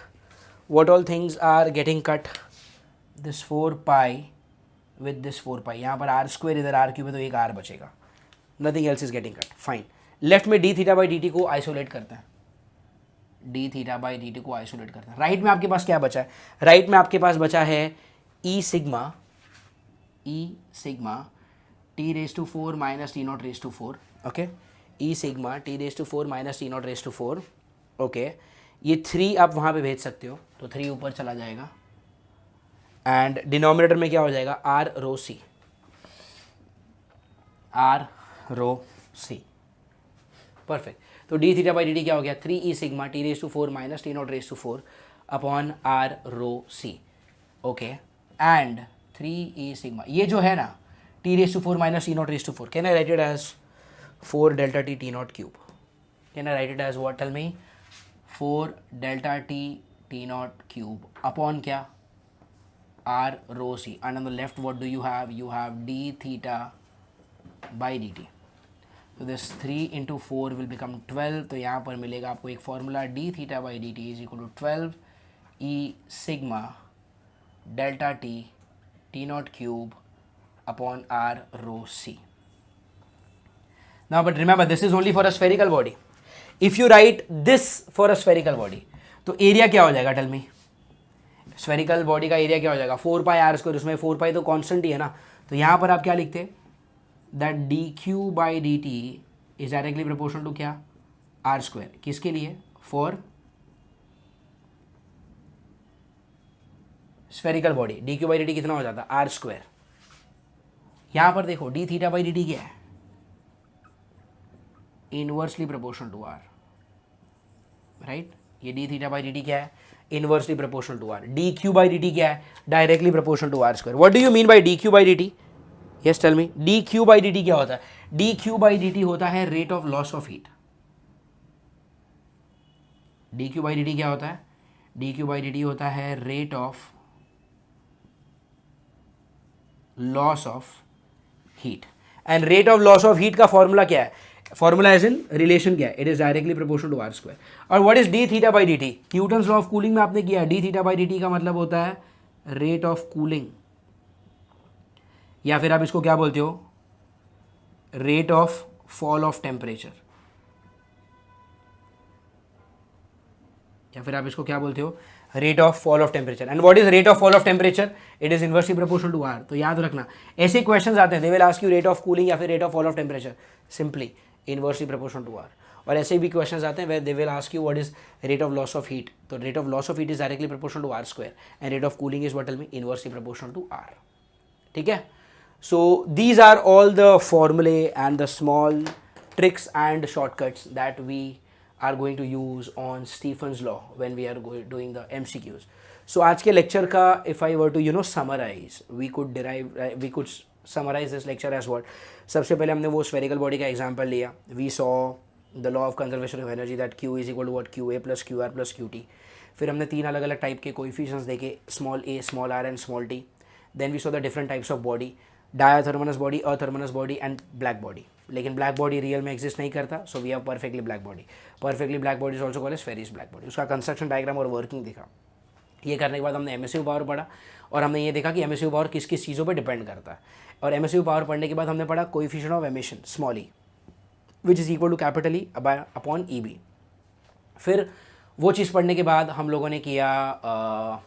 what all things are getting cut, this 4π with this 4π, यहाँ पर आर स्क्वेयर, इधर आर क्यूब है तो एक आर बचेगा, nothing else is getting cut. Fine. Left में d theta by d t को आइसोलेट करते हैं, d theta by d t को आइसोलेट करते हैं. राइट में आपके पास क्या बचा है, राइट में आपके पास बचा है e sigma T raise to 4 minus T naught raise to 4, okay. E sigma T raise to 4 minus T naught raise to 4, okay. ये 3 आप वहाँ पे भेज सकते हो तो 3 ऊपर चला जाएगा, एंड डिनोमिनेटर में क्या हो जाएगा, आर रो सी, परफेक्ट. तो d theta by d t क्या हो गया, 3 e sigma T raise to 4 minus T naught raise to 4 upon R rho c, okay. And 3 e sigma, ये जो है ना, T raise to 4 minus T naught raise to 4, can I write it as 4 delta T T naught cube, can I write it as what, tell me, 4 delta T naught cube upon क्या, r rho c, and on the left what do you have, you have d theta by dt. so this 3 into 4 will become 12. तो यहाँ पर मिलेगा आपको एक formula, d theta by dt is equal to 12 e sigma delta t naught cube upon r rho c. now but remember this is only for a spherical body. if you write this for a spherical body, तो एरिया क्या हो जाएगा, टेल मी. स्फेरिकल बॉडी का एरिया क्या हो जाएगा, 4πr², उसमें 4π तो कांस्टेंट ही है ना. तो यहाँ पर आप क्या लिखते, that d Q by d t is directly proportional to क्या, r². किसके लिए, for spherical body. D Q by d t कितना हो जाता, r². यहाँ पर देखो d theta by d t क्या है, inversely proportional to r, right. ये d theta by d t क्या है, inversely proportional to r. D Q by d t क्या है, directly proportional to r². What do you mean by d Q by d t, yes tell me. D Q by d t क्या होता है, d Q by d t होता है rate of loss of heat. D Q by d t क्या होता है, d Q by d t होता है rate of loss of heat. And rate of loss of heat का फॉर्मूला क्या है, फॉर्मूला एज इन रिलेशन क्या है, it is directly proportional to r². और what is d theta by d t, Newton's law of cooling में आपने किया है. D theta by d t का मतलब होता है रेट ऑफ कूलिंग, या फिर आप इसको क्या बोलते हो, rate of fall of temperature, या फिर आप इसको क्या बोलते हो, rate of fall of temperature. And what is rate of fall of temperature, it is inversely proportional to R. तो याद रखना, ऐसे क्वेश्चंस आते हैं, they will ask you rate of cooling या फिर rate of fall of temperature, simply inversely proportional to R. और ऐसे भी क्वेश्चंस आते हैं where they will ask you what is rate of loss of heat. तो rate of loss of heat is directly proportional to r² and rate of cooling is what, tell me, inversely proportional to r. ठीक है. So these are all the फॉर्मूले and the small tricks and shortcuts that we are going to use on Stephen's law when we are doing the MCQs. So आज के lecture का if I were to summarize, we could summarize this lecture as what? सबसे पहले हमने वो spherical body का example लिया. We saw the law of conservation of energy that Q is equal to what? QA plus QR plus QT. फिर हमने 3 अलग अलग टाइप के कोएफिशिएंट्स देखे, small a, small r and small t. Then we saw the different types of body, diathermanous body, athermanous body and black body. लेकिन ब्लैक बॉडी रियल में एग्जिस्ट नहीं करता, so we have perfectly black body. Perfectly black body is also called as Ferry's black body. उसका कंस्ट्रक्शन डायग्राम और वर्किंग दिखा. ये करने के बाद हमने एमिसिव पावर पढ़ा और हमने ये देखा कि एमिसिव पावर किस किस चीज़ों पर डिपेंड करता है. और एमिसिव पावर पढ़ने के बाद हमने पढ़ा coefficient of emission small e which is equal to capital E upon E b. फिर वो चीज़ पढ़ने के बाद हम लोगों ने किया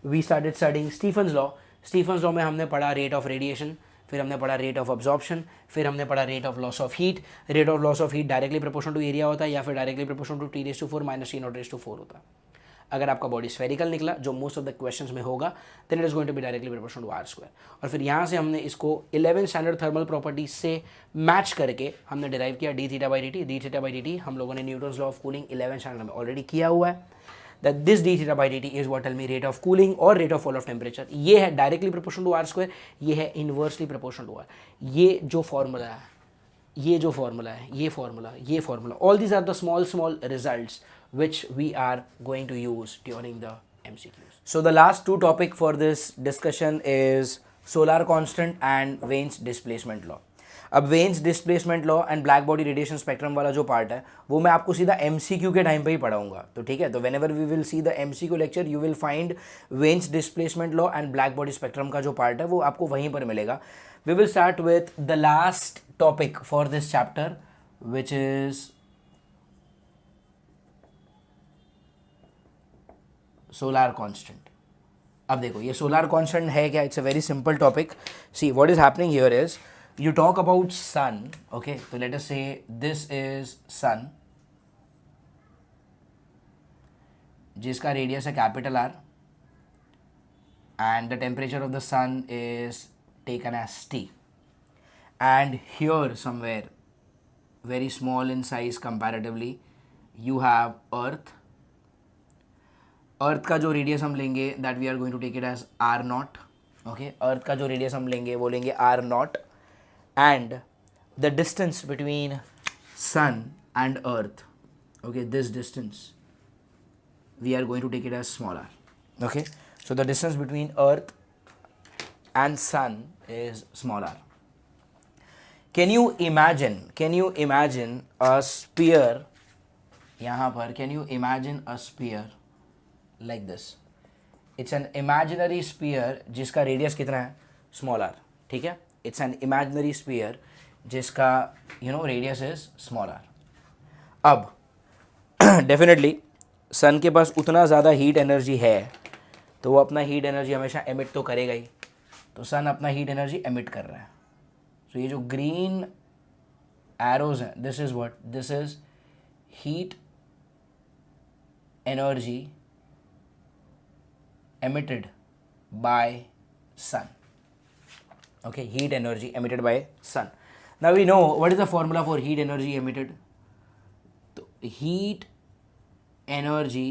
we started studying Stefan's law. Stefan's law में हमने पढ़ा रेट ऑफ रेडिएशन, फिर हमने पढ़ा रेट ऑफ अब्जॉर्प्शन, फिर हमने पढ़ा rate of loss of heat. Rate of loss of heat directly proportional to area होता है या फिर directly proportional to T⁴ minus T⁴ होता है. अगर आपका बॉडी स्फेरिकल निकला, जो मोस्ट ऑफ द क्वेश्चंस में होगा, then it is going to be directly proportional to r². और फिर यहाँ से हमने इसको 11 स्टैंडर्ड थर्मल प्रॉपर्टीज से मैच करके हमने डिराइव किया d⁻dt हम लोगों ने Newton's law of cooling 11 standard में ऑलरेडी किया हुआ है. That this d⁻dt is what tell me rate of cooling और rate of fall of temperature. ये है डायरेक्टली प्रोपोर्शनल टू r², ये है इनवर्सली प्रोपोर्शनल टू r. ये जो फॉर्मूला है, ये formula, all these are the small results which we are going to use during the MCQs. So the last two topic for this discussion is solar constant and Wien's displacement law. अब Wien's displacement law and black body radiation spectrum वाला जो पार्ट है वो मैं आपको सीधा MCQ के टाइम पे ही पढ़ाऊंगा. तो ठीक है, तो whenever we will see the MCQ lecture you will find Wien's displacement law and black body spectrum का जो पार्ट है वो आपको वहीं पर मिलेगा. We will start with the last topic for this chapter which is solar constant. अब देखो ये सोलार कांस्टेंट है क्या? It's a very simple topic. See what is happening here is you talk about sun. Okay, तो let us say this is sun जिसका रेडियस है capital R and the temperature of the sun is taken as T. And here somewhere very small in size comparatively you have earth. Earth का जो रेडियस हम लेंगे that we are going to take it as R0. Okay, earth का जो रेडियस हम लेंगे वो लेंगे R0 and the distance between sun and earth, okay, this distance we are going to take it as small r. Okay, so the distance between earth and sun is small r. Can you imagine a sphere यहाँ पर? Can you imagine a sphere like this? It's an imaginary sphere जिसका रेडियस कितना है? Small r. ठीक है, it's an imaginary sphere जिसका रेडियस इज स्मॉल r. अब डेफिनेटली सन के पास उतना ज़्यादा हीट एनर्जी है तो वो अपना हीट एनर्जी हमेशा एमिट तो करेगा ही. तो सन अपना हीट एनर्जी एमिट कर रहा है. तो ये जो ग्रीन एरोज हैं, this is what? This is heat energy emitted by sun. Okay, heat energy emitted by sun. Now we know what is the formula for heat energy emitted. So heat energy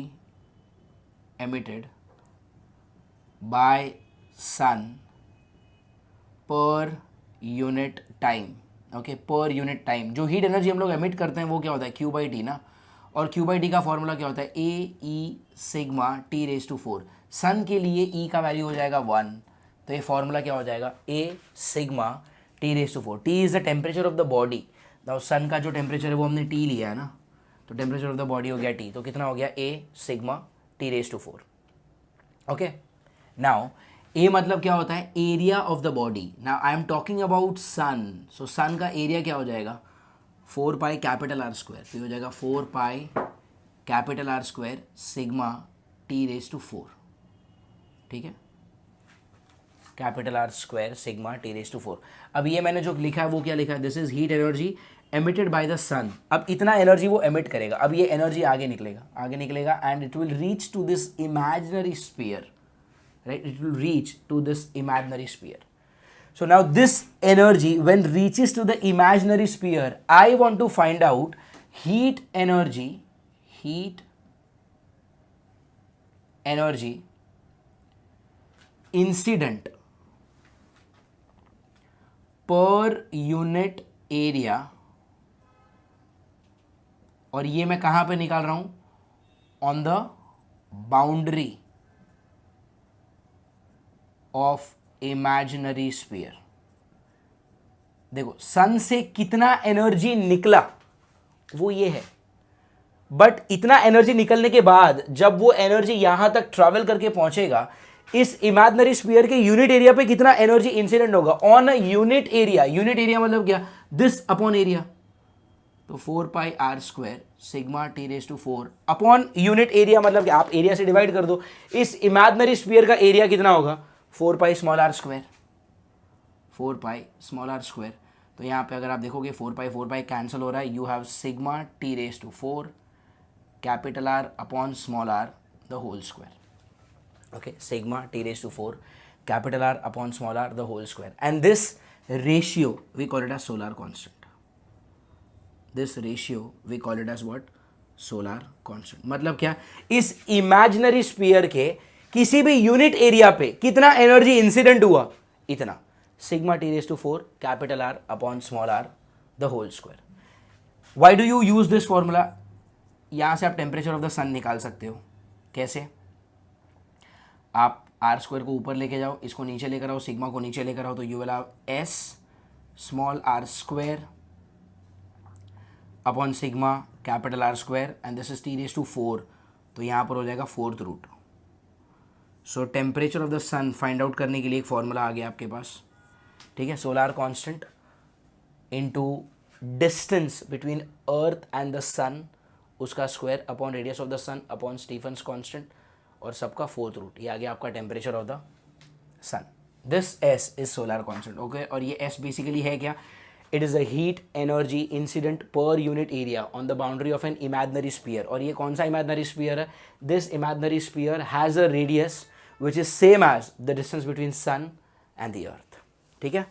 emitted by sun per unit time. Okay, per unit time. जो heat energy हम लोग emit करते हैं वो क्या होता है? Q/T ना. और Q/T का फॉर्मूला क्या होता है? AE sigma T⁴. सन के लिए E का वैल्यू हो जाएगा 1, तो ये फॉर्मूला क्या हो जाएगा? A sigma T⁴. T is the temperature of the body. Now sun का जो टेम्परेचर है वो हमने T लिया है ना, तो टेम्परेचर ऑफ द बॉडी हो गया T, तो कितना हो गया? A sigma T⁴. Okay, now A मतलब क्या होता है? Area of the body. Now I am talking about sun, so sun का एरिया क्या हो जाएगा? 4 पाई कैपिटल R². तो हो जाएगा 4 pi capital R² sigma T⁴. ठीक है, कैपिटल R² सिग्मा T⁴. अब ये मैंने जो लिखा है वो क्या लिखा है? This is heat energy emitted by the sun. अब इतना एनर्जी वो एमिट करेगा. अब ये एनर्जी आगे निकलेगा and it will reach to this imaginary sphere. Right, it will reach to this imaginary sphere. So now this energy when reaches to the imaginary sphere, I want to find out heat energy incident per unit area, और ये मैं कहां पे निकाल रहा हूं, on the boundary of imaginary sphere. देखो सन से कितना एनर्जी निकला वो ये है, बट इतना एनर्जी निकलने के बाद जब वो एनर्जी यहां तक ट्रैवल करके पहुंचेगा, इस इमेजिनरी स्फीयर के यूनिट एरिया पे कितना एनर्जी इंसिडेंट होगा on a unit area. Unit area मतलब क्या, दिस अपॉन एरिया, तो 4 pi R square sigma T raise to 4 upon unit area मतलब क्या, आप एरिया से डिवाइड कर दो, इस इमेजिनरी स्फीयर का एरिया कितना होगा 4 pi small r square, 4 pi small r square. तो यहाँ पे अगर आप देखोगे 4 पाई कैंसिल हो रहा है, you have sigma T raise to 4 capital R upon small r the whole square. Okay, sigma t raised to 4 capital R upon small r the whole square, and this ratio we call it as solar constant. This ratio we call it as what, solar constant। मतलब क्या, इस imaginary sphere के किसी भी यूनिट एरिया पे कितना एनर्जी इंसिडेंट हुआ, इतना sigma T raise to 4 capital R upon small r the whole square. Why do you use this formula, यहां से आप टेम्परेचर ऑफ द सन निकाल सकते हो। कैसे, आप आर स्क्वायर को ऊपर लेके जाओ, इसको नीचे लेकर आओ, सिग्मा को नीचे लेकर आओ, तो you will have S small r square upon sigma capital R square, and this is T raise to 4, तो यहाँ पर हो जाएगा 4th root. So temperature of the sun find out करने के लिए एक फॉर्मूला आ गया आपके पास, ठीक है, solar constant into distance between earth and the sun, उसका square upon radius of the sun upon Stefan's constant, और सबका 4th रूट, ये आ गया आपका temperature of the sun. This S is solar constant, okay. और ये एस बेसिकली है क्या, it is the heat energy incident per unit area on the boundary of an imaginary sphere. और ये कौन सा इमेजिनरी स्फीयर है, this imaginary sphere has a radius which is same as the distance between sun and the earth, ठीक है।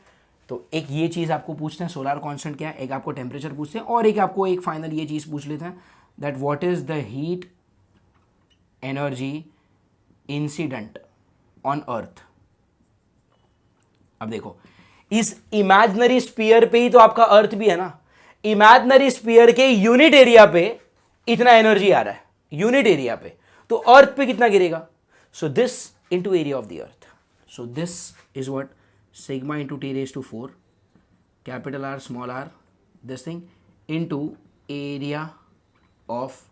तो एक ये चीज़ आपको पूछते हैं सोलर कांस्टेंट क्या है, एक आपको टेम्परेचर पूछते हैं, और एक आपको एक फाइनल ये चीज़ पूछ लेते हैं that what is the heat energy incident on earth. अब देखो इस इमेजिनरी स्फीयर पे ही तो आपका अर्थ भी है ना, इमेजिनरी स्फीयर के यूनिट एरिया पे इतना एनर्जी आ रहा है यूनिट एरिया पे, तो अर्थ पे कितना गिरेगा, so this into area of the earth, so this is what sigma into T raise to 4 capital R small r this thing into area of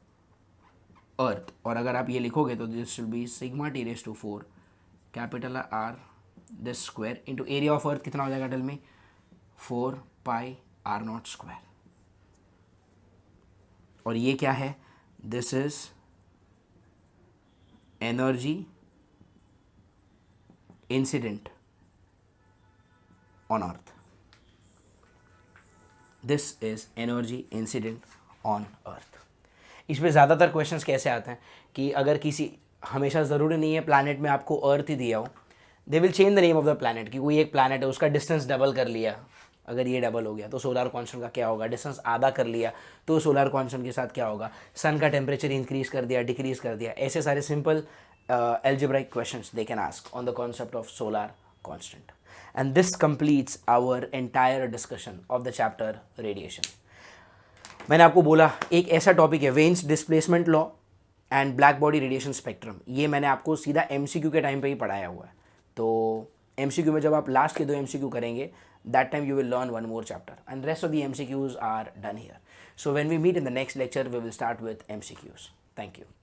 earth. और अगर आप ये लिखोगे तो this will be sigma T raise to 4 capital R this square into area of earth कितना हो जाएगा tell me, 4 pi R naught square. और ये क्या है, this is energy incident on earth, this is energy incident on earth. इस पर ज़्यादातर क्वेश्चंस कैसे आते हैं कि अगर किसी, हमेशा ज़रूरी नहीं है प्लैनेट में आपको अर्थ ही दिया हो, they will change the name of the planet, कि कोई एक प्लैनेट है उसका डिस्टेंस डबल कर लिया, अगर ये डबल हो गया तो सोलर कांस्टेंट का क्या होगा, डिस्टेंस आधा कर लिया तो सोलर कांस्टेंट के साथ क्या होगा, सन का टेम्परेचर इंक्रीज कर दिया डिक्रीज कर दिया, ऐसे सारे simple algebraic questions they can ask on the concept of solar constant. And this completes our entire discussion of the chapter radiation. मैंने आपको बोला एक ऐसा टॉपिक है veins displacement law and black body radiation spectrum, ये मैंने आपको सीधा MCQ के टाइम पे ही पढ़ाया हुआ है। तो MCQ में जब आप लास्ट के 2 MCQ करेंगे, that time you will learn one more chapter and rest of the MCQs are done here. So when we meet in the next lecture, we will start with MCQs. Thank you.